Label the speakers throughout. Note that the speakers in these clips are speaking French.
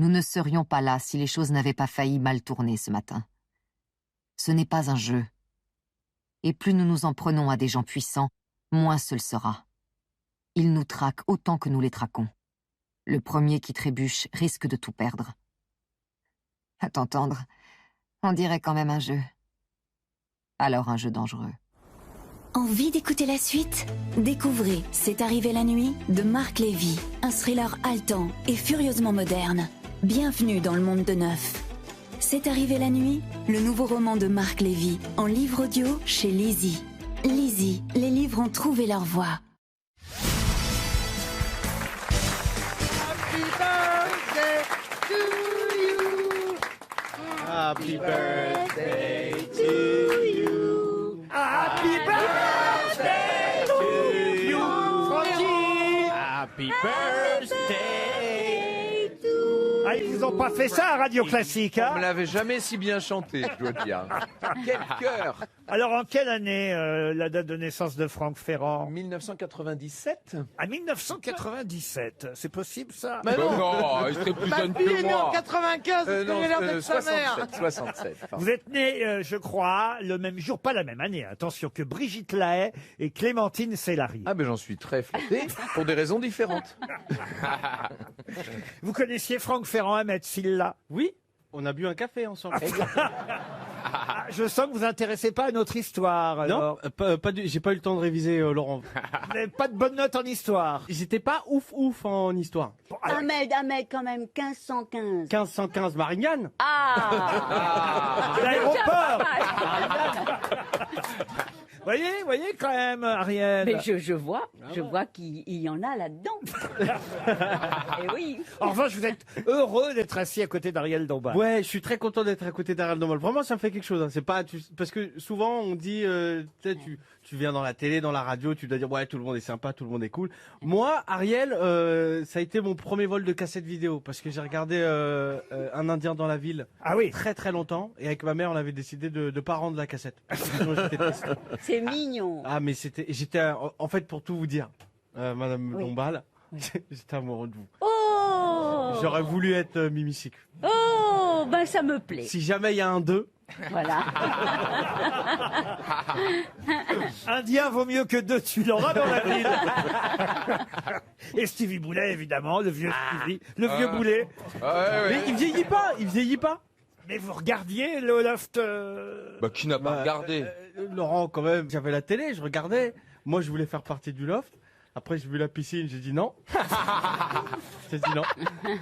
Speaker 1: Nous ne serions pas là si les choses n'avaient pas failli mal tourner ce matin. Ce n'est pas un jeu. Et plus nous nous en prenons à des gens puissants, moins ce le sera. Ils nous traquent autant que nous les traquons. Le premier qui trébuche risque de tout perdre. À t'entendre, on dirait quand même un jeu. Alors un jeu dangereux.
Speaker 2: Envie d'écouter la suite? Découvrez C'est arrivé la nuit de Marc Lévy, un thriller haletant et furieusement moderne. Bienvenue dans le monde de Neuf. C'est arrivé la nuit, le nouveau roman de Marc Lévy, en livre audio chez Lizzie. Lizzie, les livres ont trouvé leur voie.
Speaker 3: Happy birthday to you.
Speaker 4: Happy birthday to you, Francky.
Speaker 3: Happy birthday to
Speaker 4: Ah, ils vous ont pas fait ça à Radio Classique,
Speaker 5: On
Speaker 4: hein?
Speaker 5: me l'avait jamais si bien chanté, je dois dire. Quel cœur!
Speaker 4: Alors, en quelle année la date de naissance de Franck Ferrand?
Speaker 5: 1997?
Speaker 4: À 1997. C'est possible, ça?
Speaker 5: Mais non, il serait plus jeune que moi.
Speaker 6: 95,
Speaker 5: Non,
Speaker 6: il a l'air d'être sa mère.
Speaker 5: 67. pardon.
Speaker 4: Vous êtes né, je crois, le même jour, pas la même année, attention, que Brigitte Lahaie et Clémentine Célari.
Speaker 5: Ah, mais j'en suis très flatté, pour des raisons différentes.
Speaker 4: Vous connaissiez Franck Ferrand, Ahmed Silla?
Speaker 3: Oui, on a bu un café ensemble.
Speaker 4: Ah, je sens que vous intéressez pas à notre histoire.
Speaker 3: Non,
Speaker 4: Alors.
Speaker 3: j'ai pas eu le temps de réviser, Laurent.
Speaker 4: Vous n'avez pas de bonnes notes en histoire.
Speaker 3: J'étais pas ouf en histoire.
Speaker 4: Bon, alors,
Speaker 7: Ahmed, quand même, 1515.
Speaker 3: 1515 Marignane.
Speaker 4: l'aéroport. Voyez quand même, Ariel.
Speaker 7: Mais je vois qu'il y en a là-dedans. Et oui.
Speaker 4: En revanche, vous êtes heureux d'être assis à côté d'Ariel Dombal.
Speaker 3: Ouais, je suis très content d'être à côté d'Ariel Dombal. Vraiment, ça me fait quelque chose. Hein. C'est pas parce que souvent on dit, tu viens dans la télé, dans la radio, tu dois dire ouais, tout le monde est sympa, tout le monde est cool. Moi, Ariel, ça a été mon premier vol de cassette vidéo parce que j'ai regardé Un Indien dans la ville.
Speaker 4: Ah oui.
Speaker 3: Très très longtemps et avec ma mère, on avait décidé de pas rendre la cassette. Sinon, j'étais triste.
Speaker 7: C'est mignon.
Speaker 3: Ah mais j'étais en fait pour tout vous dire, Madame
Speaker 7: Oui.
Speaker 3: Dombal, j'étais amoureux de vous.
Speaker 7: Oh
Speaker 3: J'aurais voulu être Mimi Sick.
Speaker 7: Oh, ben ça me plaît.
Speaker 3: Si jamais il y a un 2,
Speaker 7: Voilà.
Speaker 4: Indien vaut mieux que deux, tu l'auras dans la ville. Et Stevie Boulet, évidemment, le vieux Stevie, le vieux Boulet.
Speaker 3: mais il vieillit pas.
Speaker 4: Mais vous regardiez le loft
Speaker 5: Bah, qui n'a pas regardé?
Speaker 3: Laurent, quand même, j'avais la télé, je regardais. Moi, je voulais faire partie du loft. Après, j'ai vu la piscine, j'ai dit non. J'ai dit non.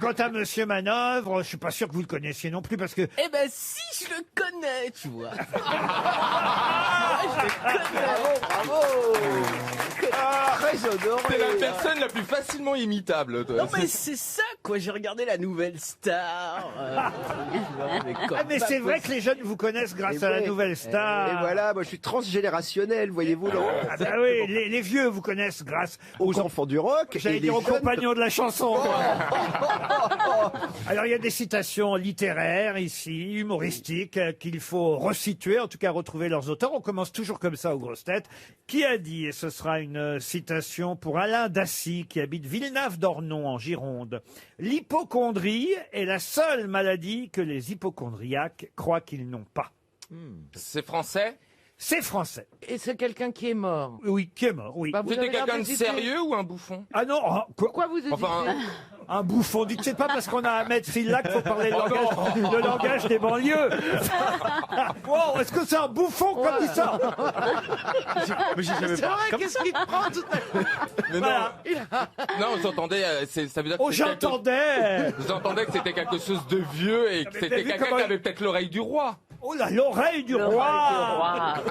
Speaker 4: Quant à Monsieur Manœuvre, je suis pas sûr que vous le connaissiez non plus parce que
Speaker 8: Eh ben si, je le connais, tu vois.
Speaker 5: Très honoré.
Speaker 8: C'est la
Speaker 5: personne la plus facilement imitable.
Speaker 8: Non mais c'est ça quoi, j'ai regardé la nouvelle star. Tu vois, mais comme
Speaker 4: ah, mais
Speaker 8: pas
Speaker 4: c'est vrai que
Speaker 8: possible.
Speaker 4: les jeunes vous connaissent grâce à la nouvelle star.
Speaker 9: Et voilà, moi je suis transgénérationnel, voyez-vous, Laurent.
Speaker 4: Ah bah oui, les vieux vous connaissent grâce
Speaker 9: Aux enfants du rock.
Speaker 4: J'allais
Speaker 9: et
Speaker 4: dire
Speaker 9: les
Speaker 4: aux
Speaker 9: jeunes-
Speaker 4: compagnons de la chanson. Alors il y a des citations littéraires ici, humoristiques, qu'il faut resituer, en tout cas retrouver leurs auteurs. On commence toujours comme ça aux grosses têtes. Qui a dit, et ce sera une citation pour Alain Dassy, qui habite Villeneuve-d'Ornon en Gironde, l'hypocondrie est la seule maladie que les hypocondriaques croient qu'ils n'ont pas.
Speaker 10: C'est français?
Speaker 4: C'est français.
Speaker 6: Et c'est quelqu'un qui est mort.
Speaker 4: Oui, qui est mort, oui.
Speaker 6: Bah, vous
Speaker 10: C'était
Speaker 6: avez l'air
Speaker 10: quelqu'un de
Speaker 6: d'hésiter.
Speaker 10: sérieux ou un bouffon?
Speaker 4: Ah non,
Speaker 6: Pourquoi vous hésitez?
Speaker 10: Enfin,
Speaker 4: un bouffon. Dites, c'est pas parce qu'on a Ahmed Silla qu'il faut parler
Speaker 10: Oh
Speaker 4: le langage des banlieues. Wow, est-ce que c'est un bouffon comme ça?
Speaker 3: Mais j'ai jamais
Speaker 6: C'est
Speaker 3: pas.
Speaker 6: vrai, qu'est-ce qu'il te prend tout à l'heure?
Speaker 10: mais
Speaker 4: Voilà.
Speaker 10: non, j'entendais, ça veut dire que
Speaker 4: Oh,
Speaker 10: c'était quelque-
Speaker 4: j'entendais.
Speaker 10: j'entendais que c'était quelque chose de vieux et que
Speaker 4: mais
Speaker 10: c'était
Speaker 4: t'as vu
Speaker 10: quelqu'un
Speaker 4: comment
Speaker 10: qui
Speaker 4: il-
Speaker 10: avait peut-être l'oreille du roi.
Speaker 4: Oh là, l'oreille du roi.
Speaker 7: Voilà.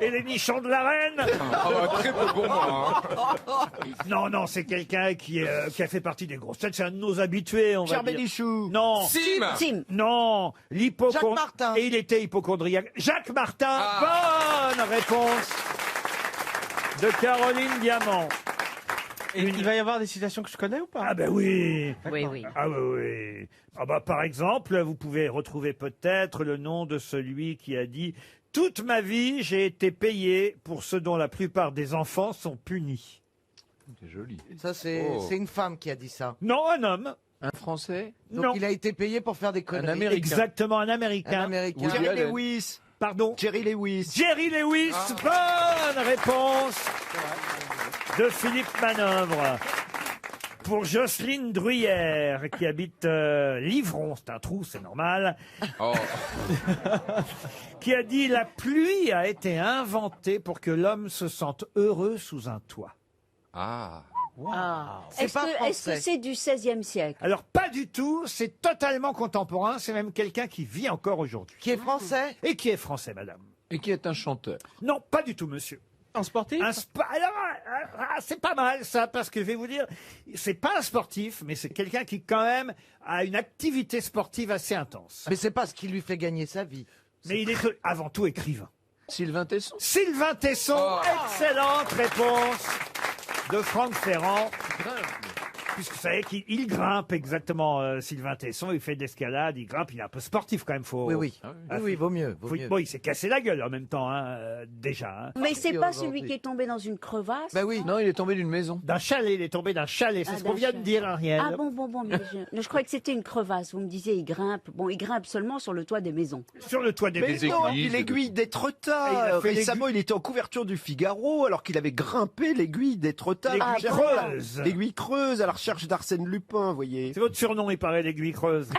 Speaker 4: Et les nichons de la reine.
Speaker 10: Ah bah, très peu pour moi. Hein.
Speaker 4: Non, non, c'est quelqu'un qui a fait partie des grosses têtes. C'est un de nos habitués, on va
Speaker 9: Cher
Speaker 4: dire.
Speaker 9: Bénichou.
Speaker 4: Non.
Speaker 7: Sim.
Speaker 4: Non,
Speaker 6: Jacques Martin.
Speaker 4: Et il était hypocondriaque. Jacques Martin, bonne réponse de Caroline Diamant.
Speaker 3: Et il va y avoir des citations que je connais ou pas?
Speaker 4: Ah ben oui.
Speaker 7: Oui, oui.
Speaker 4: Ah oui, oui. Ah bah, par exemple, vous pouvez retrouver peut-être le nom de celui qui a dit « Toute ma vie, j'ai été payé pour ce dont la plupart des enfants sont punis.
Speaker 5: C'est joli.
Speaker 6: Ça, c'est
Speaker 5: Oh.
Speaker 6: c'est une femme qui a dit ça. »
Speaker 4: Non, un homme.
Speaker 5: Un Français?
Speaker 6: Donc
Speaker 4: Non.
Speaker 6: il a été payé pour faire des conneries.
Speaker 5: Américain.
Speaker 4: Exactement, un Américain.
Speaker 6: Un Américain.
Speaker 5: Woody
Speaker 9: Jerry
Speaker 5: Allen.
Speaker 9: Lewis.
Speaker 4: Pardon.
Speaker 9: Jerry Lewis.
Speaker 4: Jerry Lewis, bonne réponse de Philippe Manœuvre. Pour Jocelyne Druyère, qui habite Livron, c'est un trou, c'est normal,
Speaker 10: Oh.
Speaker 4: qui a dit « La pluie a été inventée pour que l'homme se sente heureux sous un toit
Speaker 10: Ah.
Speaker 6: C'est
Speaker 7: Est-ce
Speaker 6: pas
Speaker 7: que
Speaker 6: français.
Speaker 7: c'est du XVIe siècle ».
Speaker 4: Alors pas du tout, c'est totalement contemporain, c'est même quelqu'un qui vit encore aujourd'hui.
Speaker 6: Qui est français?
Speaker 4: Et qui est français, madame?
Speaker 5: Et qui est un chanteur?
Speaker 4: Non, pas du tout, monsieur.
Speaker 3: Un sportif?
Speaker 4: Alors, c'est pas mal ça, parce que je vais vous dire, c'est pas un sportif, mais c'est quelqu'un qui quand même a une activité sportive assez intense.
Speaker 6: Mais c'est pas ce qui lui fait gagner sa vie.
Speaker 4: Mais il est avant tout écrivain.
Speaker 5: Sylvain Tesson?
Speaker 4: Sylvain Tesson, excellente réponse de Franck Ferrand. Puisque vous savez qu'il grimpe exactement, Sylvain Tesson, il fait de l'escalade, il grimpe, il est un peu sportif quand même.
Speaker 6: Oui, oui. Oui, vaut mieux. Vaut mieux.
Speaker 4: Bon, il s'est cassé la gueule en même temps, déjà. Hein.
Speaker 7: Mais c'est pas
Speaker 6: aujourd'hui.
Speaker 7: celui qui est tombé dans une crevasse
Speaker 6: Bah oui.
Speaker 5: Non, il est tombé d'une maison.
Speaker 4: D'un chalet, il est tombé d'un chalet, c'est
Speaker 7: Ah,
Speaker 4: ce qu'on
Speaker 7: d'un
Speaker 4: vient de
Speaker 7: chalet.
Speaker 4: dire, Ariel.
Speaker 7: Ah bon, mais je croyais que c'était une crevasse. Vous me disiez, il grimpe. Bon, il grimpe seulement sur le toit des maisons.
Speaker 4: Sur le toit des
Speaker 9: Mais
Speaker 4: maisons.
Speaker 9: non,
Speaker 5: églises,
Speaker 9: il l'aiguille
Speaker 4: Et il
Speaker 9: d'Étretat.
Speaker 4: a fait
Speaker 9: Récemment, il était en couverture du Figaro alors qu'il avait grimpé l'aiguille d'Étretat.
Speaker 4: L'aiguille creuse.
Speaker 9: L'aiguille creuse à la recherche d'Arsène Lupin, vous voyez.
Speaker 4: C'est votre surnom, il paraît, l'aiguille creuse.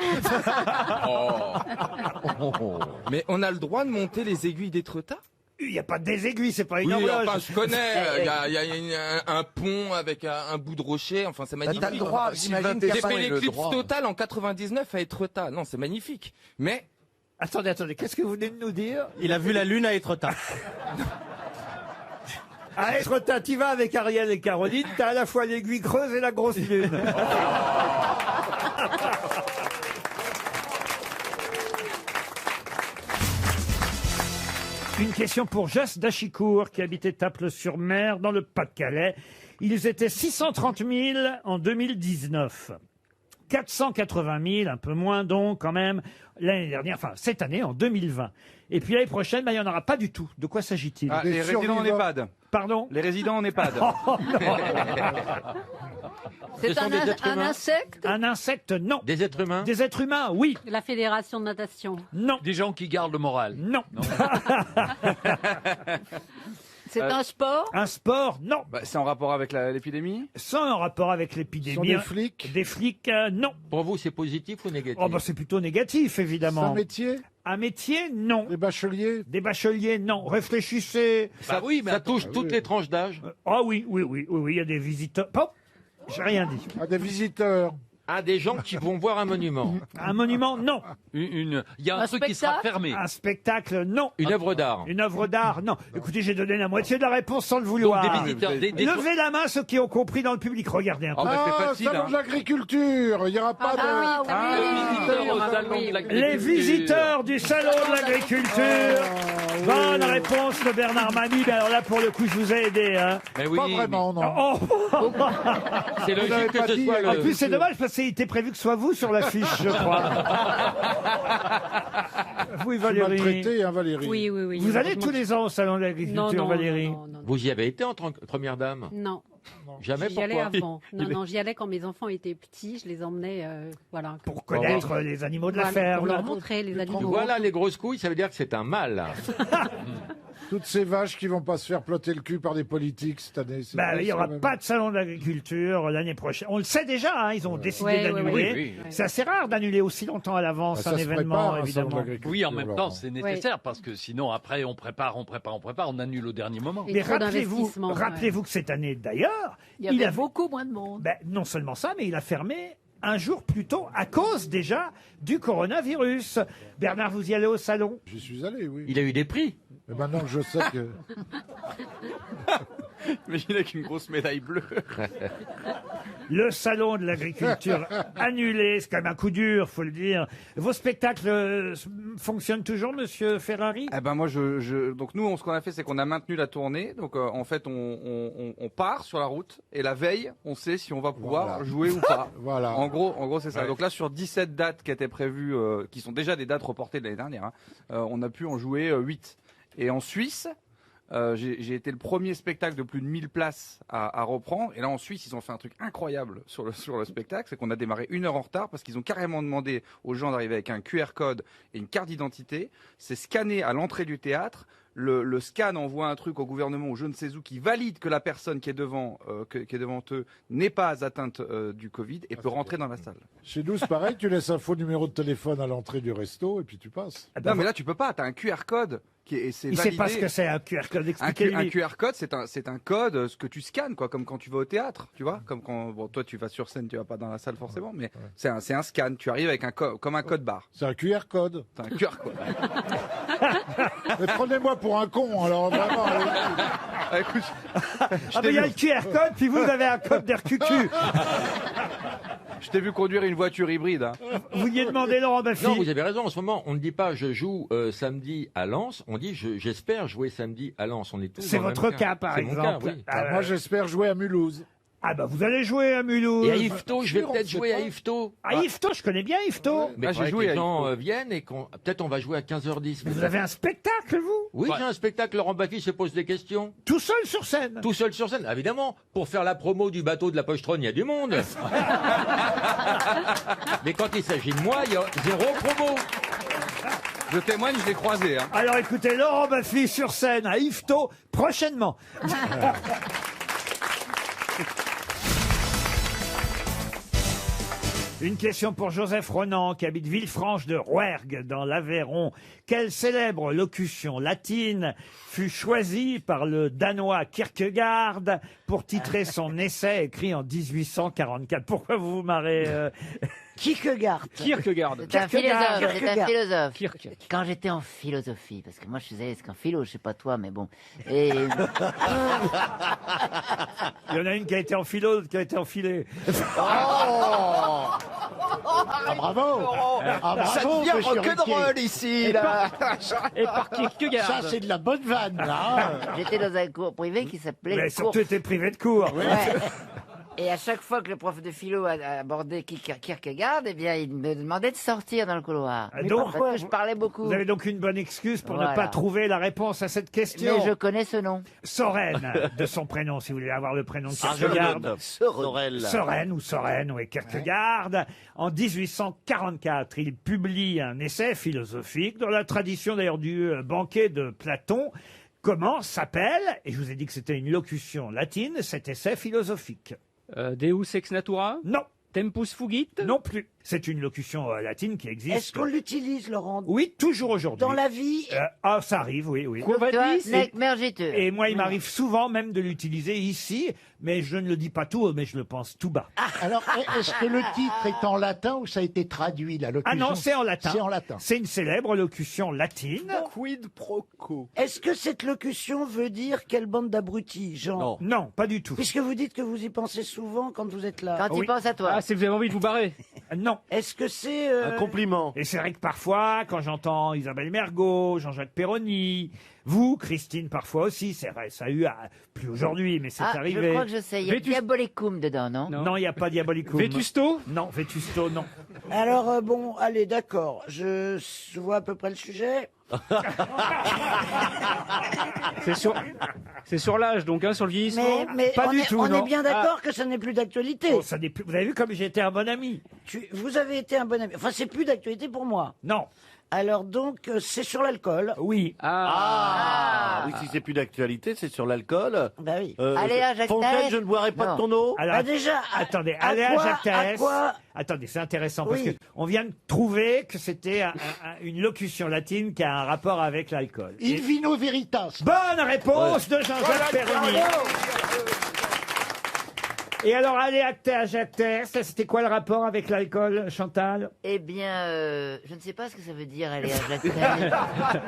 Speaker 10: Mais on a le droit de monter les aiguilles d'Étretat?
Speaker 4: Il n'y a pas des aiguilles, c'est pas une
Speaker 10: Oui,
Speaker 4: horloge.
Speaker 10: enfin, je connais. Il y a un pont avec un bout de rocher. Enfin, c'est magnifique.
Speaker 6: T'as le droit, j'imagine qu'il y
Speaker 10: J'ai
Speaker 6: a pas
Speaker 10: fait
Speaker 6: le
Speaker 10: l'éclipse
Speaker 6: droit.
Speaker 10: totale en 99 à Étretat. Non, c'est magnifique. Mais
Speaker 4: Attendez, qu'est-ce que vous venez de nous dire?
Speaker 3: Il a vu la lune à Étretat.
Speaker 4: À Étretat, t'y vas avec Ariel et Caroline, t'as à la fois l'aiguille creuse et la grosse lune. Une question pour Jas Dachicourt, qui habitait Taples-sur-Mer, dans le Pas-de-Calais. Ils étaient 630 000 en 2019. 480 000, un peu moins donc quand même, l'année dernière, enfin cette année, en 2020. Et puis l'année prochaine, il n'y en aura pas du tout. De quoi s'agit-il?
Speaker 11: Les résidents en EHPAD.
Speaker 4: Pardon?
Speaker 11: Les résidents en EHPAD.
Speaker 12: C'est un insecte?
Speaker 4: Un insecte, non.
Speaker 13: Des êtres humains?
Speaker 4: Des êtres humains, oui.
Speaker 12: La fédération de natation?
Speaker 4: Non.
Speaker 13: Des gens qui gardent le moral?
Speaker 4: Non.
Speaker 12: C'est un sport?
Speaker 4: Un sport, non.
Speaker 11: C'est en rapport avec l'épidémie?
Speaker 4: Sans rapport avec l'épidémie.
Speaker 11: Ce sont des flics?
Speaker 4: Des flics, non.
Speaker 13: Pour vous, c'est positif ou négatif?
Speaker 4: Oh, bah, c'est plutôt négatif, évidemment.
Speaker 11: C'est un métier?
Speaker 4: Un métier, non.
Speaker 11: Des bacheliers?
Speaker 4: Des bacheliers, non. Réfléchissez.
Speaker 13: Ça, oui, mais ça touche toutes les tranches d'âge.
Speaker 4: Ah oui, il y a des visiteurs. Oh, j'ai rien dit.
Speaker 11: Ah, des visiteurs?
Speaker 13: Ah, des gens qui vont voir un monument.
Speaker 4: Un monument, non.
Speaker 13: Il y a un truc qui sera fermé.
Speaker 4: Un spectacle, non.
Speaker 13: Une œuvre d'art.
Speaker 4: Une œuvre d'art, non. Écoutez, j'ai donné la moitié de la réponse sans le vouloir.
Speaker 13: Donc, des visiteurs, des
Speaker 4: Levez la main ceux qui ont compris dans le public. Regardez un peu.
Speaker 11: Salon de l'agriculture. Il n'y aura pas
Speaker 4: Les visiteurs du salon de l'agriculture. Bonne réponse de Bernard Mabie. Mais alors là, pour le coup, je vous ai aidé. Hein.
Speaker 13: Mais oui,
Speaker 11: Pas vraiment, non.
Speaker 4: Oh.
Speaker 13: c'est
Speaker 11: Vous
Speaker 13: logique
Speaker 11: avez
Speaker 13: que
Speaker 11: pas
Speaker 13: ce
Speaker 11: dit,
Speaker 13: soit
Speaker 4: En
Speaker 13: le...
Speaker 4: plus, c'est dommage parce qu'il était prévu que ce soit vous sur l'affiche, je crois. Oui, Valérie.
Speaker 11: Maltraité, hein, Valérie.
Speaker 12: Oui.
Speaker 4: Vous allez tous les ans au salon de l'agriculture, Valérie?
Speaker 12: Non.
Speaker 13: Vous y avez été en tant que première dame?
Speaker 12: Non.
Speaker 13: Jamais,
Speaker 12: J'y allais
Speaker 13: pourquoi?
Speaker 12: avant. Non, j'y allais quand mes enfants étaient petits. Je les emmenais, voilà.
Speaker 4: Pour connaître les animaux de la ferme.
Speaker 12: Pour leur montrer les animaux.
Speaker 13: Voilà, les grosses couilles, ça veut dire que c'est un mâle.
Speaker 11: Toutes ces vaches qui vont pas se faire plotter le cul par des politiques cette année.
Speaker 4: Il n'y aura pas de salon de l'agriculture l'année prochaine. On le sait déjà, hein, ils ont décidé d'annuler.
Speaker 13: Oui.
Speaker 4: C'est assez rare d'annuler aussi longtemps à l'avance
Speaker 11: Ça
Speaker 4: un
Speaker 11: se
Speaker 4: événement,
Speaker 11: prépare, un salon de
Speaker 4: évidemment.
Speaker 11: l'agriculture,
Speaker 14: Oui, en même temps,
Speaker 11: Laurent.
Speaker 14: c'est nécessaire parce que sinon, après, on prépare, on annule au dernier moment.
Speaker 12: Et
Speaker 4: Mais
Speaker 12: trop d'investissement,
Speaker 4: rappelez-vous que cette année, d'ailleurs,
Speaker 12: Il y avait
Speaker 4: a
Speaker 12: beaucoup moins de monde.
Speaker 4: non seulement ça, mais il a fermé un jour plus tôt à cause déjà du coronavirus. Bernard, vous y allez au salon?
Speaker 11: J'y suis allé, oui.
Speaker 13: Il a eu des prix.
Speaker 11: Mais maintenant que je sais que...
Speaker 5: Imaginez avec une grosse médaille bleue.
Speaker 4: Le salon de l'agriculture annulé, c'est quand même un coup dur, faut le dire. Vos spectacles fonctionnent toujours, monsieur Ferrari?
Speaker 11: Eh ben moi, donc nous, ce qu'on a fait, c'est qu'on a maintenu la tournée. Donc en fait, on part sur la route et la veille, on sait si on va pouvoir jouer ou pas.
Speaker 10: Voilà.
Speaker 11: En gros, c'est ça.
Speaker 10: Ouais.
Speaker 11: Donc là, sur 17 dates qui étaient prévues, qui sont déjà des dates reportées de l'année dernière, on a pu en jouer 8. Et en Suisse, J'ai été le premier spectacle de plus de 1000 places à reprendre. Et là, en Suisse, ils ont fait un truc incroyable sur le spectacle. C'est qu'on a démarré 1 heure en retard parce qu'ils ont carrément demandé aux gens d'arriver avec un QR code et une carte d'identité. C'est scanné à l'entrée du théâtre. Le scan envoie un truc au gouvernement ou je ne sais où qui valide que la personne qui est devant eux n'est pas atteinte du Covid et peut rentrer dans la salle.
Speaker 15: Chez nous, c'est pareil, tu laisses un faux numéro de téléphone à l'entrée du resto et puis tu passes.
Speaker 11: Non, mais là, tu peux pas. Tu as un QR code. Et c'est
Speaker 4: Il ne sait pas ce que c'est un QR code. Expliquez-lui.
Speaker 11: Un QR code, c'est un code, ce que tu scannes, quoi, comme quand tu vas au théâtre, tu vois, comme quand toi tu vas sur scène, tu vas pas dans la salle forcément, mais c'est un scan. Tu arrives avec comme un code barre.
Speaker 15: C'est un QR code.
Speaker 11: C'est un QR code.
Speaker 15: Mais prenez-moi pour un con, alors vraiment.
Speaker 11: Écoute,
Speaker 4: mais il y a le QR code, puis vous avez un code d'RQQ.
Speaker 11: Je t'ai vu conduire une voiture hybride. Hein.
Speaker 4: Vous y demandé, Laurent Baffy.
Speaker 13: Non, vous avez raison. En ce moment, on ne dit pas je joue samedi à Lens. On dit j'espère jouer samedi à Lens. On est tous.
Speaker 4: C'est
Speaker 13: dans le
Speaker 4: votre
Speaker 13: même
Speaker 4: cas, par
Speaker 13: C'est mon
Speaker 4: exemple.
Speaker 13: cas, oui.
Speaker 15: Moi, j'espère jouer à Mulhouse.
Speaker 4: Ah bah vous allez jouer à Mulhouse.
Speaker 13: Et à Yvetot, je vais peut-être jouer à Yvetot.
Speaker 4: À Yvetot, je connais bien Yvetot.
Speaker 13: Mais j'ai joué. Les gens viennent et peut-être on va jouer à 15h10.
Speaker 4: Vous avez un spectacle, vous?
Speaker 13: Oui, j'ai un spectacle. Laurent Baffy se pose des questions.
Speaker 4: Tout seul sur scène?
Speaker 13: Tout seul sur scène, évidemment. Pour faire la promo du bateau de la Pochetronne, il y a du monde. Mais quand il s'agit de moi, il y a 0 promo.
Speaker 11: Je témoigne, je l'ai croisé. Hein.
Speaker 4: Alors écoutez, Laurent Baffy sur scène à Yvetot, prochainement. Une question pour Joseph Ronan, qui habite Villefranche de Rouergue, dans l'Aveyron. Quelle célèbre locution latine fut choisie par le Danois Kierkegaard pour titrer son essai écrit en 1844? Pourquoi vous vous marrez
Speaker 16: Kierkegaard.
Speaker 8: Kierkegaard.
Speaker 16: C'est un philosophe. C'est un philosophe.
Speaker 8: Kirk.
Speaker 16: Quand j'étais en philosophie, parce que moi je faisais qu'en philo, je sais pas toi, mais bon. Et...
Speaker 4: Il y en a une qui a été en philo, l'autre qui a été enfilée.
Speaker 9: Ah, bravo. Ah, bravo,
Speaker 6: Ça devient
Speaker 9: monsieur
Speaker 6: rock'n'roll
Speaker 9: Ruquier.
Speaker 6: ici, là.
Speaker 8: Et par Kierkegaard.
Speaker 9: Ça, c'est de la bonne vanne, là.
Speaker 16: J'étais dans un cours privé qui s'appelait
Speaker 4: Vous avez
Speaker 16: le cours.
Speaker 4: surtout été privé de cours.
Speaker 16: Ouais. Et à chaque fois que le prof de philo a abordé Kierkegaard, eh bien, il me demandait de sortir dans le couloir.
Speaker 4: Ah, donc,
Speaker 16: Parce que je parlais beaucoup.
Speaker 4: Vous avez donc une bonne excuse pour ne
Speaker 16: Voilà.
Speaker 4: pas trouver la réponse à cette question.
Speaker 16: Mais je connais ce nom.
Speaker 4: Soren, de son prénom, si vous voulez avoir le prénom de
Speaker 9: Ah, je le
Speaker 4: Kierkegaard.
Speaker 9: note.
Speaker 6: Sorel.
Speaker 4: Soren, oui, Kierkegaard. En 1844, il publie un essai philosophique, dans la tradition d'ailleurs du banquet de Platon. Comment s'appelle, et je vous ai dit que c'était une locution latine, cet essai philosophique?
Speaker 8: Deus ex natura.
Speaker 4: Non.
Speaker 8: Tempus fugit.
Speaker 4: Non plus. C'est une locution latine qui existe.
Speaker 16: Est-ce qu'on l'utilise, Laurent?
Speaker 4: Oui, toujours aujourd'hui.
Speaker 16: Dans la vie?
Speaker 4: Ça arrive, oui, oui.
Speaker 8: Quo vadis?
Speaker 16: Nec mergitur.
Speaker 4: Et moi, il m'arrive souvent même de l'utiliser ici, mais je ne le dis pas tout, mais je le pense tout bas.
Speaker 9: Alors, est-ce que le titre est en latin ou ça a été traduit, la locution?
Speaker 4: Ah non, c'est en latin.
Speaker 9: C'est en latin.
Speaker 4: C'est une célèbre locution latine.
Speaker 9: Quid pro quo.
Speaker 16: Est-ce que cette locution veut dire quelle bande d'abrutis, Jean?
Speaker 4: Non, pas du tout.
Speaker 16: Puisque vous dites que vous y pensez souvent quand vous êtes là.
Speaker 8: Quand il pense à toi. Ah, c'est que vous avez envie de vous barrer.
Speaker 4: Non.
Speaker 16: Est-ce que c'est...
Speaker 9: Un compliment.
Speaker 4: Et c'est vrai que parfois, quand j'entends Isabelle Mergo, Jean-Jacques Perroni, vous, Christine, parfois aussi, c'est vrai, ça a eu, plus aujourd'hui, mais c'est arrivé.
Speaker 16: Je crois que je sais, il y a Diabolicum dedans, non?
Speaker 4: Non, il n'y a pas Diabolicum.
Speaker 8: Vétusto?
Speaker 4: Non, Vétusto, non.
Speaker 16: Alors, bon, allez, d'accord, je vois à peu près le sujet.
Speaker 8: C'est sur l'âge, donc, hein, sur le vieillissement.
Speaker 16: Mais
Speaker 4: Pas
Speaker 16: on
Speaker 4: du
Speaker 16: est,
Speaker 4: tout,
Speaker 16: on
Speaker 4: non.
Speaker 16: est bien d'accord que ça n'est plus d'actualité.
Speaker 4: Oh, ça n'est plus- Vous avez vu comme j'ai été un bon ami?
Speaker 16: Vous avez été un bon ami. Enfin, c'est plus d'actualité pour moi.
Speaker 4: Non.
Speaker 16: Alors donc, c'est sur l'alcool.
Speaker 4: Oui.
Speaker 9: Oui, si c'est plus d'actualité, c'est sur l'alcool.
Speaker 16: Bah oui.
Speaker 9: Allez,
Speaker 16: à Jacques
Speaker 9: Fontaine,
Speaker 16: Thérèse.
Speaker 9: je ne boirai pas
Speaker 16: Non.
Speaker 9: de ton eau.
Speaker 4: Alors,
Speaker 16: Bah déjà,
Speaker 4: attendez,
Speaker 16: à
Speaker 4: allez
Speaker 16: quoi-
Speaker 4: à Jacques
Speaker 16: à
Speaker 4: Thérèse.
Speaker 16: quoi-
Speaker 4: Attendez, c'est intéressant parce
Speaker 16: Oui.
Speaker 4: que on vient de trouver que c'était une locution latine qui a un rapport avec l'alcool.
Speaker 9: In vino veritas.
Speaker 4: Bonne réponse de Jean-Jacques Perroni. Et alors, allez à Jacques Thérèse, ça, c'était quoi le rapport avec l'alcool, Chantal?
Speaker 16: Eh bien, je ne sais pas ce que ça veut dire aller à Jacques Thérèse.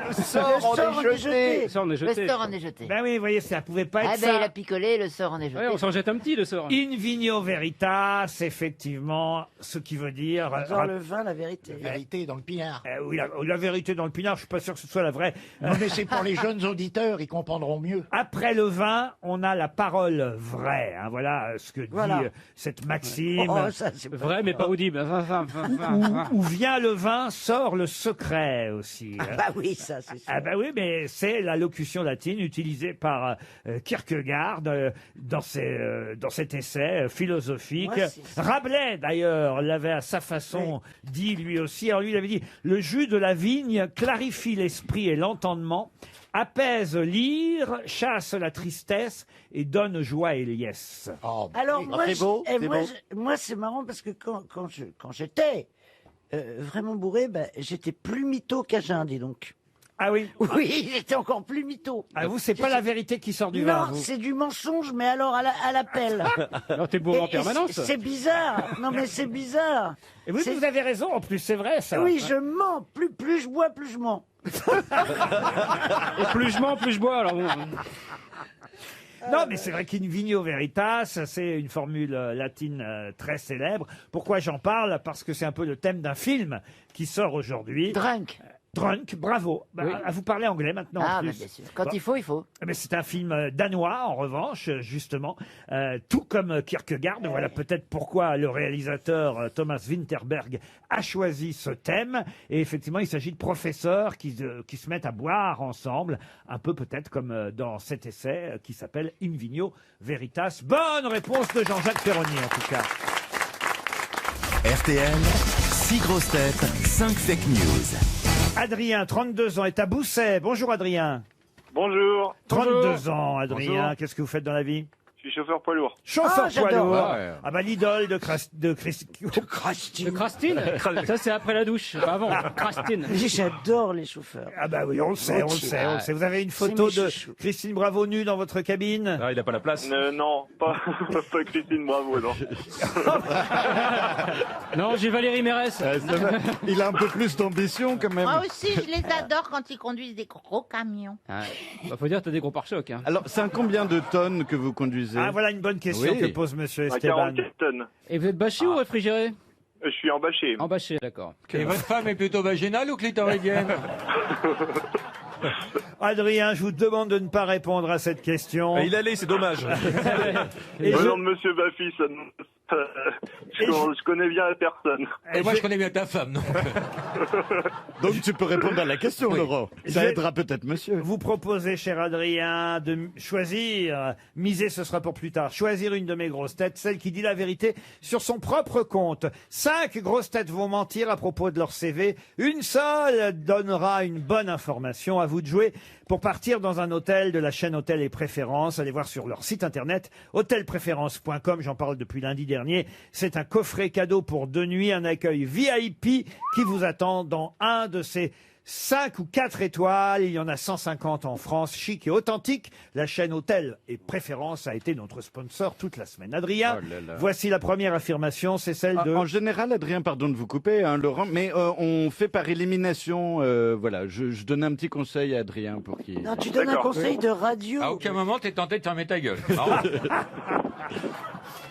Speaker 6: Le sort en est jeté.
Speaker 8: Le sort en est
Speaker 16: Le
Speaker 8: jeté.
Speaker 16: sort en est jeté.
Speaker 4: Ben oui, vous voyez, ça pouvait pas
Speaker 16: Ah
Speaker 4: être
Speaker 16: ben, il
Speaker 4: ça.
Speaker 16: a picolé, le sort en est jeté.
Speaker 8: Ouais, on s'en jette un petit, le sort.
Speaker 4: In vigno veritas, effectivement, ce qui veut dire...
Speaker 16: Dans le vin, la vérité.
Speaker 9: Vérité dans le pinard.
Speaker 4: oui, la vérité dans le pinard, je suis pas sûr que ce soit la vraie.
Speaker 9: Non, mais c'est pour les jeunes auditeurs, ils comprendront mieux.
Speaker 4: Après le vin, on a la parole vraie. Hein, voilà ce que que dit
Speaker 17: Voilà.
Speaker 4: cette maxime.
Speaker 17: Oh, ça, c'est pas-
Speaker 18: Vrai, mais pas audible.
Speaker 4: Où vient le vin, sort le secret aussi.
Speaker 17: Ah bah oui, ça, c'est sûr.
Speaker 4: Ah bah oui, mais c'est la locution latine utilisée par Kierkegaard dans cet essai philosophique.
Speaker 17: Ouais, c'est ça.
Speaker 4: Rabelais, d'ailleurs, l'avait à sa façon dit lui aussi. Alors lui, il avait dit « Le jus de la vigne clarifie l'esprit et l'entendement, apaise l'ire, chasse la tristesse et donne joie et liesse.
Speaker 17: Alors, moi,
Speaker 9: c'est beau, c'est beau.
Speaker 17: moi, c'est marrant parce que quand j'étais vraiment bourré, ben, j'étais plus mytho qu'Agen, dis donc.
Speaker 4: Ah oui?
Speaker 17: Oui, j'étais encore plus mytho.
Speaker 4: Ah vous, c'est pas la vérité qui sort du vin,
Speaker 17: Non,
Speaker 4: vous.
Speaker 17: c'est du mensonge, mais alors à l'appel.
Speaker 18: Alors t'es bourré en
Speaker 17: Et
Speaker 18: permanence.
Speaker 17: c'est bizarre. Non, mais c'est bizarre.
Speaker 4: Et oui,
Speaker 17: C'est-
Speaker 4: vous avez raison, en plus, c'est vrai, ça.
Speaker 17: Oui, je mens. Plus je bois, plus je mens.
Speaker 18: Et plus je mens, plus je bois. Alors bon.
Speaker 4: Non, mais c'est vrai qu'in vigno veritas, c'est une formule latine très célèbre. Pourquoi j'en parle? Parce que c'est un peu le thème d'un film qui sort aujourd'hui.
Speaker 16: Drunk.
Speaker 4: Drunk, bravo. Bah,
Speaker 16: Oui.
Speaker 4: vous parlez anglais maintenant. en
Speaker 16: Ah,
Speaker 4: plus.
Speaker 16: bah, bien sûr. Quand
Speaker 4: Bon.
Speaker 16: il faut, il faut.
Speaker 4: Mais c'est un film danois, en revanche, justement, tout comme Kierkegaard. Voilà peut-être pourquoi le réalisateur Thomas Winterberg a choisi ce thème. Et effectivement, il s'agit de professeurs qui se mettent à boire ensemble, un peu peut-être comme dans cet essai qui s'appelle In Vigno Veritas. Bonne réponse de Jean-Jacques Perroni, en tout cas.
Speaker 19: RTL, 6 grosses têtes, 5 fake news.
Speaker 4: Adrien, 32 ans, est à Bousset. Bonjour Adrien.
Speaker 20: Bonjour.
Speaker 4: 32 ans, Adrien.
Speaker 20: Bonjour.
Speaker 4: Qu'est-ce que vous faites dans la vie?
Speaker 20: Je suis chauffeur poids lourd.
Speaker 4: Chauffeur poids
Speaker 18: j'adore.
Speaker 4: lourd.
Speaker 18: Ah ouais.
Speaker 4: Ah bah l'idole de Christine.
Speaker 18: Le crastine. Ça c'est après la douche, pas avant. Crastine.
Speaker 17: J'adore les chauffeurs.
Speaker 4: Ah bah oui, on le sait, on le sait, on le sait. Vous avez une photo
Speaker 17: C'est mes
Speaker 4: de
Speaker 17: chouchous.
Speaker 4: Christine Bravo nue dans votre cabine?
Speaker 5: Ah, il n'a pas la place.
Speaker 20: Non, pas, pas Christine Bravo, non.
Speaker 18: Non, j'ai Valérie Mérès.
Speaker 15: Il a un peu plus d'ambition quand même.
Speaker 21: Moi aussi, je les adore quand ils conduisent des gros camions.
Speaker 18: Bah, faut dire que t'as des gros pare-chocs. Hein.
Speaker 9: Alors, c'est un combien de tonnes que vous conduisez?
Speaker 4: Ah voilà une bonne question
Speaker 9: Oui.
Speaker 4: que pose monsieur
Speaker 20: À
Speaker 4: Esteban.
Speaker 20: 44 tonnes.
Speaker 18: Et vous êtes bâché ou réfrigéré?
Speaker 20: Je suis en bâché.
Speaker 18: En bâché, d'accord.
Speaker 13: Et votre femme est plutôt vaginale ou clitoridienne?
Speaker 4: Adrien, je vous demande de ne pas répondre à cette question.
Speaker 5: Il allait, c'est dommage.
Speaker 4: Et
Speaker 20: Au
Speaker 4: je-
Speaker 20: nom de Monsieur Baffy, je connais bien la personne.
Speaker 13: Et moi, je connais bien ta femme, non?
Speaker 9: Donc tu peux répondre à la question, Laurent. Ça
Speaker 4: J'ai-
Speaker 9: aidera peut-être monsieur.
Speaker 4: Vous proposez, cher Adrien, de choisir, miser ce sera pour plus tard, choisir une de mes grosses têtes, celle qui dit la vérité sur son propre compte. 5 grosses têtes vont mentir à propos de leur CV. Une seule donnera une bonne information. À vous de jouer pour partir dans un hôtel de la chaîne Hôtel et Préférences. Allez voir sur leur site internet hôtelpréférence.com. J'en parle depuis lundi dernier. C'est un coffret cadeau pour 2 nuits, un accueil VIP qui vous attend dans un de ces 5 ou 4 étoiles, il y en a 150 en France, chic et authentique. La chaîne Hôtel et Préférence a été notre sponsor toute la semaine. Adrien,
Speaker 9: Oh là là.
Speaker 4: voici la première affirmation, c'est celle de...
Speaker 9: En général, Adrien, pardon de vous couper, hein, Laurent, mais on fait par élimination. Voilà, je donne un petit conseil à Adrien pour qu'il.
Speaker 17: Non, tu donnes un conseil de radio.
Speaker 13: À aucun moment, t'es tenté de fermer ta gueule. Non.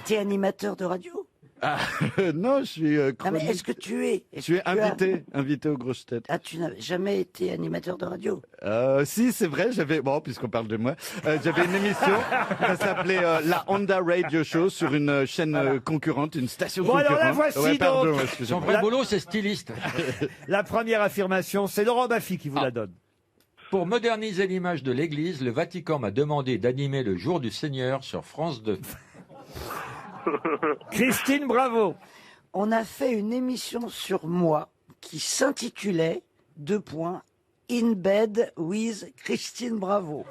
Speaker 17: T'es animateur de radio?
Speaker 9: Ah, non, je suis.
Speaker 17: Non, mais
Speaker 9: chronique.
Speaker 17: est-ce que tu es?
Speaker 9: Je suis invité aux grosses têtes.
Speaker 17: Ah, tu n'as jamais été animateur de radio?
Speaker 9: Si, c'est vrai, puisqu'on parle de moi, j'avais une émission, ça s'appelait la Honda Radio Show sur une chaîne concurrente, une station
Speaker 4: Bon, alors
Speaker 9: concurrente.
Speaker 4: la voici
Speaker 9: Ouais, pardon,
Speaker 4: donc.
Speaker 13: Son
Speaker 9: excusez-moi.
Speaker 13: vrai boulot, c'est styliste.
Speaker 4: La première affirmation, c'est Laurent Baffy qui vous la donne.
Speaker 13: Pour moderniser l'image de l'Église, le Vatican m'a demandé d'animer le Jour du Seigneur sur France 2.
Speaker 4: Christine Bravo.
Speaker 17: On a fait une émission sur moi qui s'intitulait In Bed with Christine Bravo.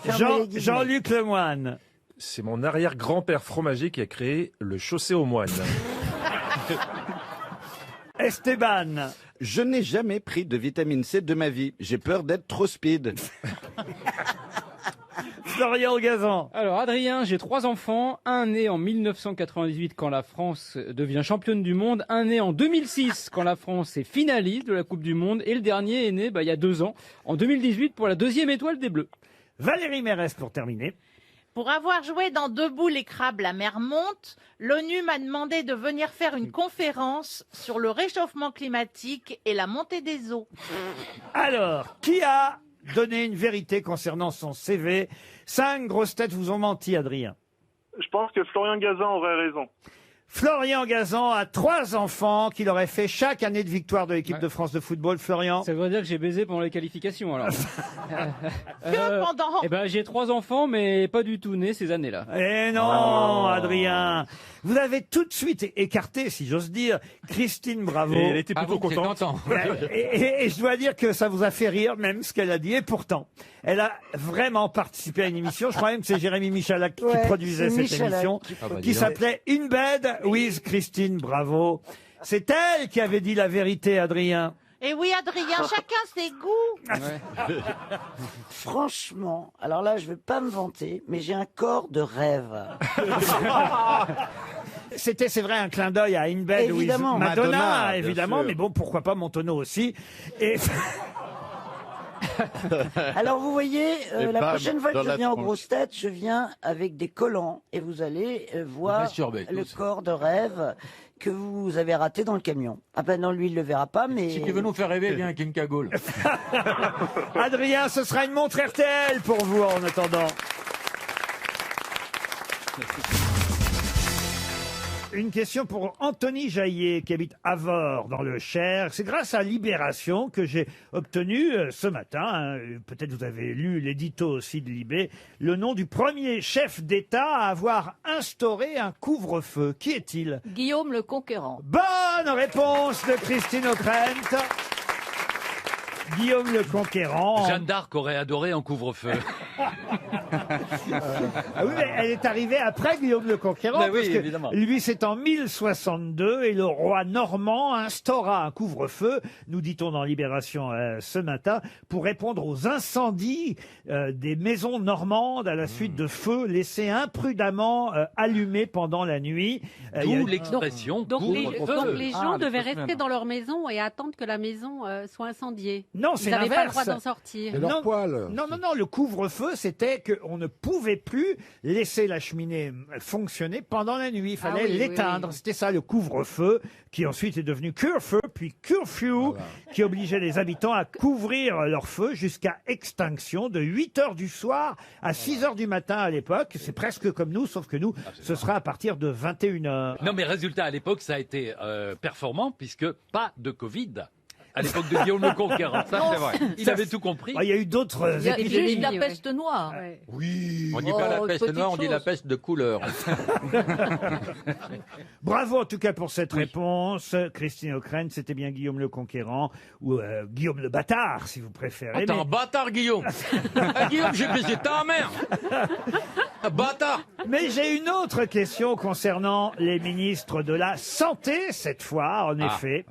Speaker 17: Fermez les guillemets.
Speaker 4: Jean-Luc Lemoine.
Speaker 5: C'est mon arrière-grand-père fromager qui a créé le chaussé aux moines.
Speaker 4: Esteban.
Speaker 9: Je n'ai jamais pris de vitamine C de ma vie. J'ai peur d'être trop speed.
Speaker 4: Florian Gazan.
Speaker 18: Alors Adrien, j'ai 3 enfants, un né en 1998 quand la France devient championne du monde, un né en 2006 quand la France est finaliste de la Coupe du Monde et le dernier est né il y a 2 ans, en 2018 pour la 2e étoile des Bleus.
Speaker 4: Valérie Mérès pour terminer.
Speaker 21: Pour avoir joué dans Debout les crabes, la mer monte, l'ONU m'a demandé de venir faire une conférence sur le réchauffement climatique et la montée des eaux.
Speaker 4: Alors, qui a donné une vérité concernant son CV? 5 grosses têtes vous ont menti, Adrien.
Speaker 20: Je pense que Florian Gazan aurait raison.
Speaker 4: Florian Gazan a 3 enfants qu'il aurait fait chaque année de victoire de l'équipe de France de football. Florian.
Speaker 18: Ça veut dire que j'ai baisé pendant les qualifications, alors.
Speaker 21: Que pendant
Speaker 18: Eh ben, j'ai 3 enfants, mais pas du tout nés ces années-là.
Speaker 4: Eh non, Adrien. Vous avez tout de suite écarté, si j'ose dire, Christine Bravo.
Speaker 3: Et elle était plutôt contente.
Speaker 4: Et je dois dire que ça vous a fait rire, même ce qu'elle a dit. Et pourtant, elle a vraiment participé à une émission. Je crois même que c'est Jérémy Michalak qui produisait
Speaker 17: c'est
Speaker 4: cette
Speaker 17: Michalak
Speaker 4: émission,
Speaker 17: qui
Speaker 4: qui s'appelait In Bed with Christine Bravo. C'est elle qui avait dit la vérité, Adrien.
Speaker 21: Et oui, Adrien, chacun ses goûts.
Speaker 17: Franchement, alors là, je vais pas me vanter, mais j'ai un corps de rêve.
Speaker 4: C'était, c'est vrai, un clin d'œil à In Bed with
Speaker 17: Évidemment.
Speaker 4: Madonna,
Speaker 9: Madonna, bien
Speaker 4: évidemment,
Speaker 9: sûr.
Speaker 4: mais bon, pourquoi pas Montono aussi. Et
Speaker 17: Alors vous voyez,
Speaker 9: Et
Speaker 17: la
Speaker 9: bam,
Speaker 17: prochaine fois que
Speaker 9: dans
Speaker 17: je
Speaker 9: la
Speaker 17: viens aux
Speaker 9: tronche.
Speaker 17: grosses têtes, je viens avec des collants et vous allez voir
Speaker 14: masturber,
Speaker 17: le
Speaker 14: tous.
Speaker 17: corps de rêve que vous avez raté dans le camion. Ah ben non, lui il le verra pas, mais...
Speaker 13: Si tu veux nous faire rêver, viens avec une cagoule.
Speaker 4: Adrien, ce sera une montre RTL pour vous en attendant. Une question pour Anthony Jaillet, qui habite Avord, dans le Cher. C'est grâce à Libération que j'ai obtenu ce matin, hein, peut-être vous avez lu l'édito aussi de Libé, le nom du premier chef d'État à avoir instauré un couvre-feu. Qui est-il?
Speaker 1: Guillaume le Conquérant.
Speaker 4: Bonne réponse de Christine O'Krent. Guillaume le Conquérant.
Speaker 14: Jeanne d'Arc aurait adoré un couvre-feu.
Speaker 4: Ah oui, mais elle est arrivée après Guillaume le Conquérant.
Speaker 14: Ben oui,
Speaker 4: parce que
Speaker 14: évidemment.
Speaker 4: lui, c'est en 1062 et le roi normand instaura un couvre-feu, nous dit-on dans Libération ce matin, pour répondre aux incendies des maisons normandes à la suite de feux laissés imprudemment allumés pendant la nuit. Il y a-
Speaker 14: D'où l'expression
Speaker 12: Donc les
Speaker 14: couvre-feu.
Speaker 12: gens devaient rester dans leur maison et attendre que la maison soit incendiée.
Speaker 4: Non, c'est
Speaker 12: Ils n'avaient pas le
Speaker 4: l'inverse.
Speaker 12: droit d'en sortir.
Speaker 4: Non, non, le couvre-feu, c'était qu'on ne pouvait plus laisser la cheminée fonctionner pendant la nuit. Il fallait
Speaker 12: oui, oui,
Speaker 4: l'éteindre.
Speaker 12: oui.
Speaker 4: C'était ça, le couvre-feu, qui ensuite est devenu curfew, puis curfew, qui obligeait les habitants à couvrir leur feu jusqu'à extinction de 8 heures du soir à 6 heures du matin à l'époque. C'est presque comme nous, sauf que nous, ce sera à partir de 21 heures.
Speaker 14: Non, mais résultat, à l'époque, ça a été performant, puisque pas de Covid. À l'époque de Guillaume le Conquérant. Ça,
Speaker 1: Non,
Speaker 14: c'est vrai. Il
Speaker 4: ça,
Speaker 14: avait tout compris.
Speaker 4: Il y a eu d'autres
Speaker 1: Il y a
Speaker 4: épidémies.
Speaker 1: juste la peste noire.
Speaker 4: Oui.
Speaker 13: On dit pas la
Speaker 1: Oh,
Speaker 13: peste
Speaker 1: petite
Speaker 13: noire, on dit la
Speaker 1: chose.
Speaker 13: peste de couleur.
Speaker 4: Bravo en tout cas pour cette réponse. Christine O'Krent, c'était bien Guillaume le Conquérant ou Guillaume le Bâtard, si vous préférez.
Speaker 13: Ah, t'es un bâtard, Guillaume. Ah, Guillaume, j'ai baisé ta mère. Un bâtard.
Speaker 4: Mais j'ai une autre question concernant les ministres de la Santé, cette fois, en effet.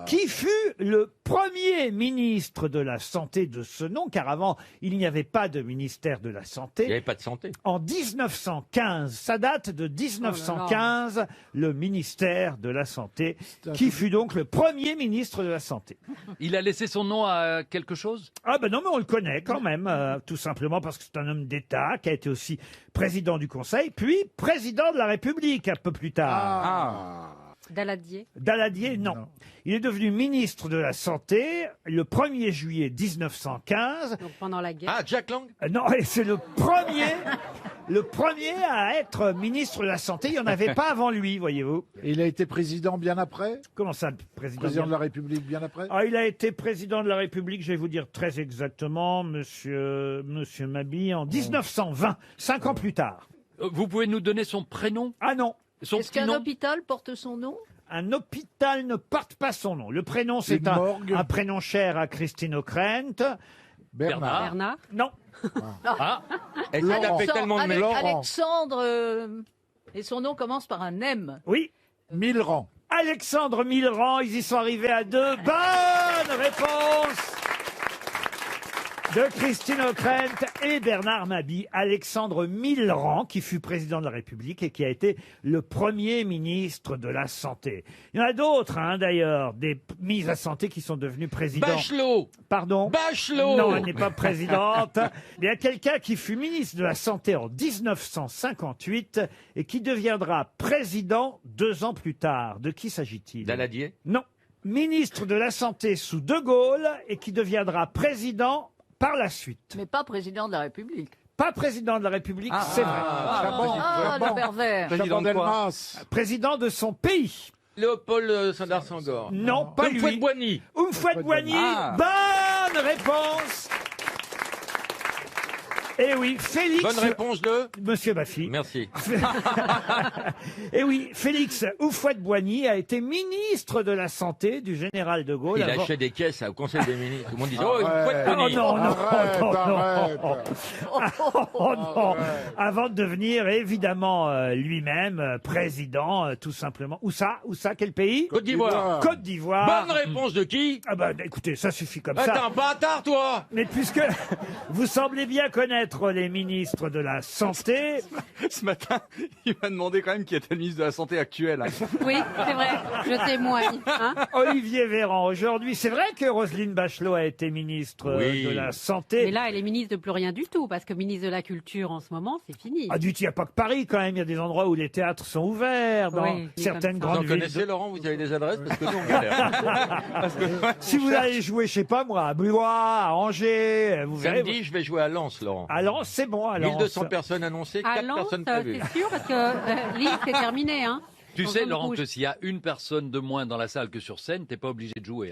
Speaker 4: Qui fut le premier ministre de la Santé de ce nom, car avant, il n'y avait pas de ministère de la Santé.
Speaker 13: Il n'y avait pas de santé.
Speaker 4: En 1915, ça date de 1915, le ministère de la Santé, qui fut donc le premier ministre de la Santé.
Speaker 14: Il a laissé son nom à quelque chose?
Speaker 4: Ah ben non, mais on le connaît quand même, tout simplement parce que c'est un homme d'État qui a été aussi président du Conseil, puis président de la République un peu plus tard.
Speaker 12: Daladier.
Speaker 4: Daladier, non. Il est devenu ministre de la Santé le 1er juillet 1915.
Speaker 12: Donc pendant la guerre.
Speaker 13: Ah, Jack Lang.
Speaker 4: Non, et c'est le premier à être ministre de la Santé. Il n'y en avait pas avant lui, voyez-vous.
Speaker 15: Et il a été président bien après?
Speaker 4: Comment ça, président
Speaker 15: De la République bien après?
Speaker 4: Ah, il a été président de la République, je vais vous dire très exactement, monsieur Mabille, en 1920, 5 ans plus tard.
Speaker 14: Vous pouvez nous donner son prénom?
Speaker 4: Ah non.
Speaker 14: Son
Speaker 1: Est-ce
Speaker 14: petit
Speaker 1: qu'un
Speaker 14: nom?
Speaker 1: hôpital porte son nom?
Speaker 4: Un hôpital ne porte pas son nom. Le prénom, c'est
Speaker 15: Une morgue?
Speaker 4: un prénom cher à Christine O'Krent.
Speaker 15: Bernard.
Speaker 12: Bernard.
Speaker 4: Non.
Speaker 14: Ah,
Speaker 13: Elle s'est tapé tellement de
Speaker 1: Avec
Speaker 13: mélange.
Speaker 1: Alexandre, et son nom commence par un M.
Speaker 4: Oui.
Speaker 15: Millerand.
Speaker 4: Alexandre Millerand, ils y sont arrivés à 2. Bonne réponse de Christine O'Krent et Bernard Mabille. Alexandre Millerand, qui fut président de la République et qui a été le premier ministre de la Santé. Il y en a d'autres, d'ailleurs, des mises à santé qui sont devenus présidents.
Speaker 14: Bachelot.
Speaker 4: Pardon?
Speaker 14: Bachelot.
Speaker 4: Non, elle n'est pas présidente. Il y a quelqu'un qui fut ministre de la Santé en 1958 et qui deviendra président 2 ans plus tard. De qui s'agit-il?
Speaker 13: Daladier.
Speaker 4: Non. Ministre de la Santé sous De Gaulle et qui deviendra président par la suite.
Speaker 1: Mais pas président de la République.
Speaker 4: pas président de la République, c'est vrai.
Speaker 1: le pervers.
Speaker 11: Président de quoi?
Speaker 4: Président de son pays.
Speaker 13: Léopold Sédar Senghor.
Speaker 4: Non, pas lui.
Speaker 14: Houphouët-Boigny.
Speaker 4: Houphouët-Boigny.
Speaker 13: Ah.
Speaker 4: Bonne réponse. Eh oui, Félix.
Speaker 13: Bonne réponse de
Speaker 4: Monsieur Baffy.
Speaker 13: Merci.
Speaker 4: Eh oui, Félix Houphouët-Boigny a été ministre de la Santé du général de Gaulle.
Speaker 13: Il
Speaker 4: avant-
Speaker 13: achetait des caisses au Conseil des ministres. Tout le monde disait oh,
Speaker 15: Arrête.
Speaker 13: Houphouët-Boigny.
Speaker 4: Oh non, non,
Speaker 15: Arrête,
Speaker 4: non, non.
Speaker 15: arrête.
Speaker 4: Oh non. Avant de devenir évidemment lui-même président, tout simplement. Où ça? Quel pays?
Speaker 13: Côte d'Ivoire.
Speaker 4: Côte d'Ivoire.
Speaker 13: Bonne réponse de qui?
Speaker 4: Ah bah écoutez, ça suffit comme
Speaker 13: Ah,
Speaker 4: ça.
Speaker 13: t'es un bâtard, toi.
Speaker 4: Mais puisque vous semblez bien connaître les ministres de la Santé,
Speaker 11: Ce matin, il m'a demandé quand même qui était le ministre de la Santé actuel.
Speaker 12: Oui, c'est vrai, je témoigne. Hein.
Speaker 4: Olivier Véran, aujourd'hui, c'est vrai que Roselyne Bachelot a été ministre
Speaker 13: Oui.
Speaker 4: de la Santé.
Speaker 12: Mais là, elle est ministre de plus rien du tout, parce que ministre de la Culture en ce moment, c'est fini.
Speaker 4: Ah, il n'y a pas que Paris quand même, il y a des endroits où les théâtres sont ouverts, dans
Speaker 12: Oui,
Speaker 4: certaines
Speaker 13: Vous en
Speaker 4: grandes villes.
Speaker 13: connaissez, Laurent? Vous avez des adresses? Parce que nous, on galère.
Speaker 4: Si vous allez jouer, je sais pas moi, à Blois, à Angers, vous verrez.
Speaker 13: Samedi, je vais jouer à Lens, Laurent.
Speaker 4: À Lens, c'est bon, à Lens.
Speaker 13: 1200 personnes annoncées,
Speaker 12: À
Speaker 13: 4
Speaker 12: Lens,
Speaker 13: personnes prévues.
Speaker 12: c'est sûr, parce que Lille, c'est terminé. Hein.
Speaker 14: Tu
Speaker 12: En
Speaker 14: sais,
Speaker 12: zone
Speaker 14: Laurent,
Speaker 12: rouge.
Speaker 14: que s'il y a une personne de moins dans la salle que sur scène, t'es pas obligé de jouer.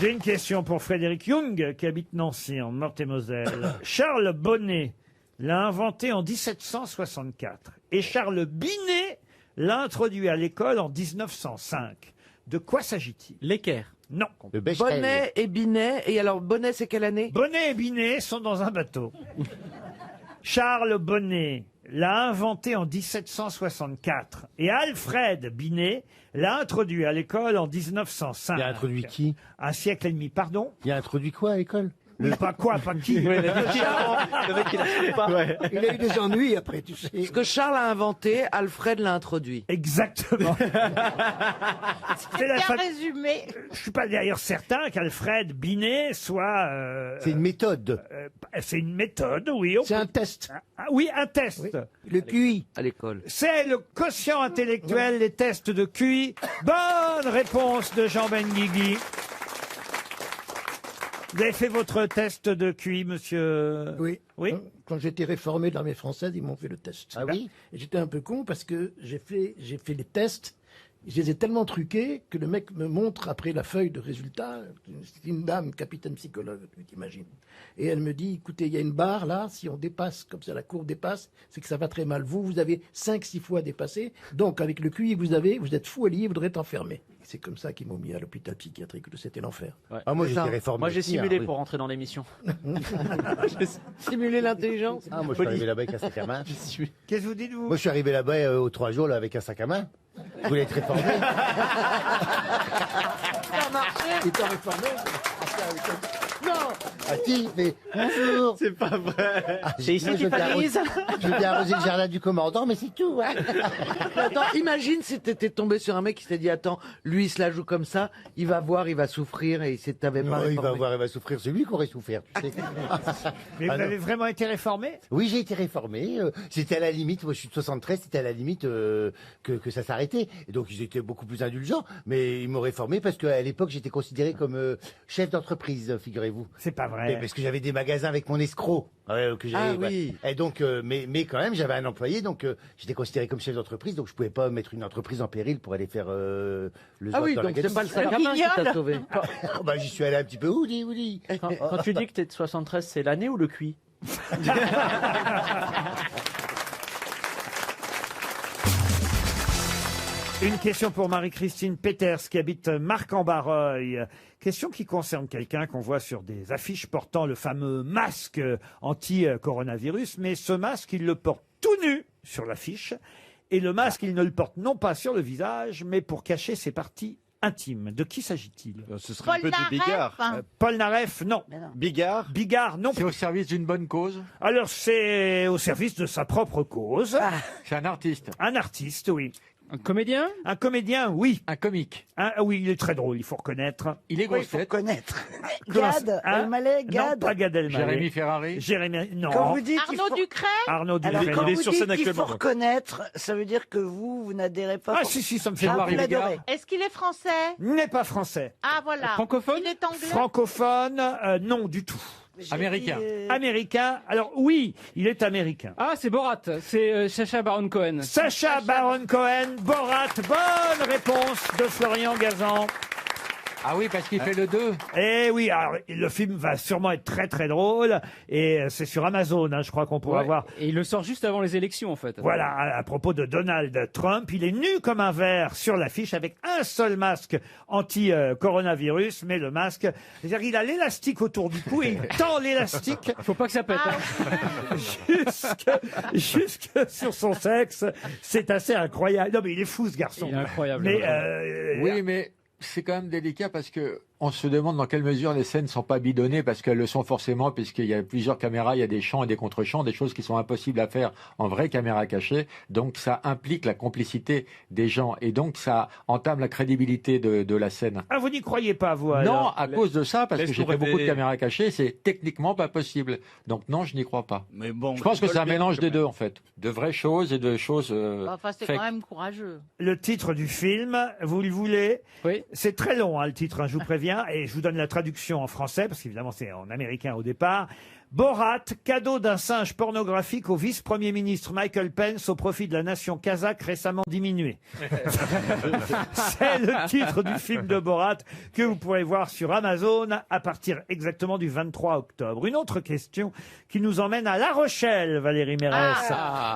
Speaker 4: J'ai une question pour Frédéric Jung, qui habite Nancy, en Meurthe-et-Moselle. Charles Bonnet l'a inventé en 1764. Et Charles Binet l'a introduit à l'école en 1905. De quoi s'agit-il?
Speaker 3: L'équerre.
Speaker 4: Non.
Speaker 8: Bonnet et Binet. Et alors, Bonnet, c'est quelle année?
Speaker 4: Bonnet et Binet sont dans un bateau. Charles Bonnet l'a inventé en 1764 et Alfred Binet l'a introduit à l'école en 1905.
Speaker 6: Il a introduit qui?
Speaker 4: Un siècle et demi, pardon.
Speaker 6: Il a introduit quoi à l'école?
Speaker 4: Pas quoi, pas qui.
Speaker 8: Le mec, il a pas.
Speaker 6: Ouais. Il a eu des ennuis après, tu sais.
Speaker 8: Ce que Charles a inventé, Alfred l'a introduit.
Speaker 4: Exactement. C'est la
Speaker 21: Bien
Speaker 4: fa-
Speaker 21: résumé.
Speaker 4: Je suis pas d'ailleurs certain qu'Alfred Binet soit.
Speaker 6: C'est une méthode.
Speaker 4: C'est une méthode, oui.
Speaker 6: C'est un test.
Speaker 4: Oui, un test.
Speaker 6: Le QI.
Speaker 8: À l'école.
Speaker 4: C'est le quotient intellectuel, les tests de QI. Bonne réponse de Jean Benguigui. Vous avez fait votre test de QI, monsieur?
Speaker 6: Oui.
Speaker 4: Oui.
Speaker 6: Quand j'étais réformé de l'armée française, ils m'ont fait le test.
Speaker 4: Ah oui?
Speaker 6: Et j'étais un peu con parce que j'ai fait les tests. Je les ai tellement truqués que le mec me montre après la feuille de résultat. C'est une dame, capitaine psychologue, tu t'imagines. Et elle me dit, écoutez, il y a une barre là, si on dépasse, comme ça la courbe dépasse, c'est que ça va très mal. Vous avez 5-6 fois dépassé. Donc avec le QI que vous avez, vous êtes fou allié, vous devrez être enfermé. C'est comme ça qu'ils m'ont mis à l'hôpital psychiatrique. C'était l'enfer.
Speaker 8: Ah, moi, j'étais
Speaker 6: réformé.
Speaker 8: Moi, j'ai
Speaker 6: aussi,
Speaker 8: simulé
Speaker 6: hein, oui.
Speaker 8: pour rentrer dans l'émission. Simuler l'intelligence.
Speaker 6: Ah, moi je suis arrivé là-bas avec un sac à main.
Speaker 4: Qu'est-ce que vous dites, vous?
Speaker 6: Moi je suis arrivé là-bas aux 3 jours là, avec un sac à main. Vous voulez être réformé?
Speaker 8: Ça a marché.
Speaker 6: Il t'a réformé? Non! Ah si, mais bonjour!
Speaker 3: C'est pas vrai.
Speaker 8: C'est ici qu'il fallise.
Speaker 6: Je viens arroser le jardin du commandant, mais c'est tout. Hein.
Speaker 8: Mais attends, imagine si t'étais tombé sur un mec qui s'était dit, attends, lui il se la joue comme ça, il va voir, il va souffrir et c'est t'avais pas
Speaker 6: Non, il
Speaker 8: réformé.
Speaker 6: va voir, il va souffrir. C'est lui qui aurait souffert, tu sais.
Speaker 4: Mais
Speaker 6: Ah,
Speaker 4: vous
Speaker 6: non.
Speaker 4: avez vraiment été réformé?
Speaker 6: Oui, j'ai été réformé. C'était à la limite, moi je suis de 73, c'était à la limite que ça s'arrêtait. Et donc ils étaient beaucoup plus indulgents, mais ils m'ont réformé parce qu'à l'époque j'étais considéré comme chef d'entreprise, figurez-vous.
Speaker 4: C'est pas vrai.
Speaker 6: Mais parce que j'avais des magasins avec mon escroc. Que j'avais,
Speaker 8: Ah oui.
Speaker 6: Et donc, mais quand même, j'avais un employé, donc j'étais considéré comme chef d'entreprise, donc je pouvais pas mettre une entreprise en péril pour aller faire le
Speaker 8: Ah
Speaker 6: zouave
Speaker 8: oui,
Speaker 6: dans la
Speaker 8: donc c'est
Speaker 6: gadoue.
Speaker 8: pas le sac à main qui t'a sauvé.
Speaker 6: Bah, j'y suis allé un petit peu oudi.
Speaker 8: Quand tu dis que t'es de 73, c'est l'année ou le QI?
Speaker 4: Une question pour Marie-Christine Peters qui habite Marc-en-Barreuil. Question qui concerne quelqu'un qu'on voit sur des affiches portant le fameux masque anti-coronavirus, mais ce masque, il le porte tout nu sur l'affiche. Et le masque, il ne le porte non pas sur le visage, mais pour cacher ses parties intimes. De qui s'agit-il?
Speaker 3: Ce serait un peu du Bigard.
Speaker 4: Paul Naref, non.
Speaker 3: Bigard.
Speaker 4: Bigard, non.
Speaker 13: C'est au service d'une bonne cause?
Speaker 4: Alors, c'est au service de sa propre cause.
Speaker 13: C'est un artiste.
Speaker 4: Un artiste, oui.
Speaker 18: Un comédien?
Speaker 4: Un comédien, oui.
Speaker 13: Un comique.
Speaker 4: Oui, il est très drôle, il faut reconnaître.
Speaker 13: Il est
Speaker 17: Oui, il
Speaker 13: grosse
Speaker 17: faut
Speaker 13: tête.
Speaker 17: connaître.
Speaker 4: Comment ça-
Speaker 17: Gad,
Speaker 4: Hein
Speaker 17: Elmaleh, Gad.
Speaker 4: Non, pas Gad Elmaleh.
Speaker 13: Jérémy Ferrari.
Speaker 4: Jérémy, non.
Speaker 17: Quand vous dites
Speaker 21: Arnaud Ducret?
Speaker 4: Arnaud
Speaker 17: Alors,
Speaker 4: Ducret.
Speaker 17: quand
Speaker 4: non.
Speaker 17: vous dites qu'il faut reconnaître, ça veut dire que vous n'adhérez pas.
Speaker 4: Ah, si, ça me fait
Speaker 17: Ah,
Speaker 4: voir.
Speaker 17: vous l'adorez.
Speaker 21: Est-ce qu'il est français?
Speaker 4: N'est pas français.
Speaker 21: Ah, voilà.
Speaker 18: Francophone?
Speaker 21: Il est anglais?
Speaker 4: Francophone, non du tout.
Speaker 13: Américain.
Speaker 4: Américain, alors oui, il est américain.
Speaker 18: Ah, c'est Borat. C'est Sacha Baron Cohen.
Speaker 4: Sacha Baron Cohen, Borat, bonne réponse de Florian Gazan.
Speaker 13: Ah oui, parce qu'il fait le 2.
Speaker 4: Eh oui, alors le film va sûrement être très très drôle et c'est sur Amazon, hein, je crois qu'on pourra
Speaker 18: Ouais.
Speaker 4: voir.
Speaker 18: Et il le sort juste avant les élections, en fait.
Speaker 4: Voilà, à propos de Donald Trump, il est nu comme un verre sur l'affiche avec un seul masque anti-coronavirus, mais le masque, c'est-à-dire qu'il a l'élastique autour du cou et il tend l'élastique.
Speaker 18: Faut pas que ça pète.
Speaker 4: Jusque sur son sexe. C'est assez incroyable. Non, mais il est fou, ce garçon.
Speaker 18: Il est incroyable.
Speaker 4: Mais,
Speaker 13: Oui, mais c'est quand même délicat parce que on se demande dans quelle mesure les scènes sont pas bidonnées, parce qu'elles le sont forcément, puisqu'il y a plusieurs caméras, il y a des champs et des contre-champs, des choses qui sont impossibles à faire en vraie caméra cachée. Donc ça implique la complicité des gens et donc ça entame la crédibilité de la scène.
Speaker 4: Ah, vous n'y croyez pas, vous?
Speaker 13: Non,
Speaker 4: alors
Speaker 13: à cause de ça, parce que j'ai
Speaker 2: Laisse-nous
Speaker 13: fait beaucoup de
Speaker 2: rêver.
Speaker 13: caméras cachées, c'est techniquement pas possible. Donc non, je n'y crois pas.
Speaker 2: Mais bon,
Speaker 13: Je pense que c'est un
Speaker 2: rigole bien,
Speaker 13: mélange
Speaker 2: quand
Speaker 13: des
Speaker 2: même.
Speaker 13: deux, en fait. De vraies choses et de choses
Speaker 21: Enfin, c'est
Speaker 13: fake.
Speaker 21: quand même courageux.
Speaker 4: Le titre du film, vous le voulez?
Speaker 18: Oui.
Speaker 4: C'est très long, hein, le titre, hein, je vous préviens, et je vous donne la traduction en français, parce qu'évidemment c'est en américain au départ. Borat, cadeau d'un singe pornographique au vice-premier ministre Michael Pence au profit de la nation kazakh récemment diminuée. C'est le titre du film de Borat que vous pourrez voir sur Amazon à partir exactement du 23 octobre. Une autre question qui nous emmène à La Rochelle, Valérie Mérès.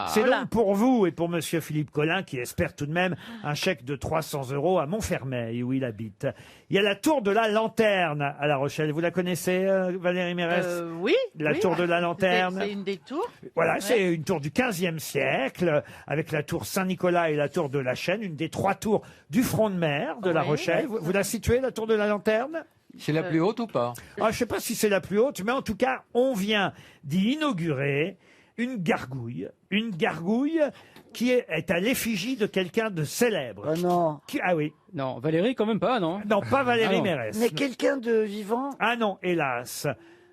Speaker 4: C'est
Speaker 21: Voilà.
Speaker 4: donc pour vous et pour monsieur Philippe Collin qui espère tout de même un chèque de 300 € à Montfermeil où il habite. Il y a la tour de la Lanterne à La Rochelle. Vous la connaissez, Valérie Mérès?
Speaker 21: Oui.
Speaker 4: La
Speaker 21: oui.
Speaker 4: tour de la Lanterne.
Speaker 21: C'est une des tours.
Speaker 4: Voilà,
Speaker 21: Ouais.
Speaker 4: c'est une tour du XVe siècle, avec la tour Saint-Nicolas et la tour de la Chaîne, une des 3 tours du front de mer de La
Speaker 21: Oui.
Speaker 4: Rochelle. Vous la situez, la tour de la Lanterne?
Speaker 13: C'est la plus haute ou pas?
Speaker 4: Je ne sais pas si c'est la plus haute, mais en tout cas, on vient d'y inaugurer une gargouille qui est à l'effigie de quelqu'un de célèbre.
Speaker 17: Oh non.
Speaker 4: Ah oui.
Speaker 18: Non, Valérie, quand même pas, non?
Speaker 4: Non, pas Valérie
Speaker 18: Ah non.
Speaker 4: Mérès.
Speaker 17: Mais quelqu'un de vivant.
Speaker 4: Ah non, hélas.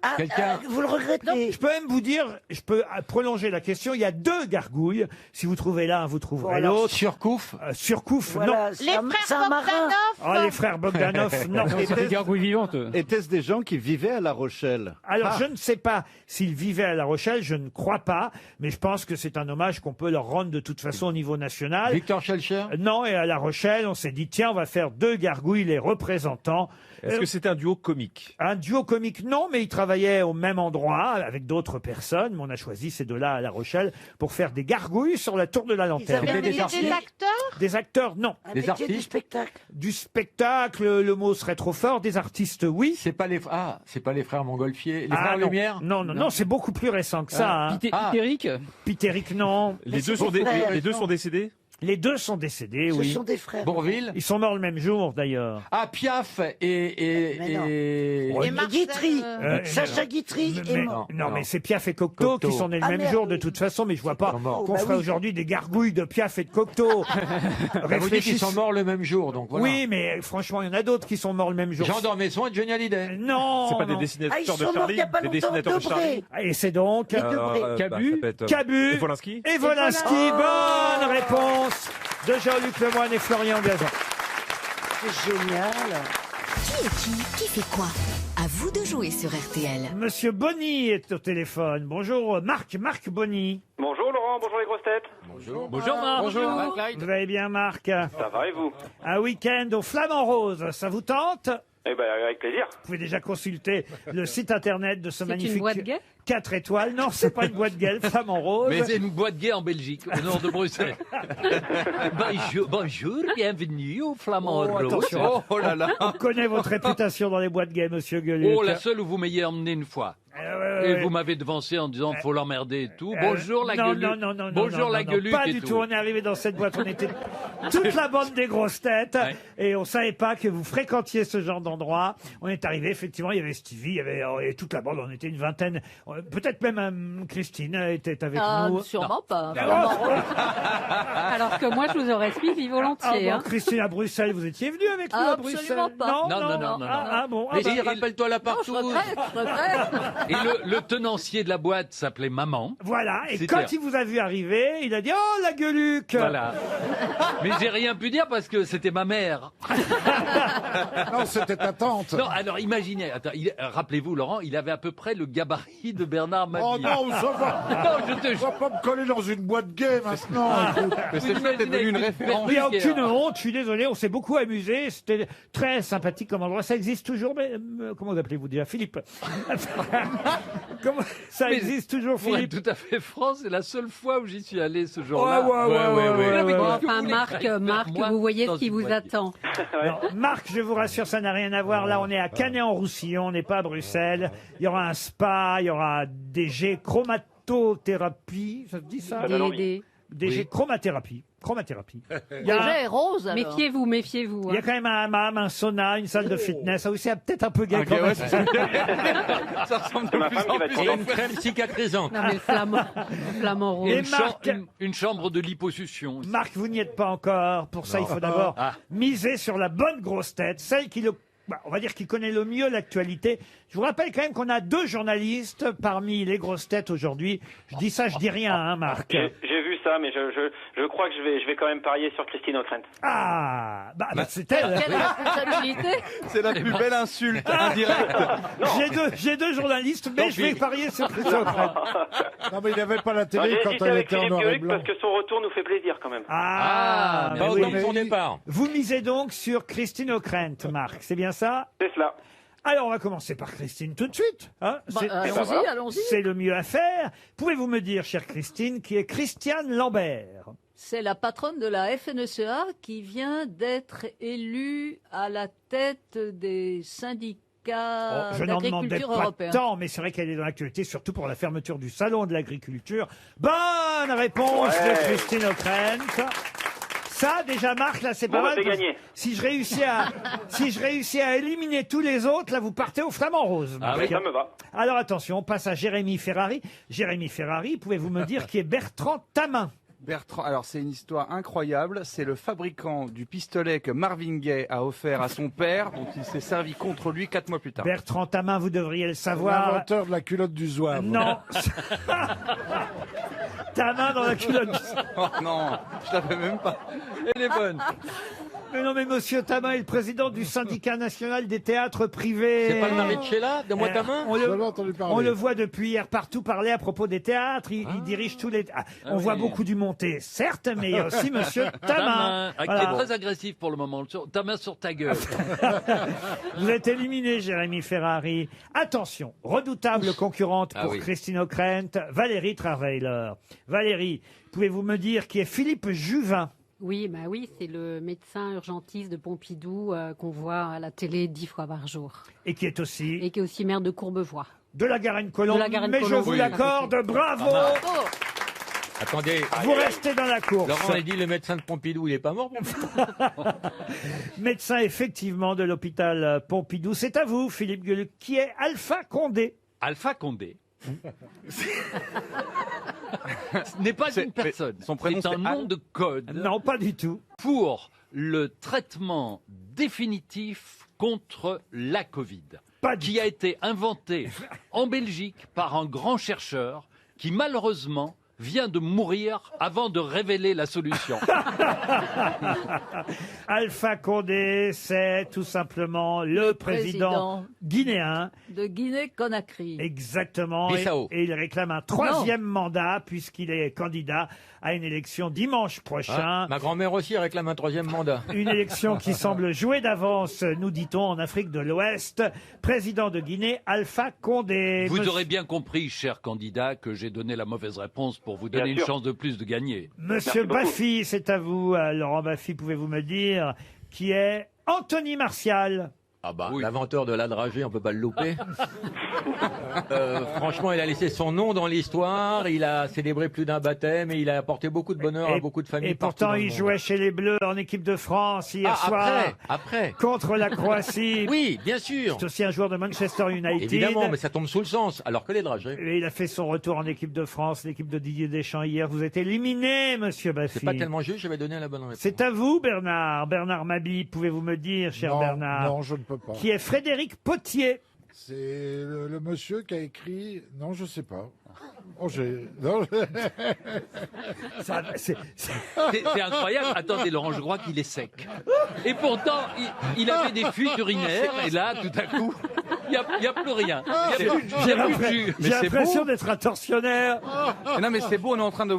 Speaker 17: Ah,
Speaker 13: Quelqu'un-
Speaker 17: vous le regrettez.
Speaker 4: Je peux même vous dire, je peux prolonger la question. Il y a 2 gargouilles. Si vous trouvez l'un, vous trouverez
Speaker 17: Bon, alors,
Speaker 4: l'autre.
Speaker 13: Surcouf?
Speaker 4: Surcouf,
Speaker 17: Voilà,
Speaker 4: non.
Speaker 17: c'est
Speaker 21: Les
Speaker 17: un
Speaker 21: frères
Speaker 17: marin.
Speaker 21: Bogdanov.
Speaker 4: Oh, les frères Bogdanov, non.
Speaker 18: C'est des gargouilles vivantes.
Speaker 9: Étaient-ce des gens qui vivaient à La Rochelle?
Speaker 4: Alors, je ne sais pas s'ils vivaient à La Rochelle, je ne crois pas, mais je pense que c'est un hommage qu'on peut leur rendre de toute façon au niveau national.
Speaker 13: Victor Schellcher?
Speaker 4: Non, et à La Rochelle, on s'est dit, tiens, on va faire 2 gargouilles, les représentants.
Speaker 2: Est-ce que c'était un duo comique?
Speaker 4: Un duo comique, non, mais ils travaillaient au même endroit avec d'autres personnes. Mais on a choisi ces 2-là à La Rochelle pour faire des gargouilles sur la tour de la
Speaker 17: Ils
Speaker 4: Lanterne.
Speaker 17: avaient
Speaker 13: des
Speaker 21: Des
Speaker 13: artistes.
Speaker 21: acteurs?
Speaker 4: Des acteurs, non.
Speaker 17: Un
Speaker 13: Des
Speaker 17: métier du
Speaker 13: artistes.
Speaker 17: spectacle.
Speaker 4: Du spectacle, le mot serait trop fort. Des artistes, oui.
Speaker 13: C'est pas les frères Montgolfier, les
Speaker 4: Ah,
Speaker 13: frères
Speaker 4: non.
Speaker 13: Lumière?
Speaker 4: Non, c'est beaucoup plus récent que ça. hein.
Speaker 18: Pitéric?
Speaker 4: Pitéric, non.
Speaker 2: Les deux
Speaker 17: c'est
Speaker 2: sont
Speaker 17: des frères,
Speaker 2: les deux
Speaker 17: non.
Speaker 2: sont décédés?
Speaker 4: Les 2 sont décédés,
Speaker 17: Ce
Speaker 4: oui.
Speaker 17: sont des frères.
Speaker 13: Bourville?
Speaker 4: Ils sont morts le même jour, d'ailleurs.
Speaker 13: Ah, Piaf
Speaker 17: Mais non.
Speaker 13: et...
Speaker 4: Ouais.
Speaker 21: Et Marcel,
Speaker 17: Guitry.
Speaker 4: Euh,
Speaker 17: Sacha Guitry
Speaker 4: Mais-
Speaker 17: est mort.
Speaker 4: Non,
Speaker 13: Non.
Speaker 4: mais c'est Piaf et Cocteau
Speaker 13: Cocteau.
Speaker 4: qui sont nés le
Speaker 17: Ah,
Speaker 4: même
Speaker 17: merde,
Speaker 4: jour de
Speaker 17: oui.
Speaker 4: toute façon, mais je vois pas
Speaker 13: sont morts.
Speaker 4: qu'on
Speaker 17: Bah
Speaker 4: ferait
Speaker 17: oui.
Speaker 4: aujourd'hui des gargouilles de Piaf et de Cocteau.
Speaker 13: Bah, vous dites qu'ils
Speaker 4: Réfléchissez.
Speaker 13: sont morts le même jour, donc voilà.
Speaker 4: Oui, mais franchement, il y en a d'autres qui sont morts le même jour.
Speaker 13: Jean Dormesson et Johnny Hallyday.
Speaker 4: Non,
Speaker 2: C'est pas des
Speaker 4: non.
Speaker 17: Ah,
Speaker 2: dessinateurs
Speaker 17: ils
Speaker 2: de
Speaker 17: sont morts
Speaker 2: Charlie?
Speaker 17: il y a pas
Speaker 2: Des
Speaker 17: longtemps.
Speaker 2: dessinateurs de Charlie?
Speaker 17: Debré.
Speaker 4: Et c'est donc
Speaker 18: Cabu?
Speaker 2: ça peut être,
Speaker 4: Cabu
Speaker 2: et Polanski?
Speaker 4: et Volinsky. Bonne réponse de Jean-Luc Lemoyne et Florian Gazan.
Speaker 17: C'est génial.
Speaker 22: Qui fait quoi? À vous de jouer sur RTL.
Speaker 4: Monsieur Bonny est au téléphone. Bonjour, Marc Bonny.
Speaker 20: Bonjour Laurent, bonjour les grosses têtes.
Speaker 14: Bonjour Marc.
Speaker 18: Bonjour.
Speaker 4: Vous allez bien, Marc?
Speaker 20: Ça va et vous?
Speaker 4: Un week-end au Flamand Rose, ça vous tente?
Speaker 20: Eh ben avec plaisir.
Speaker 4: Vous pouvez déjà consulter le site internet de ce
Speaker 12: C'est
Speaker 4: magnifique
Speaker 12: une boîte gay
Speaker 4: 4 étoiles. Non, c'est pas une boîte gay, le Flamand Rose.
Speaker 14: Mais c'est une boîte gay en Belgique, au nord de Bruxelles. bonjour, bienvenue au Flamand
Speaker 4: Oh,
Speaker 14: Rose.
Speaker 4: attention.
Speaker 14: Oh là là.
Speaker 4: On connaît votre réputation dans les boîtes gays, monsieur Gueluc.
Speaker 14: Oh, la seule où vous m'ayez emmené une fois. Et vous m'avez devancé en disant faut l'emmerder et tout. Bonjour la gueuluque.
Speaker 4: Non,
Speaker 14: Bonjour la
Speaker 4: non,
Speaker 14: gueuluque
Speaker 4: pas
Speaker 14: et
Speaker 4: du tout. On est arrivé dans cette boîte, on était toute la bande des grosses têtes et on savait pas que vous fréquentiez ce genre d'endroit. On est arrivé, effectivement, il y avait Stevie, il y avait et toute la bande, on était une vingtaine, peut-être même Christine était avec nous.
Speaker 1: Sûrement pas.
Speaker 12: Alors que moi, je vous aurais suivi volontiers.
Speaker 4: Ah bon, Christine, à Bruxelles, vous étiez venue avec nous à Bruxelles?
Speaker 1: Absolument pas.
Speaker 14: Non.
Speaker 4: Ah bon.
Speaker 14: Mais
Speaker 4: bah,
Speaker 14: si, rappelle-toi la partout.
Speaker 1: Je regrette.
Speaker 14: Et le tenancier de la boîte s'appelait Maman.
Speaker 4: Voilà, et
Speaker 14: C'était-
Speaker 4: quand il vous a vu arriver, il a dit « Oh, la gueuluque !»
Speaker 14: Voilà. Mais j'ai rien pu dire parce que c'était ma mère.
Speaker 15: Non, c'était ta tante.
Speaker 14: Non, alors imaginez, attends, rappelez-vous Laurent, il avait à peu près le gabarit de Bernard Mabille.
Speaker 15: Oh non, ça va.
Speaker 14: Non, je te
Speaker 15: On va pas me coller dans une boîte gay maintenant.
Speaker 11: Mais c'est devenu une
Speaker 4: Mais
Speaker 11: référence.
Speaker 4: il n'y a aucune honte, je suis désolé, on s'est beaucoup amusé, c'était très sympathique comme endroit. Ça existe toujours, mais comment vous appelez-vous déjà? Philippe. Comment ça existe toujours,
Speaker 14: Pour être
Speaker 4: Philippe?
Speaker 14: tout à fait franc, c'est la seule fois où j'y suis allé ce jour-là.
Speaker 4: Ouais.
Speaker 12: Bon, enfin, Marc,
Speaker 14: Moi,
Speaker 12: vous voyez
Speaker 14: dans
Speaker 12: ce qui
Speaker 14: une
Speaker 12: vous
Speaker 14: boîte.
Speaker 12: attend.
Speaker 4: Non, Marc, je vous rassure, ça n'a rien à voir. Là, on est à Canet-en-Roussillon, on n'est pas à Bruxelles. Il y aura un spa, il y aura des jets chromatothérapie, ça se dit ça? Des jets chromathérapie. Il y a
Speaker 1: Déjà est rose. alors.
Speaker 12: Méfiez-vous.
Speaker 4: Il y a quand même un hammam, un sauna, une salle de fitness. Ça aussi, peut-être un peu gay
Speaker 11: Ok,
Speaker 4: quand même.
Speaker 11: ouais, ça ressemble de
Speaker 20: ma
Speaker 11: plus
Speaker 20: femme qui
Speaker 11: en
Speaker 20: va
Speaker 11: plus.
Speaker 20: tirer.
Speaker 14: Une crème cicatrisante.
Speaker 12: Non, mais le flamant rouge.
Speaker 4: Et
Speaker 14: Une,
Speaker 4: Marc,
Speaker 14: une chambre de liposuction.
Speaker 4: Marc, vous n'y êtes pas encore. Pour ça, il faut d'abord miser sur la bonne grosse tête, celle qui on va dire qui connaît le mieux l'actualité. Je vous rappelle quand même qu'on a 2 journalistes parmi les grosses têtes aujourd'hui. Je dis ça, je dis rien, hein, Marc.
Speaker 20: J'ai vu ça, mais je crois que je vais quand même parier sur Christine O'Krent.
Speaker 4: Ah, c'est elle.
Speaker 1: Quelle responsabilité.
Speaker 11: C'est la plus belle insulte indirecte.
Speaker 4: J'ai deux journalistes, mais je vais parier sur Christine O'Krent.
Speaker 15: Non, mais il n'avait pas la
Speaker 20: Non,
Speaker 15: télé
Speaker 20: j'ai
Speaker 15: quand
Speaker 20: hésité
Speaker 15: elle
Speaker 20: avec
Speaker 15: était en
Speaker 20: Philippe
Speaker 15: noir et
Speaker 20: Gueluc
Speaker 15: blanc.
Speaker 20: parce que son retour nous fait plaisir quand même.
Speaker 4: Ah,
Speaker 14: pas
Speaker 4: oui,
Speaker 14: autant que son départ.
Speaker 4: Vous misez donc sur Christine O'Krent, Marc, c'est bien ça?
Speaker 20: C'est cela.
Speaker 4: Alors, on va commencer par Christine tout de suite. Hein.
Speaker 1: Allons-y.
Speaker 4: C'est le mieux à faire. Pouvez-vous me dire, chère Christine, qui est Christiane Lambert?
Speaker 1: C'est la patronne de la FNSEA qui vient d'être élue à la tête des syndicats
Speaker 4: Je n'en demandais
Speaker 1: d'agriculture
Speaker 4: pas
Speaker 1: européens.
Speaker 4: tant, mais c'est vrai qu'elle est dans l'actualité, surtout pour la fermeture du salon de l'agriculture. Bonne réponse de Christine O'Krent. Ça, déjà, Marc, là, c'est pas mal.
Speaker 20: C'est
Speaker 4: parce que
Speaker 20: gagné.
Speaker 4: Si je réussis à éliminer tous les autres, là, vous partez au flamant rose.
Speaker 20: Ah
Speaker 4: Marc.
Speaker 20: oui, ça me va.
Speaker 4: Alors, attention, on passe à Jérémy Ferrari. Jérémy Ferrari, pouvez-vous me dire qui est Bertrand Tamin?
Speaker 11: Bertrand, alors c'est une histoire incroyable. C'est le fabricant du pistolet que Marvin Gaye a offert à son père, dont il s'est servi contre lui 4 mois plus tard.
Speaker 4: Bertrand Tamin, vous devriez le savoir.
Speaker 15: L'inventeur de la culotte du zouave.
Speaker 4: Non. Tamin dans la culotte.
Speaker 11: Oh non, je l'avais même pas.
Speaker 14: Elle est bonne.
Speaker 4: Mais non, mais monsieur Tamin est le président du syndicat national des théâtres privés.
Speaker 14: C'est pas le mari de Sheila? Donne-moi ta main.
Speaker 15: J'avais entendu parler.
Speaker 4: On le voit depuis hier partout parler à propos des théâtres. Il dirige tous les. On voit beaucoup du monté, certes, mais il y a aussi monsieur Tamin.
Speaker 14: Qui
Speaker 4: Voilà.
Speaker 14: est très agressif pour le moment. Ta main sur ta gueule.
Speaker 4: Vous êtes éliminé, Jérémy Ferrari. Attention, redoutable concurrente pour
Speaker 14: oui.
Speaker 4: Christine O'Krent, Valérie Travailer. Valérie, pouvez-vous me dire qui est Philippe Juvin?
Speaker 12: Oui, c'est le médecin urgentiste de Pompidou qu'on voit à la télé 10 fois par jour.
Speaker 4: Et qui est aussi
Speaker 12: Et qui est aussi maire de Courbevoie.
Speaker 4: de la Garenne-Colombe.
Speaker 12: De la Garenne-Colombe,
Speaker 4: Mais je vous
Speaker 12: oui.
Speaker 4: l'accorde, bravo.
Speaker 13: Attendez,
Speaker 4: Vous restez dans la course.
Speaker 13: Laurent a dit le médecin de Pompidou, il est pas mort.
Speaker 4: Médecin effectivement de l'hôpital Pompidou. C'est à vous, Philippe Gueluc, qui est Alpha Condé.
Speaker 14: Alpha Condé. Ce n'est pas une personne.
Speaker 11: Son prénom,
Speaker 14: c'est un
Speaker 11: c'est
Speaker 14: nom
Speaker 11: Al.
Speaker 14: de code.
Speaker 4: Non, pas du tout.
Speaker 14: Pour le traitement définitif contre la Covid, qui a été inventé en Belgique par un grand chercheur qui malheureusement vient de mourir avant de révéler la solution.
Speaker 4: Alpha Condé, c'est tout simplement le président guinéen.
Speaker 1: de Guinée-Conakry.
Speaker 4: Exactement.
Speaker 13: Bissau.
Speaker 4: Et il réclame un 3e mandat puisqu'il est candidat à une élection dimanche prochain.
Speaker 13: Ma grand-mère aussi réclame un 3e mandat.
Speaker 4: Une élection qui semble jouer d'avance, nous dit-on, en Afrique de l'Ouest. Président de Guinée, Alpha Condé.
Speaker 14: Vous aurez bien compris, cher candidat, que j'ai donné la mauvaise réponse pour vous donner
Speaker 20: Bien
Speaker 14: une
Speaker 20: sûr.
Speaker 14: chance de plus de gagner.
Speaker 4: Monsieur
Speaker 20: Merci beaucoup.
Speaker 4: Baffy, c'est à vous. Laurent Baffy, pouvez-vous me dire qui est Anthony Martial?
Speaker 13: Ah bah, l'inventeur de la dragée, on peut pas le louper. Franchement, il a laissé son nom dans l'histoire, il a célébré plus d'un baptême et il a apporté beaucoup de bonheur à beaucoup de familles.
Speaker 4: Et pourtant, il jouait chez les Bleus en équipe de France hier soir.
Speaker 13: Après.
Speaker 4: Contre la Croatie.
Speaker 13: Oui, bien sûr.
Speaker 4: C'est aussi un joueur de Manchester United.
Speaker 13: Évidemment, mais ça tombe sous le sens, alors que les dragées.
Speaker 4: Et il a fait son retour en équipe de France, l'équipe de Didier Deschamps hier. Vous êtes éliminé, monsieur Baffy.
Speaker 13: C'est pas tellement juste, j'avais donné la bonne réponse.
Speaker 4: C'est à vous, Bernard. Bernard Mabille, pouvez-vous me dire, cher
Speaker 15: Non,
Speaker 4: Bernard?
Speaker 15: non, je ne peux pas.
Speaker 4: Qui est Frédéric Potier.
Speaker 15: C'est le monsieur qui a écrit... Non, je sais pas. Oh, non,
Speaker 14: C'est incroyable. Attendez, Laurent, je crois qu'il est sec. Et pourtant, il avait des fuites urinaires, et là, tout à coup, il n'y a plus rien. Il y a plus de jus.
Speaker 4: J'ai l'impression d'être un tortionnaire.
Speaker 11: Mais non, mais c'est beau, on est en train de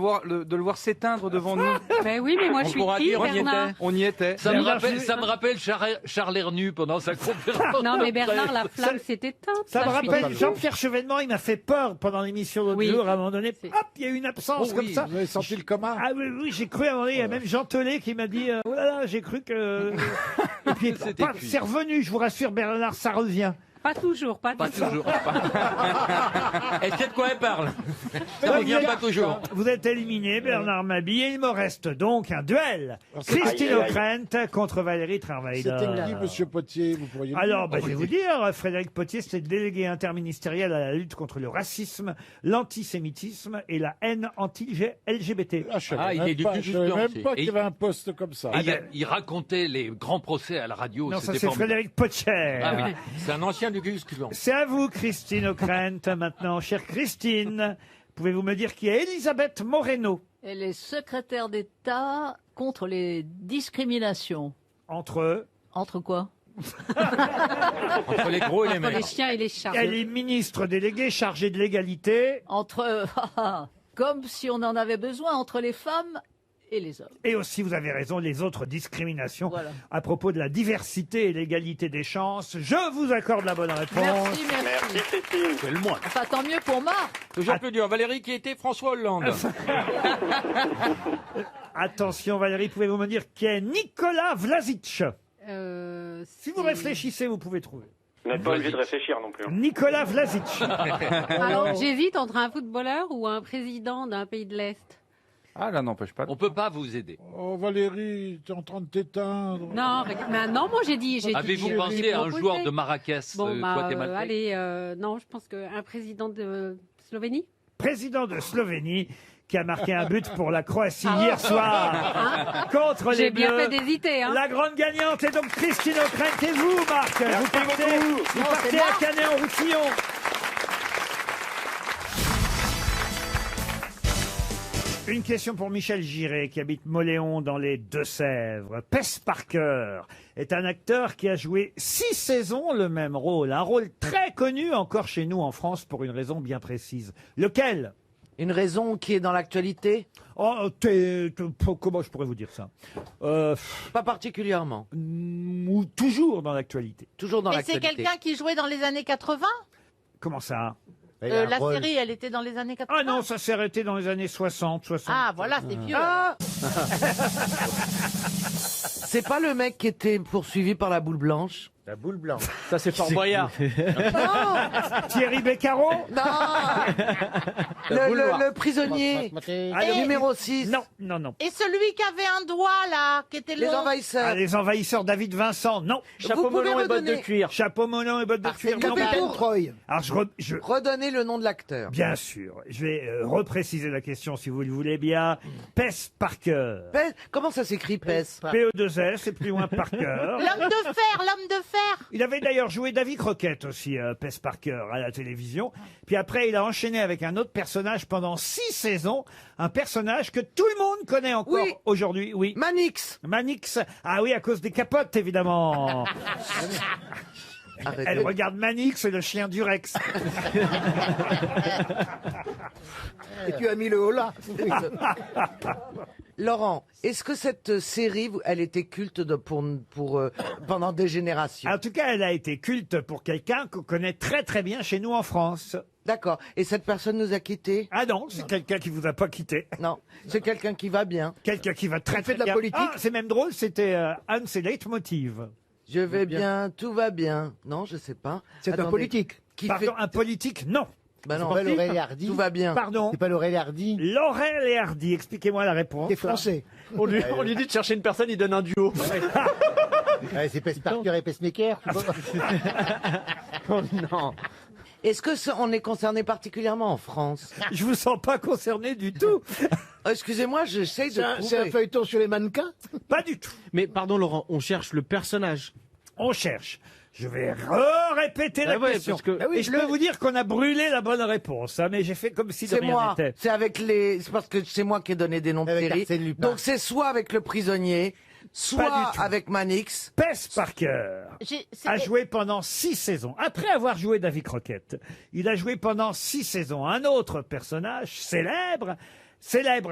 Speaker 11: le voir s'éteindre devant nous.
Speaker 12: Mais oui, mais moi je suis qui, Bernard?
Speaker 11: On y était.
Speaker 14: Ça me rappelle Charles Hernu pendant sa conférence.
Speaker 12: Non, mais Bernard, la flamme s'est éteinte.
Speaker 4: Ça me
Speaker 12: je suis
Speaker 4: rappelle
Speaker 12: pas-
Speaker 4: Jean-Pierre Chevènement, il m'a fait peur pendant l'émission l'autre
Speaker 12: Oui.
Speaker 4: jour. À un moment donné, hop, il y a eu une absence
Speaker 15: Oh
Speaker 4: comme
Speaker 15: oui,
Speaker 4: ça.
Speaker 15: vous avez senti le coma?
Speaker 4: Ah oui, oui, j'ai cru à un moment donné, il y a même Jean Telet qui m'a dit oh là là, j'ai cru que. Et puis, c'est revenu, je vous rassure, Bernard, ça revient.
Speaker 12: Pas toujours, pas toujours.
Speaker 13: Elle sait de quoi elle parle. Ça
Speaker 4: Donc,
Speaker 13: revient pas toujours.
Speaker 4: Vous êtes éliminé, Bernard Mabille, et il me reste donc un duel. Christine O'Krent contre Valérie Travailer.
Speaker 15: C'était qui, monsieur Potier? Vous pourriez le
Speaker 4: Alors,
Speaker 15: dire.
Speaker 4: je vais vous dire, Frédéric Potier, c'était le délégué interministériel à la lutte contre le racisme, l'antisémitisme et la haine anti-LGBT.
Speaker 15: Je savais même pas qu'il y avait un poste comme ça.
Speaker 14: Il racontait les grands procès à la radio.
Speaker 4: Non, ça
Speaker 14: c'était
Speaker 4: c'est
Speaker 14: formidable.
Speaker 4: Frédéric Potier.
Speaker 14: Ah oui.
Speaker 13: C'est un ancien du Gus Clan.
Speaker 4: C'est à vous, Christine O'Krent, maintenant. Chère Christine, pouvez-vous me dire qui est Elisabeth Moreno?
Speaker 1: Elle est secrétaire d'État contre les discriminations.
Speaker 4: Entre
Speaker 1: quoi?
Speaker 13: Entre les gros et les
Speaker 12: Entre les
Speaker 13: maigres.
Speaker 12: chiens et les chats.
Speaker 4: Elle est ministre déléguée chargée de l'égalité.
Speaker 1: Comme si on en avait besoin entre les femmes et les hommes.
Speaker 4: Et aussi, vous avez raison, les autres discriminations
Speaker 1: Voilà.
Speaker 4: à propos de la diversité et l'égalité des chances. Je vous accorde la bonne réponse.
Speaker 1: Merci.
Speaker 13: C'est le moins.
Speaker 1: Enfin, tant mieux pour Marc.
Speaker 13: Toujours plus dur. Valérie qui était François Hollande.
Speaker 4: Attention, Valérie, pouvez-vous me dire qui est Nicolas Vlasic? Si vous réfléchissez, vous pouvez trouver.
Speaker 20: Vous n'êtes pas obligé de réfléchir non plus.
Speaker 4: Nicolas Vlasic.
Speaker 12: Alors, j'hésite entre un footballeur ou un président d'un pays de l'Est.
Speaker 11: Ah, là, n'empêche pas.
Speaker 14: On peut pas vous aider.
Speaker 15: Oh, Valérie, t'es en train de t'éteindre.
Speaker 12: Non, mais non, moi j'ai dit.
Speaker 14: Avez-vous pensé à un joueur de Marrakech,
Speaker 12: Bon,
Speaker 14: Guatémaltais?
Speaker 12: allez, non, je pense qu'un président de Slovénie.
Speaker 4: Président de Slovénie, qui a marqué un but pour la Croatie hier soir contre les
Speaker 12: J'ai bien
Speaker 4: Bleus.
Speaker 12: fait d'hésiter. Hein.
Speaker 4: La grande gagnante est donc Christine O'Krent et vous, Marc. Vous partez à Canet-en-Roussillon. Une question pour Michel Giré, qui habite Moléon dans les Deux-Sèvres. Pes Parker est un acteur qui a joué 6 saisons le même rôle. Un rôle très connu encore chez nous en France pour une raison bien précise. Lequel?
Speaker 8: Une raison qui est dans l'actualité?
Speaker 4: Oh, comment je pourrais vous dire ça?
Speaker 8: Pas particulièrement.
Speaker 4: Ou toujours dans l'actualité.
Speaker 8: Toujours dans
Speaker 21: Et c'est
Speaker 8: l'actualité.
Speaker 21: quelqu'un qui jouait dans les années 80?
Speaker 4: Comment ça?
Speaker 21: La série, elle était dans les années 80?
Speaker 4: Ah non, ça s'est arrêté dans les années 60, 60.
Speaker 21: Ah, voilà, c'est vieux.
Speaker 8: Ah C'est pas le mec qui était poursuivi par la boule blanche?
Speaker 3: La boule blanche.
Speaker 2: Ça, c'est Fort Boyard.
Speaker 4: Thierry Beccaro?
Speaker 8: Non. Le prisonnier.
Speaker 4: Ah,
Speaker 8: Numéro 6.
Speaker 4: Non, non, non.
Speaker 21: Et celui qui avait un doigt, là, qui était
Speaker 8: Les
Speaker 21: long.
Speaker 8: envahisseurs.
Speaker 4: Ah, les envahisseurs, David Vincent, non.
Speaker 8: Chapeau melon et bottes de
Speaker 3: cuir.
Speaker 4: Chapeau melon et bottes de cuir, non.
Speaker 8: Capitaine
Speaker 6: Troy.
Speaker 4: Alors, je
Speaker 8: Redonnez le nom de l'acteur.
Speaker 4: bien sûr, je vais repréciser la question si vous le voulez bien. Pes Parker.
Speaker 8: Comment ça s'écrit, PES?
Speaker 4: P-E-2-S, et plus loin Parker.
Speaker 21: L'homme de fer, l'homme de fer.
Speaker 4: Il avait d'ailleurs joué David Crockett aussi, Pes Parker, à la télévision. Puis après, il a enchaîné avec un autre personnage pendant 6 saisons. Un personnage que tout le monde connaît encore
Speaker 8: Oui.
Speaker 4: aujourd'hui. Oui.
Speaker 8: Manix.
Speaker 4: Manix. Ah oui, à cause des capotes, évidemment. Elle regarde Manix et le chien du Rex.
Speaker 6: Et tu as mis le holà.
Speaker 8: Laurent, est-ce que cette série, elle était culte pendant des générations?
Speaker 4: En tout cas, elle a été culte pour quelqu'un qu'on connaît très très bien chez nous en France.
Speaker 8: D'accord. Et cette personne nous a quittés?
Speaker 4: Ah non, c'est quelqu'un qui vous a pas quitté.
Speaker 8: Non, c'est quelqu'un qui va bien.
Speaker 4: Quelqu'un qui va très
Speaker 6: fait
Speaker 4: très
Speaker 6: de la
Speaker 4: bien.
Speaker 6: politique.
Speaker 4: Ah, c'est même drôle, c'était un de ses leitmotivs.
Speaker 8: Je vais bien, tout va bien. Non, je sais pas.
Speaker 6: C'est un
Speaker 8: Attendez.
Speaker 6: politique.
Speaker 4: Pardon, un politique, non.
Speaker 8: Bah non,
Speaker 6: C'est pas Laurel et Hardy.
Speaker 8: tout va bien.
Speaker 4: Pardon.
Speaker 6: C'est pas Laurel et Hardy.
Speaker 4: Laurel et Hardy, expliquez-moi la réponse.
Speaker 6: C'est français.
Speaker 2: On lui dit de chercher une personne, il donne un duo.
Speaker 6: C'est Pes Parker et Pacemaker.
Speaker 8: Oh non. Est-ce que on est concerné particulièrement en France?
Speaker 4: Je vous sens pas concerné du tout.
Speaker 8: Excusez-moi, j'essaye de
Speaker 6: C'est un
Speaker 8: trouver.
Speaker 6: feuilleton sur les mannequins.
Speaker 4: Pas du tout.
Speaker 3: Mais pardon Laurent, on cherche le personnage.
Speaker 4: On cherche. Je vais répéter la
Speaker 3: ouais,
Speaker 4: question.
Speaker 3: parce que-
Speaker 6: Ah oui,
Speaker 4: Et je peux vous dire qu'on a brûlé la bonne réponse, hein, mais j'ai fait comme si de
Speaker 8: C'est
Speaker 4: rien
Speaker 8: moi.
Speaker 4: n'était.
Speaker 8: C'est avec les. C'est parce que c'est moi qui ai donné des noms de
Speaker 6: Avec
Speaker 8: séries.
Speaker 6: Arsène Lupin.
Speaker 8: Donc c'est soit avec le prisonnier,
Speaker 4: Pas
Speaker 8: soit
Speaker 4: du tout.
Speaker 8: avec Manix.
Speaker 4: Pes Parker a joué pendant 6 saisons. Après avoir joué Davy Crockett, il a joué pendant 6 saisons un autre personnage célèbre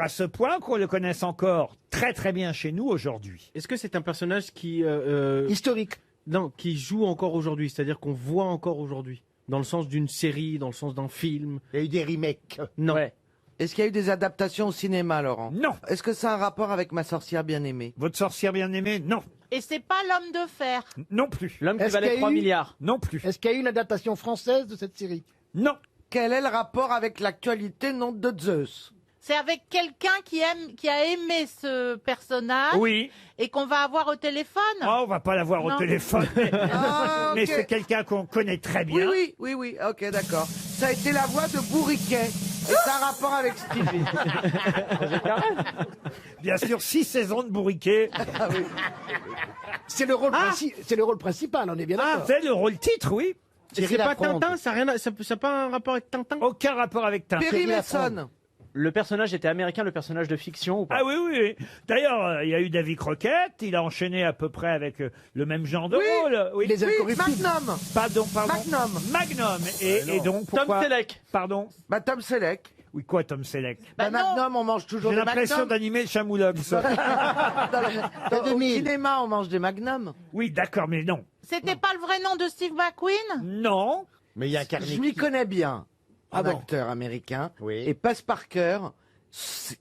Speaker 4: à ce point qu'on le connaisse encore très très bien chez nous aujourd'hui.
Speaker 3: Est-ce que c'est un personnage qui
Speaker 6: Historique.
Speaker 3: non, qui joue encore aujourd'hui, c'est-à-dire qu'on voit encore aujourd'hui, dans le sens d'une série, dans le sens d'un film.
Speaker 6: Il y a eu des remakes.
Speaker 3: Non.
Speaker 2: Ouais.
Speaker 8: Est-ce qu'il y a eu des adaptations au cinéma, Laurent?
Speaker 4: Non.
Speaker 8: Est-ce que ça a un rapport avec Ma sorcière bien-aimée?
Speaker 4: Votre sorcière bien-aimée, non.
Speaker 21: Et c'est pas l'homme de fer.
Speaker 4: Non plus.
Speaker 2: L'homme qui
Speaker 6: Est-ce qu'il y
Speaker 2: valait
Speaker 6: a
Speaker 2: 3
Speaker 6: eu-
Speaker 2: milliards.
Speaker 4: Non plus.
Speaker 6: Est-ce qu'il y a eu une adaptation française de cette série?
Speaker 4: Non.
Speaker 8: Quel est le rapport avec l'actualité non de Zeus?
Speaker 21: C'est avec quelqu'un qui a aimé ce personnage
Speaker 4: Oui.
Speaker 21: et qu'on va avoir au téléphone.
Speaker 4: Oh, on va pas l'avoir au
Speaker 21: Non.
Speaker 4: téléphone, mais,
Speaker 8: Ah,
Speaker 4: mais
Speaker 8: ok.
Speaker 4: c'est quelqu'un qu'on connaît très bien.
Speaker 8: Oui, ok, d'accord. Ça a été la voix de Bourriquet. Et ça a un rapport avec Stevie.
Speaker 4: Bien sûr, 6 saisons de bourriquet.
Speaker 6: C'est le rôle principal, on est bien
Speaker 4: Ah,
Speaker 6: d'accord.
Speaker 4: c'est le rôle titre, oui.
Speaker 3: Et c'est pas Tintin, ça n'a pas un rapport avec Tintin.
Speaker 4: Aucun rapport avec Tintin.
Speaker 8: Perry Mason.
Speaker 2: Le personnage était américain, le personnage de fiction ou pas?
Speaker 4: Ah oui, oui, oui. D'ailleurs, il y a eu Davy Crockett, il a enchaîné à peu près avec le même genre de rôle. Oui,
Speaker 6: Les Incorruptibles.
Speaker 8: Magnum.
Speaker 4: Pardon.
Speaker 8: Magnum.
Speaker 4: Et donc, pourquoi...
Speaker 2: Tom Selleck.
Speaker 4: Pardon.
Speaker 8: Bah, Tom Selleck.
Speaker 4: Oui, quoi, Tom Selleck?
Speaker 8: Bah, Magnum, on mange toujours
Speaker 4: J'ai
Speaker 8: des
Speaker 4: l'impression
Speaker 8: Magnum.
Speaker 4: d'animer le Chamoulox.
Speaker 8: Au cinéma, on mange des Magnum.
Speaker 4: Oui, d'accord, mais non.
Speaker 21: C'était pas le vrai nom de Steve McQueen?
Speaker 4: Non.
Speaker 6: Mais il y a
Speaker 8: Je m'y connais bien. Un
Speaker 6: bon
Speaker 8: acteur américain.
Speaker 6: Oui.
Speaker 8: Et Pes Parker,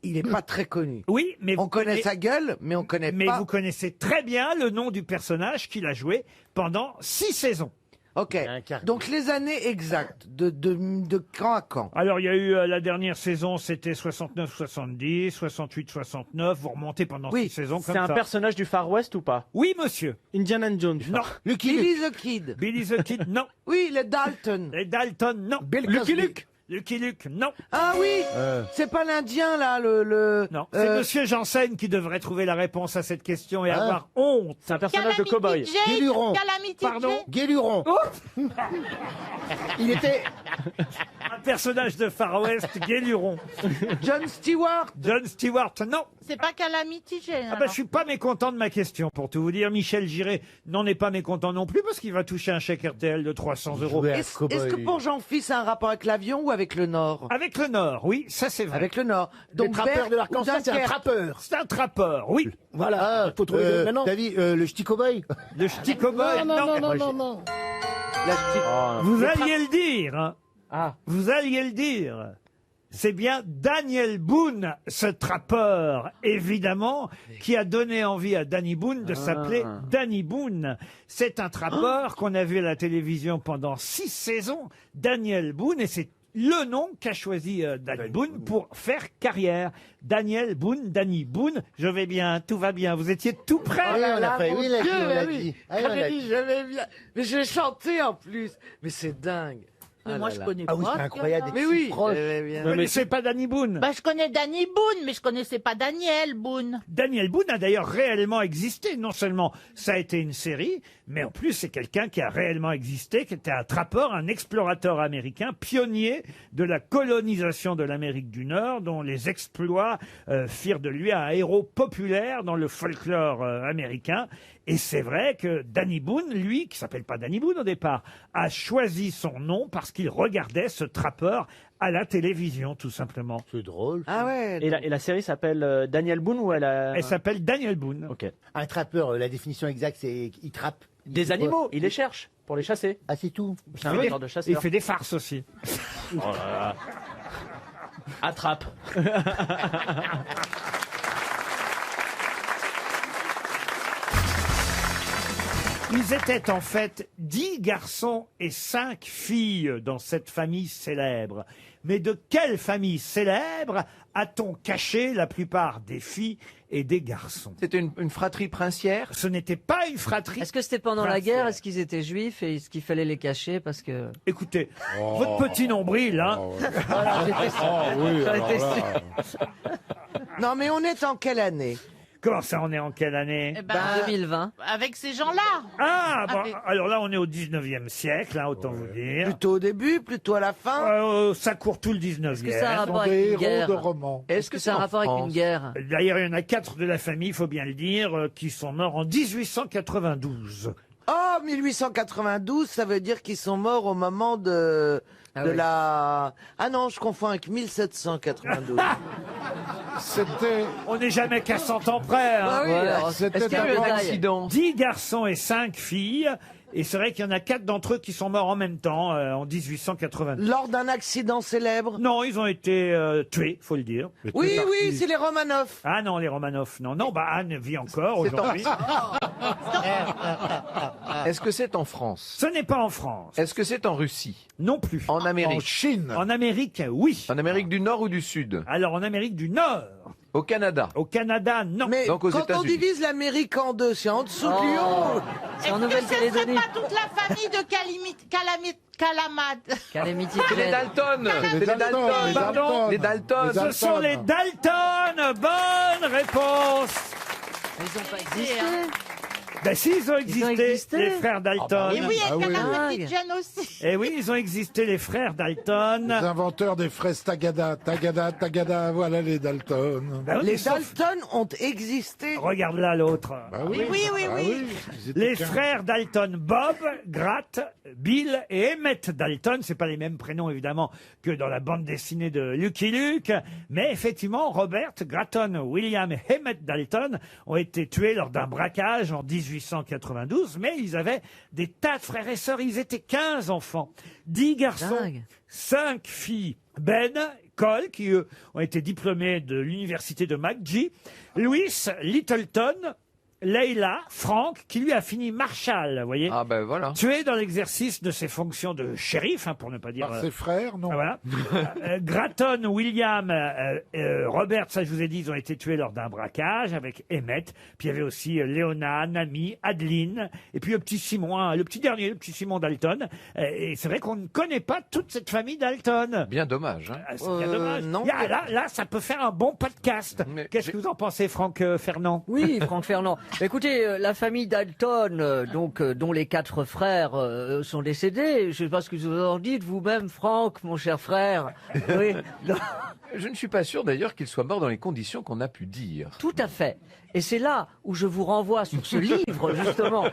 Speaker 8: il n'est pas très connu.
Speaker 4: Oui, mais
Speaker 8: On connaît sa gueule, mais on connaît
Speaker 4: Mais
Speaker 8: pas.
Speaker 4: vous connaissez très bien le nom du personnage qu'il a joué pendant 6 saisons.
Speaker 8: Ok. Donc les années exactes, de quand à quand?
Speaker 4: Alors, il y a eu la dernière saison, c'était 69-70, 68-69. Vous remontez pendant 6 saisons comme
Speaker 2: C'est un
Speaker 4: ça.
Speaker 2: personnage du Far West ou pas?
Speaker 4: Oui, monsieur.
Speaker 3: Indiana Jones.
Speaker 4: Non.
Speaker 8: Billy the Kid.
Speaker 4: Billy the Kid, non.
Speaker 8: Oui, les Dalton.
Speaker 4: Les Dalton, non.
Speaker 6: Lucky
Speaker 4: Luke. Lucky Luke, non.
Speaker 8: Ah oui, c'est pas l'Indien là, le.
Speaker 4: Non, c'est Monsieur Janssen qui devrait trouver la réponse à cette question et
Speaker 6: Ah.
Speaker 4: avoir honte.
Speaker 2: C'est un personnage de cow-boy.
Speaker 6: Guéluron.
Speaker 21: Calamity
Speaker 4: Pardon.
Speaker 21: Jane.
Speaker 6: Guéluron. Il était.
Speaker 4: Un personnage de Far West, Guéluron.
Speaker 8: John Stewart.
Speaker 4: John Stewart, non.
Speaker 21: C'est pas Calamity Jane.
Speaker 4: Ah ben, je suis pas mécontent de ma question, pour tout vous dire. Michel Giré n'en est pas mécontent non plus, parce qu'il va toucher un chèque RTL de 300 euros.
Speaker 8: Est-ce que pour Jean-Phil, c'est un rapport avec l'avion ou avec le Nord?
Speaker 4: Avec le Nord, oui, ça c'est vrai.
Speaker 8: Avec le Nord.
Speaker 6: Le trappeur
Speaker 8: Berck
Speaker 6: de
Speaker 8: ou
Speaker 6: l'arc-en-ciel, c'est un
Speaker 8: Dunkerque.
Speaker 6: trappeur.
Speaker 4: C'est un trappeur, oui.
Speaker 6: Voilà, faut trouver maintenant.
Speaker 15: David, le ch'ti cow-boy.
Speaker 4: Le ch'ti cow-boy,
Speaker 6: Non.
Speaker 4: Vous alliez le dire, hein.
Speaker 2: Ah.
Speaker 4: Vous alliez le dire. C'est bien Daniel Boone, ce trappeur, évidemment, qui a donné envie à Danny Boone de s'appeler Danny Boone. C'est un trappeur qu'on a vu à la télévision pendant 6 saisons, Daniel Boone, et c'est le nom qu'a choisi Danny Boone pour faire carrière. Daniel Boone, Danny Boone, je vais bien, tout va bien, vous étiez tout prêt.
Speaker 6: Ah oui, on l'a fait,
Speaker 8: Mon
Speaker 6: oui, il a dit,
Speaker 8: Dieu,
Speaker 6: on l'a
Speaker 8: oui.
Speaker 6: dit. Ah,
Speaker 8: Quand
Speaker 6: on
Speaker 8: j'ai
Speaker 6: l'a
Speaker 8: dit
Speaker 6: dit.
Speaker 8: je vais bien. Mais je vais chanter en plus. Mais c'est dingue.
Speaker 21: Mais
Speaker 8: Ah
Speaker 21: moi,
Speaker 8: là
Speaker 21: je
Speaker 8: là.
Speaker 21: connais
Speaker 6: Ah oui,
Speaker 21: pas.
Speaker 6: c'est incroyable.
Speaker 8: Mais oui.
Speaker 6: proche.
Speaker 4: Vous connaissez pas Danny Boone?
Speaker 21: Bah, je connais Danny Boone, mais je connaissais pas Daniel Boone.
Speaker 4: Daniel Boone a d'ailleurs réellement existé. Non seulement ça a été une série, mais en plus c'est quelqu'un qui a réellement existé, qui était un trappeur, un explorateur américain, pionnier de la colonisation de l'Amérique du Nord, dont les exploits firent de lui un héros populaire dans le folklore américain. Et c'est vrai que Danny Boone, lui, qui s'appelle pas Danny Boone au départ, a choisi son nom parce qu'il regardait ce trappeur à la télévision, tout simplement.
Speaker 6: C'est drôle.
Speaker 8: Ah ouais.
Speaker 2: Et la série s'appelle Daniel Boone ou elle a...
Speaker 4: Elle s'appelle Daniel Boone.
Speaker 2: Ok.
Speaker 6: Un trappeur, la définition exacte, c'est il trappe.
Speaker 2: Des animaux, il les cherche pour les chasser.
Speaker 6: Ah, c'est tout.
Speaker 2: C'est un genre de
Speaker 4: Il
Speaker 2: chasseur.
Speaker 4: fait des farces aussi.
Speaker 2: Oh là là. Attrape.
Speaker 4: Ils étaient en fait 10 garçons et 5 filles dans cette famille célèbre. Mais de quelle famille célèbre a-t-on caché la plupart des filles et des garçons?
Speaker 5: C'était une fratrie princière?
Speaker 4: Ce n'était pas une fratrie.
Speaker 1: Est-ce que c'était pendant la
Speaker 4: princière.
Speaker 1: guerre? Est-ce qu'ils étaient juifs et est-ce qu'il fallait les cacher parce que...
Speaker 4: Écoutez, votre petit nombril, hein.
Speaker 1: Voilà, j'étais sûr. J'étais sûr.
Speaker 8: Non, mais on est en quelle année?
Speaker 4: Comment ça, on est en quelle année?
Speaker 21: Eh ben,
Speaker 1: 2020.
Speaker 21: Avec ces gens-là.
Speaker 4: Ah, bon,
Speaker 21: Avec-
Speaker 4: alors là, on est au 19e siècle, hein, autant vous dire.
Speaker 8: Plutôt au début, plutôt à la fin?
Speaker 4: Ça court tout le 19e.
Speaker 1: Est-ce que ça a un rapport
Speaker 15: Des
Speaker 1: avec une
Speaker 15: héros
Speaker 1: guerre?
Speaker 15: de romans.
Speaker 1: Est-ce que ça a un rapport avec une guerre?
Speaker 4: D'ailleurs, il y en a 4 de la famille, il faut bien le dire, qui sont morts en 1892.
Speaker 8: Oh, 1892, ça veut dire qu'ils sont morts au moment de
Speaker 1: oui.
Speaker 8: la... Ah non, je confonds avec 1792.
Speaker 4: On n'est jamais qu'à 100 ans près. Hein.
Speaker 1: Ah oui, alors,
Speaker 15: C'était
Speaker 1: est-ce qu'il y a eu un
Speaker 15: d'abord-
Speaker 1: accident?
Speaker 4: 10 garçons et 5 filles. Et c'est vrai qu'il y en a 4 d'entre eux qui sont morts en même temps, en 1892.
Speaker 8: Lors d'un accident célèbre?
Speaker 4: Non, ils ont été tués, faut le dire.
Speaker 8: Oui, oui, c'est les Romanov.
Speaker 4: Ah non, les Romanov, non. Non, bah Anne vit encore aujourd'hui.
Speaker 5: Est-ce que c'est en France?
Speaker 4: Ce n'est pas en France.
Speaker 5: Est-ce que c'est en Russie?
Speaker 4: Non plus.
Speaker 5: En Amérique?
Speaker 15: En Chine.
Speaker 4: En Amérique, oui.
Speaker 5: En Amérique du Nord ou du Sud?
Speaker 4: Alors en Amérique du Nord.
Speaker 5: Au Canada?
Speaker 4: Au Canada, non.
Speaker 8: Mais
Speaker 5: Donc aux
Speaker 8: quand on
Speaker 5: États-Unis.
Speaker 8: divise l'Amérique en deux, c'est en dessous de Lyon.
Speaker 1: C'est en
Speaker 21: Est-ce que ce serait
Speaker 1: Nouvelle-Calédonie.
Speaker 21: pas toute la famille de Calamad?
Speaker 1: Calamity
Speaker 5: C'est les
Speaker 1: Clay.
Speaker 5: Dalton! C'est les
Speaker 15: Dalton,
Speaker 5: Dalton!
Speaker 15: les
Speaker 4: Pardon?
Speaker 15: Dalton.
Speaker 5: Les Dalton!
Speaker 4: Ce sont les Dalton. Bonne réponse.
Speaker 1: Ils n'ont pas existé.
Speaker 4: Ben si, ils ont existé, les frères Dalton.
Speaker 21: Et oui,
Speaker 15: Ah
Speaker 21: avec
Speaker 15: oui.
Speaker 21: la petite Jeanne aussi.
Speaker 4: Eh oui, ils ont existé, les frères Dalton.
Speaker 15: Les inventeurs des fraises Tagada, Tagada, Tagada, voilà les Dalton.
Speaker 4: Ben oui,
Speaker 8: Les
Speaker 4: sauf-
Speaker 8: Dalton ont existé.
Speaker 4: Regarde là l'autre.
Speaker 15: Bah
Speaker 21: Oui, oui, oui,
Speaker 15: bah
Speaker 21: oui.
Speaker 15: Ils étaient
Speaker 4: Les
Speaker 15: 15.
Speaker 4: frères Dalton, Bob, Grat, Bill et Emmett Dalton. C'est pas les mêmes prénoms évidemment que dans la bande dessinée de Lucky Luke, mais effectivement, Robert, Gratton, William et Emmett Dalton ont été tués lors d'un braquage en 1892, mais ils avaient des tas de frères et sœurs. Ils étaient 15 enfants, 10 garçons,
Speaker 1: Dingue.
Speaker 4: 5 filles. Ben, Cole, qui eux ont été diplômés de l'université de McGee, Louis Littleton, Leila, Frank, qui lui a fini Marshall, vous voyez,
Speaker 5: Ah ben voilà.
Speaker 4: tué dans l'exercice de ses fonctions de shérif, hein, pour ne pas dire...
Speaker 15: Par ses frères, non.
Speaker 4: ah, voilà. Gratton, William, Robert, ça je vous ai dit, ils ont été tués lors d'un braquage avec Emmett. Puis il y avait aussi Léona, Nami, Adeline, et puis le petit Simon, hein, le petit dernier, le petit Simon Dalton. Et c'est vrai qu'on ne connaît pas toute cette famille Dalton.
Speaker 5: Bien dommage. Hein.
Speaker 4: Ah, c'est bien dommage.
Speaker 8: non.
Speaker 4: Là, ça peut faire un bon podcast.
Speaker 5: Mais
Speaker 4: Qu'est-ce que vous en pensez, Franck Fernand?
Speaker 1: Oui, Franck Fernand. Écoutez, la famille Dalton, dont les 4 frères sont décédés, je ne sais pas ce que vous en dites vous-même, Franck, mon cher frère. Oui, non,
Speaker 5: Je ne suis pas sûr d'ailleurs qu'il soit mort dans les conditions qu'on a pu dire.
Speaker 1: tout à fait. Et c'est là où je vous renvoie sur ce livre, justement,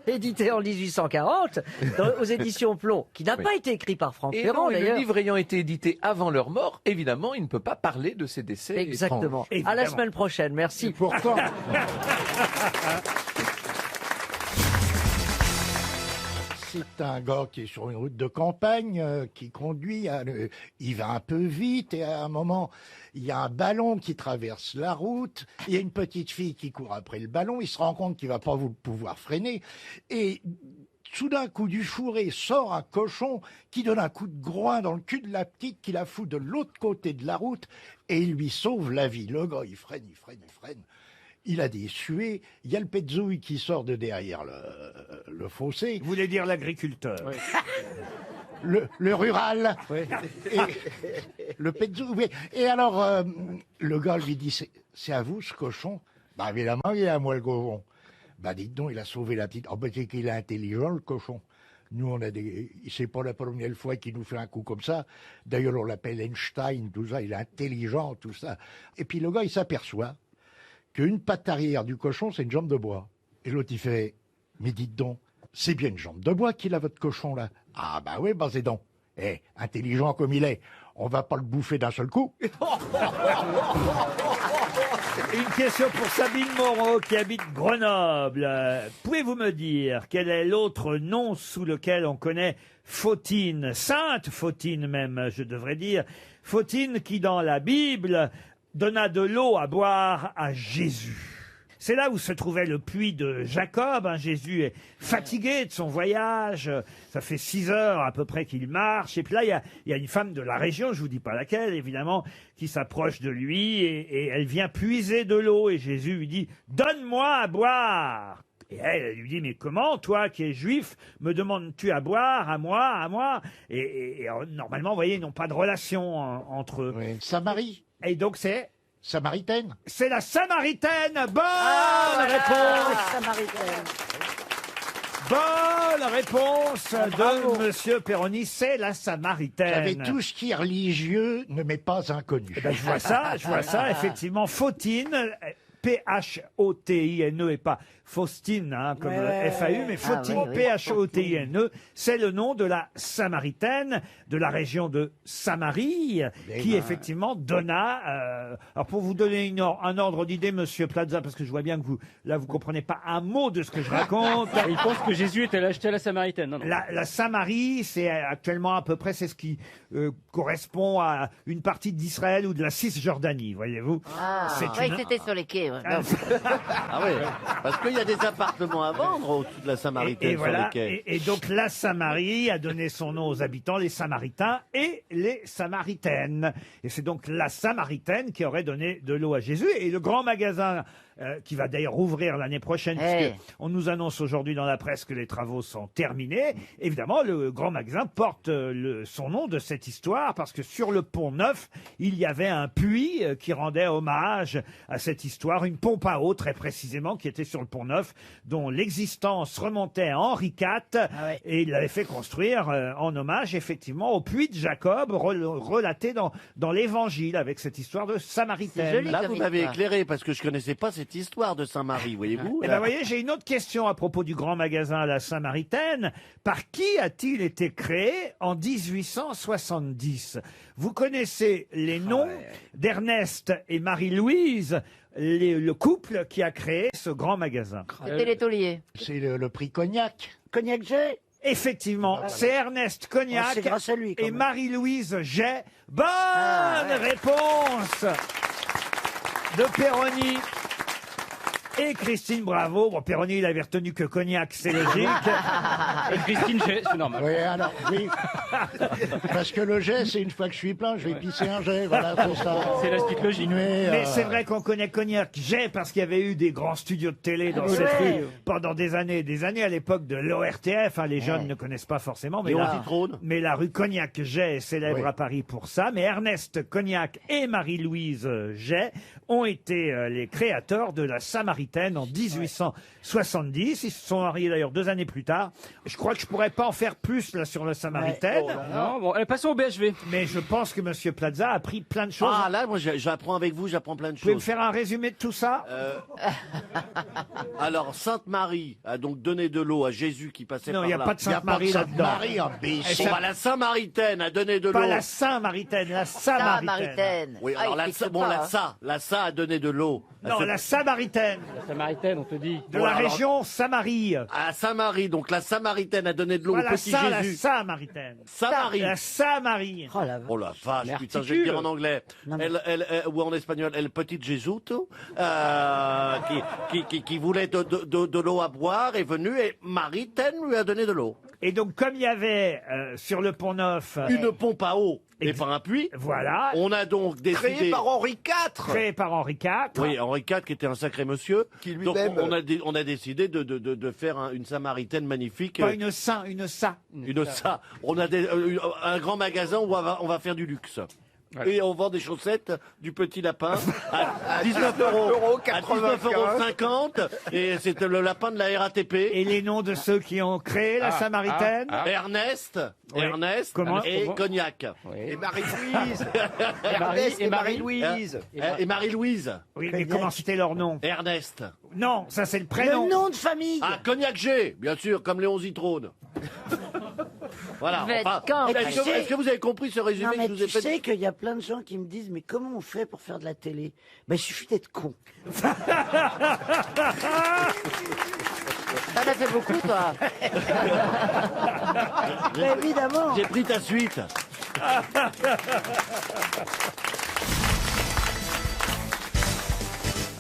Speaker 1: édité en 1840, aux éditions Plon, qui n'a
Speaker 5: Oui.
Speaker 1: pas été écrit par Franck
Speaker 5: Et
Speaker 1: Ferrand,
Speaker 5: non, et le
Speaker 1: d'ailleurs.
Speaker 5: livre ayant été édité avant leur mort, évidemment, il ne peut pas parler de ces décès.
Speaker 1: Exactement.
Speaker 5: étranges.
Speaker 1: À la semaine prochaine. Merci.
Speaker 15: Pourtant, c'est un gars qui est sur une route de campagne, qui conduit, il va un peu vite et à un moment, il y a un ballon qui traverse la route, il y a une petite fille qui court après le ballon, il se rend compte qu'il va pas pouvoir freiner et soudain, coup du fourré, sort un cochon qui donne un coup de groin dans le cul de la petite, qui la fout de l'autre côté de la route et il lui sauve la vie. Le gars, il freine. Il a des suées, il y a le petzouille qui sort de derrière le fossé.
Speaker 4: Vous voulez dire l'agriculteur?
Speaker 15: Le rural. Et, le petzouille. Oui. Et alors, le gars lui dit, c'est à vous ce cochon? Bah évidemment, il est à moi le cochon. Bah dites donc, il a sauvé la petite. Oh, bah, c'est qu'il est intelligent, le cochon. Nous, on a des. C'est pas la première fois qu'il nous fait un coup comme ça. D'ailleurs, on l'appelle Einstein, tout ça. Il est intelligent, tout ça. Et puis le gars, il s'aperçoit qu'une patte arrière du cochon, c'est une jambe de bois. Et l'autre, il fait, mais dites donc, c'est bien une jambe de bois qu'il a, votre cochon, là. Ah, bah oui, bah c'est donc. Eh, intelligent comme il est, on va pas le bouffer d'un seul coup.
Speaker 4: Une question pour Sabine Moreau qui habite Grenoble. Pouvez-vous me dire quel est l'autre nom sous lequel on connaît Fautine, Sainte Fautine même, je devrais dire. Fautine qui dans la Bible donna de l'eau à boire à Jésus. C'est là où se trouvait le puits de Jacob. Hein. Jésus est fatigué de son voyage. Ça fait 6 heures à peu près qu'il marche. Et puis là, il y a une femme de la région, je vous dis pas laquelle, évidemment, qui s'approche de lui et elle vient puiser de l'eau. Et Jésus lui dit « Donne-moi à boire !» Et elle lui dit, mais comment, toi qui es juif, me demandes-tu à boire, à moi et normalement, vous voyez, ils n'ont pas de relation entre eux.
Speaker 15: Samarie.
Speaker 4: Et donc c'est
Speaker 15: Samaritaine.
Speaker 4: C'est la Samaritaine. Bonne réponse.
Speaker 17: Samaritaine.
Speaker 4: Bonne réponse de Monsieur Perroni, c'est la Samaritaine.
Speaker 15: J'avais tout ce qui est religieux ne m'est pas inconnu.
Speaker 4: Eh ben, je vois ça, effectivement, Fautine. P-H-O-T-I-N-E et pas Faustine, hein, comme F-A-U, mais Fautine, P-H-O-T-I-N-E, c'est le nom de la Samaritaine, de la région de Samarie, qui effectivement donna... alors pour vous donner un ordre d'idée, Monsieur Plaza, parce que je vois bien que vous comprenez pas un mot de ce que je raconte.
Speaker 18: Il pense que Jésus était acheté à la Samaritaine. Non, non.
Speaker 4: La Samarie, c'est actuellement à peu près, c'est ce qui correspond à une partie d'Israël ou de la Cisjordanie, voyez-vous.
Speaker 16: Je croyais que c'était sur les quais. Ouais.
Speaker 7: Ah oui, parce qu'il y a des appartements à vendre au-dessus de la Samaritaine
Speaker 4: et
Speaker 7: sur
Speaker 4: voilà,
Speaker 7: les quais.
Speaker 4: et donc la Samarie a donné son nom aux habitants, les Samaritains et les Samaritaines. Et c'est donc la Samaritaine qui aurait donné de l'eau à Jésus. Et le grand magasin qui va d'ailleurs rouvrir l'année prochaine, puisqu'on nous annonce aujourd'hui dans la presse que les travaux sont terminés. Évidemment, le grand magasin porte son nom de cette histoire, parce que sur le pont Neuf, il y avait un puits qui rendait hommage à cette histoire, une pompe à eau très précisément, qui était sur le pont Neuf, dont l'existence remontait à Henri IV, et il l'avait fait construire en hommage effectivement au puits de Jacob, relaté dans l'Évangile, avec cette histoire de Samaritaine.
Speaker 7: Là, vous m'avez éclairé, parce que je connaissais pas cette histoire de Saint-Marie, voyez-vous.
Speaker 4: Eh ben, voyez, j'ai une autre question à propos du grand magasin à la Samaritaine. Par qui a-t-il été créé en 1870 ? Vous connaissez les noms d'Ernest et Marie-Louise, le couple qui a créé ce grand magasin.
Speaker 16: C'était les tauliers.
Speaker 15: C'est le prix Cognac.
Speaker 17: Cognac Jay.
Speaker 4: Effectivement, c'est Ernest Cognac
Speaker 17: c'est grâce à lui, quand
Speaker 4: et
Speaker 17: même.
Speaker 4: Marie-Louise Jay. Bonne réponse de Perroni et Christine Bravo. Bon, Perroni, il avait retenu que Cognac, c'est logique.
Speaker 18: Et Christine, c'est normal.
Speaker 15: Oui, alors, oui. Parce que le jet, c'est une fois que je suis plein, je vais pisser un jet, voilà, c'est ça.
Speaker 18: C'est la suite logique.
Speaker 4: Mais c'est vrai qu'on connaît Cognac Jay parce qu'il y avait eu des grands studios de télé dans cette rue pendant des années à l'époque de l'ORTF. Hein, les jeunes ne connaissent pas forcément, mais la rue Cognac Jay est célèbre à Paris pour ça. Mais Ernest Cognac et Marie-Louise Jay ont été les créateurs de la Samaritaine en 1870. Ils se sont mariés d'ailleurs 2 années plus tard. Je crois que je pourrais pas en faire plus là sur la Samaritaine.
Speaker 18: Non, bon, passons au BHV.
Speaker 4: Mais je pense que Monsieur Plaza a appris plein de choses.
Speaker 7: Ah là, moi j'apprends avec vous, j'apprends plein de
Speaker 4: Vous pouvez me
Speaker 7: choses.
Speaker 4: faire un résumé de tout ça
Speaker 7: Alors, Sainte Marie a donc donné de l'eau à Jésus qui passait
Speaker 4: Non,
Speaker 7: par
Speaker 4: il
Speaker 7: là.
Speaker 4: n'y a pas de Sainte Marie là-dedans.
Speaker 15: Marie en BC.
Speaker 7: Bon, bah, la Samaritaine a donné de l'eau.
Speaker 4: Pas la Saint-Maritaine, la Samaritaine.
Speaker 7: Oui, alors la Sa a donné de l'eau.
Speaker 4: Non, la Samaritaine.
Speaker 18: La Samaritaine, on te dit.
Speaker 4: De la région Samarie.
Speaker 7: À Saint-Marie, donc la Samaritaine a donné de l'eau
Speaker 4: Pas
Speaker 7: au
Speaker 4: la
Speaker 7: petit
Speaker 4: la
Speaker 7: Jésus.
Speaker 4: Samaritaine.
Speaker 7: Samarie.
Speaker 4: La Samarie.
Speaker 7: Oh la vache,
Speaker 18: Mais
Speaker 7: putain, je vais le dire en anglais. Ou en espagnol, el petit Jesuto, qui voulait de l'eau à boire, est venu et Maritaine lui a donné de l'eau.
Speaker 4: Et donc, comme il y avait sur le Pont Neuf...
Speaker 7: Une pompe à eau et pas un puits.
Speaker 4: Voilà.
Speaker 7: On a donc décidé...
Speaker 5: Créé par Henri IV.
Speaker 4: Créé par Henri IV.
Speaker 7: Oui, Henri IV qui était un sacré monsieur.
Speaker 5: Qui
Speaker 7: donc
Speaker 5: lui-même...
Speaker 7: on a décidé de faire une Samaritaine magnifique.
Speaker 4: Pas une Saint, une Sa.
Speaker 7: Une Sa. On a un grand magasin où on va faire du luxe. Voilà. Et on vend des chaussettes du petit lapin à 19 euros, à 19,50 €, et c'est le lapin de la RATP.
Speaker 4: Et les noms de ceux qui ont créé la Samaritaine
Speaker 7: Ernest,
Speaker 4: Oui.
Speaker 7: Ernest
Speaker 4: Comment
Speaker 7: et Cognac.
Speaker 5: Et Marie-Louise. Ernest et Marie-Louise.
Speaker 7: Et Marie-Louise.
Speaker 4: Oui, mais comment c'était leur nom
Speaker 7: Ernest.
Speaker 4: Non, ça c'est le prénom.
Speaker 17: Le nom de famille.
Speaker 7: Ah, Cognac G, bien sûr, comme Léon Zitrone. Voilà. Est-ce que vous avez compris ce résumé
Speaker 17: Non, mais
Speaker 7: que je vous ai fait?
Speaker 17: Tu sais qu'il y a plein de gens qui me disent, mais comment on fait pour faire de la télé? Ben, il suffit d'être con.
Speaker 16: T'en as fait beaucoup, toi.
Speaker 17: Mais évidemment.
Speaker 7: J'ai pris ta suite.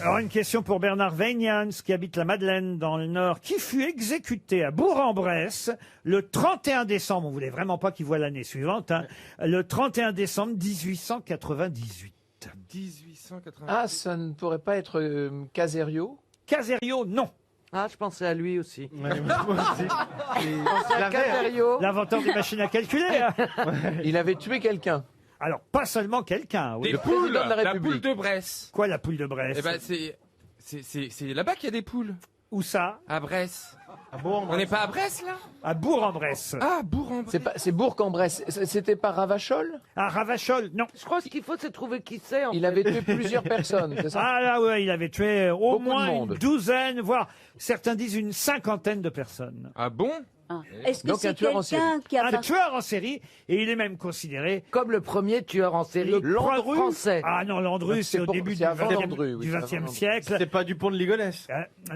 Speaker 4: Alors, une question pour Bernard Weignans, qui habite la Madeleine, dans le Nord, qui fut exécuté à Bourg-en-Bresse le 31 décembre, on voulait vraiment pas qu'il voit l'année suivante, hein, le 31 décembre 1898.
Speaker 5: 1880.
Speaker 10: Ah, ça ne pourrait pas être Caserio?
Speaker 4: Caserio, non.
Speaker 8: Ah, je pensais à lui aussi.
Speaker 4: L'inventeur des machines à calculer. Hein.
Speaker 10: Il avait tué quelqu'un.
Speaker 4: Alors, pas seulement quelqu'un. Oui.
Speaker 5: Des
Speaker 10: Le
Speaker 5: poules,
Speaker 10: président de la
Speaker 5: la
Speaker 10: République.
Speaker 5: poule de Bresse.
Speaker 4: Quoi, la poule de Bresse?
Speaker 5: Eh ben, c'est là-bas qu'il y a des poules.
Speaker 4: Où ça?
Speaker 5: À Bresse.
Speaker 3: Bon,
Speaker 5: On n'est pas à Bresse, là?
Speaker 4: À Bourg-en-Bresse.
Speaker 5: Ah, Bourg-en-Bresse.
Speaker 10: C'est Bourg-en-Bresse. C'était pas Ravachol?
Speaker 4: À Ravachol, non.
Speaker 8: Je crois ce qu'il faut, c'est trouver qui c'est.
Speaker 10: Il avait tué plusieurs personnes, c'est ça?
Speaker 4: Ah là, ouais, il avait tué au
Speaker 10: Beaucoup de
Speaker 4: moins
Speaker 10: monde.
Speaker 4: une douzaine, voire certains disent une cinquantaine de personnes.
Speaker 5: Ah bon?
Speaker 17: Est-ce que
Speaker 10: Donc, un
Speaker 17: c'est
Speaker 10: tueur en
Speaker 17: quelqu'un qui a...
Speaker 4: Un tueur en série, et il est même considéré
Speaker 8: Comme le premier tueur en série
Speaker 4: le
Speaker 8: Landru français.
Speaker 4: Ah non, Landru, c'est au début du
Speaker 10: avant
Speaker 4: XXe
Speaker 10: Landru, oui, c'est avant Landru.
Speaker 4: siècle.
Speaker 3: C'est pas Dupont de Ligonnès.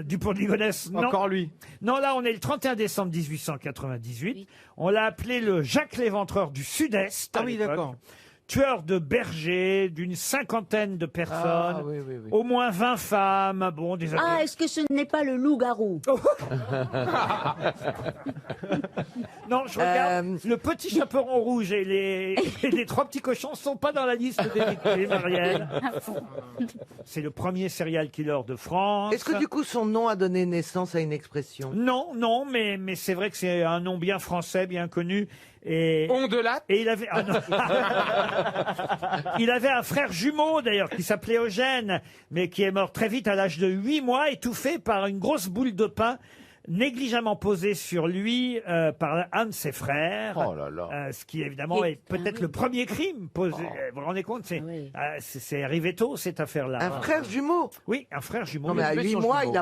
Speaker 4: Dupont de Ligonnès, non.
Speaker 3: Encore lui.
Speaker 4: Non, là, on est le 31 décembre 1898. On l'a appelé le Jacques l'Éventreur du Sud-Est. à
Speaker 3: Ah oui,
Speaker 4: l'époque.
Speaker 3: d'accord.
Speaker 4: Tueur de bergers, d'une cinquantaine de personnes,
Speaker 10: Ah, oui, oui, oui.
Speaker 4: au moins 20 femmes, bon, des
Speaker 17: Ah, est-ce que ce n'est pas le loup-garou?
Speaker 4: Non, je regarde. Le petit chaperon rouge et les trois petits cochons sont pas dans la liste des victimes, Ariel. C'est le premier serial killer de France.
Speaker 8: Est-ce que du coup son nom a donné naissance à une expression?
Speaker 4: Non, non, mais c'est vrai que c'est un nom bien français, bien connu. Et
Speaker 5: Ondelat.
Speaker 4: il avait il avait un frère jumeau d'ailleurs qui s'appelait Eugène, mais qui est mort très vite à l'âge de 8 mois, étouffé par une grosse boule de pain négligemment posée sur lui par un de ses frères.
Speaker 10: Oh là là.
Speaker 4: Ce qui évidemment est peut-être
Speaker 17: oui.
Speaker 4: le premier crime posé. Vous vous rendez compte, c'est arrivé tôt cette affaire-là.
Speaker 8: Un frère jumeau?
Speaker 4: Oui, un frère jumeau.
Speaker 8: Non mais à
Speaker 10: Mais
Speaker 8: 8
Speaker 10: son
Speaker 8: mois,
Speaker 10: jumeau.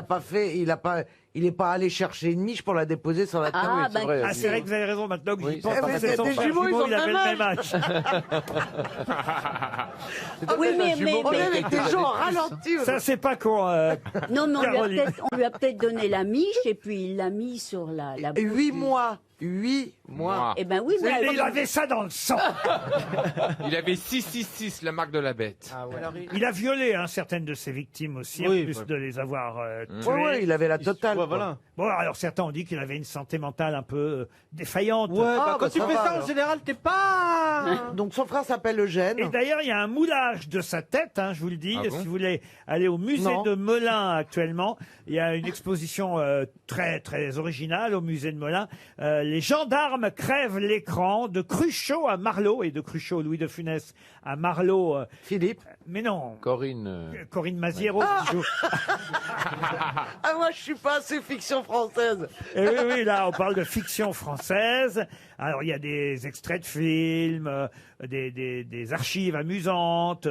Speaker 8: il est pas allé chercher une niche pour la déposer sur la table.
Speaker 17: Ah,
Speaker 10: c'est vrai.
Speaker 4: Ah, c'est vrai que vous avez raison maintenant que
Speaker 10: Oui,
Speaker 4: j'y pense.
Speaker 10: c'est
Speaker 4: parce
Speaker 10: pas
Speaker 4: que son
Speaker 8: des
Speaker 4: frère
Speaker 8: jumeaux, ils ont
Speaker 4: il avait
Speaker 8: le
Speaker 4: le
Speaker 8: même
Speaker 4: même âge.
Speaker 17: Oui, mais...
Speaker 8: On est avec des gens ralentis.
Speaker 4: Ça, c'est pas con.
Speaker 17: Non, mais
Speaker 4: Caroline.
Speaker 17: on lui a peut-être donné la miche et puis il l'a mis sur la
Speaker 8: 8 mois. 8 mois.
Speaker 17: Eh ben oui, mais...
Speaker 4: Mais il avait ça dans le sang.
Speaker 5: Il avait 666, la marque de la bête.
Speaker 4: Il a violé certaines de ses victimes aussi,
Speaker 3: Oui,
Speaker 4: en plus
Speaker 3: ouais.
Speaker 4: de les avoir tuées.
Speaker 8: Ouais, il avait la totale.
Speaker 3: Ouais,
Speaker 8: quoi.
Speaker 3: voilà.
Speaker 4: Bon, alors certains ont dit qu'il avait une santé mentale un peu défaillante.
Speaker 3: Ouais,
Speaker 8: Ah,
Speaker 3: quand
Speaker 8: bah,
Speaker 3: tu
Speaker 8: ça
Speaker 3: fais
Speaker 8: va,
Speaker 3: ça, en
Speaker 8: alors.
Speaker 3: général, t'es pas...
Speaker 8: Donc son frère s'appelle Eugène.
Speaker 4: Et d'ailleurs, il y a un moulage de sa tête, je vous le dis.
Speaker 5: Ah bon
Speaker 4: Si vous voulez aller au musée
Speaker 8: Non.
Speaker 4: de Melun actuellement, il y a une exposition très très originale au musée de Melun. Les gendarmes crèvent l'écran de Cruchot à Marlot, et de Cruchot, Louis de Funès, à Marlot.
Speaker 8: Philippe.
Speaker 4: Mais non,
Speaker 10: Corinne.
Speaker 4: Corinne Maziero. qui joue.
Speaker 8: Ah moi je suis pas assez fiction française.
Speaker 4: Et oui, oui, là, on parle de fiction française. Alors, il y a des extraits de films, des archives amusantes.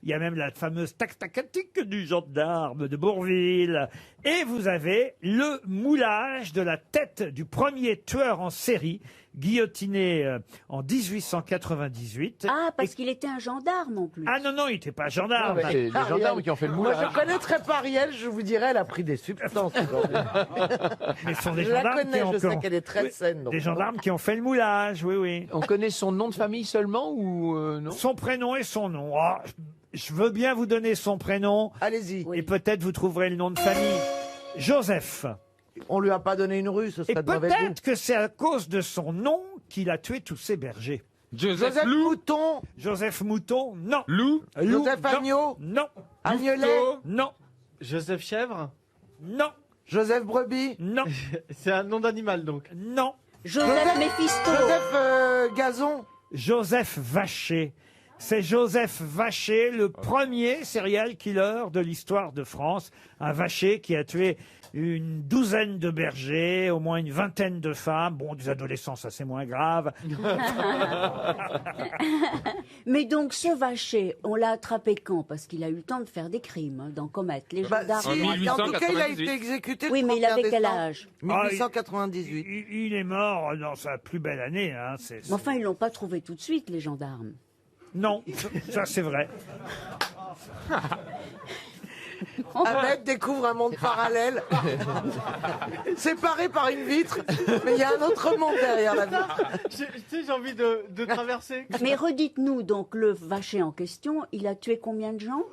Speaker 4: Il y a même la fameuse tac-tacatique du gendarme de Bourville. Et vous avez le moulage de la tête du premier tueur en série, guillotiné en 1898.
Speaker 17: Ah, parce qu'il était un gendarme en plus.
Speaker 4: Ah non, non, il n'était pas gendarme.
Speaker 10: C'est les gendarmes qui ont fait le
Speaker 8: Moi
Speaker 10: moulage.
Speaker 8: je connaîtrais pas Ariel, je vous dirais, elle a pris des substances aujourd'hui.
Speaker 4: Mais ce sont des
Speaker 8: Je la
Speaker 4: gendarmes qui
Speaker 8: connais,
Speaker 4: ont
Speaker 8: je sais
Speaker 4: fait-
Speaker 8: qu'elle est très
Speaker 4: Oui,
Speaker 8: saine. donc.
Speaker 4: Des gendarmes qui ont fait le moulage, oui, oui.
Speaker 10: On connaît son nom de famille seulement ou non?
Speaker 4: Son prénom et son nom. Ah, je veux bien vous donner son prénom.
Speaker 8: Allez-y.
Speaker 4: Et peut-être vous trouverez le nom de famille. Joseph.
Speaker 8: On lui a pas donné une rue, ce
Speaker 4: Et
Speaker 8: serait de mauvais goût.
Speaker 4: peut-être que c'est à cause de son nom qu'il a tué tous ses bergers.
Speaker 8: Joseph Mouton.
Speaker 4: Joseph Mouton, non.
Speaker 5: Lou.
Speaker 8: Joseph
Speaker 4: non.
Speaker 8: Agneau.
Speaker 4: Non.
Speaker 8: Agnelet.
Speaker 4: Non.
Speaker 3: Joseph Chèvre.
Speaker 4: Non.
Speaker 8: Joseph Brebis.
Speaker 4: Non.
Speaker 3: C'est un nom d'animal, donc.
Speaker 4: Non.
Speaker 17: Joseph Méphisto.
Speaker 8: Joseph Gazon.
Speaker 4: Joseph Vacher. C'est Joseph Vacher, le premier serial killer de l'histoire de France. Un Vacher qui a tué une douzaine de bergers, au moins une vingtaine de femmes. Bon, des adolescents, ça c'est moins grave.
Speaker 17: Mais donc ce vacher, on l'a attrapé quand? Parce qu'il a eu le temps de faire des crimes, d'en commettre. Les gendarmes.
Speaker 5: En 1898.
Speaker 8: En tout cas, il a été exécuté le
Speaker 17: Oui, mais il
Speaker 8: 31
Speaker 17: avait quel
Speaker 8: décembre
Speaker 17: âge?
Speaker 8: 1898.
Speaker 4: Il est mort dans sa plus belle année.
Speaker 17: Mais enfin, ils l'ont pas trouvé tout de suite, les gendarmes.
Speaker 4: Non, ça c'est vrai.
Speaker 8: Ahmed découvre un monde parallèle, séparé par une vitre, mais il y a un autre monde derrière la vitre.
Speaker 3: Tu sais, j'ai envie de traverser.
Speaker 17: Mais redites-nous donc, le vacher en question, il a tué combien de gens?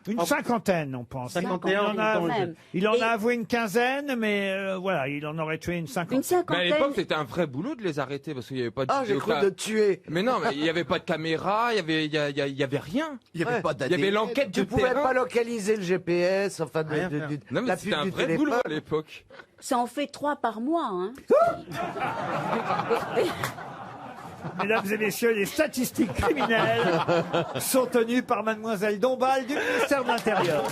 Speaker 4: Une cinquantaine, on pense.
Speaker 3: 51,
Speaker 4: Il en a avoué une quinzaine, mais voilà, il en aurait tué une cinquantaine.
Speaker 5: Mais à l'époque, c'était un vrai boulot de les arrêter parce qu'il n'y avait pas de.
Speaker 8: Ah, j'ai cru de tuer.
Speaker 5: Mais non, mais il n'y avait pas de caméra, il y avait rien.
Speaker 8: Il y avait pas
Speaker 5: Il y avait l'enquête
Speaker 8: Tu
Speaker 5: du
Speaker 8: pouvais
Speaker 5: terrain.
Speaker 8: pas localiser le GPS, enfin,
Speaker 5: Non, mais
Speaker 8: la
Speaker 5: c'était
Speaker 8: pub
Speaker 5: un
Speaker 8: du
Speaker 5: vrai
Speaker 8: téléphone.
Speaker 5: boulot à l'époque.
Speaker 9: Ça en fait 3 par mois, hein.
Speaker 4: Mesdames et messieurs, les statistiques criminelles sont tenues par mademoiselle Dombal du ministère de l'Intérieur.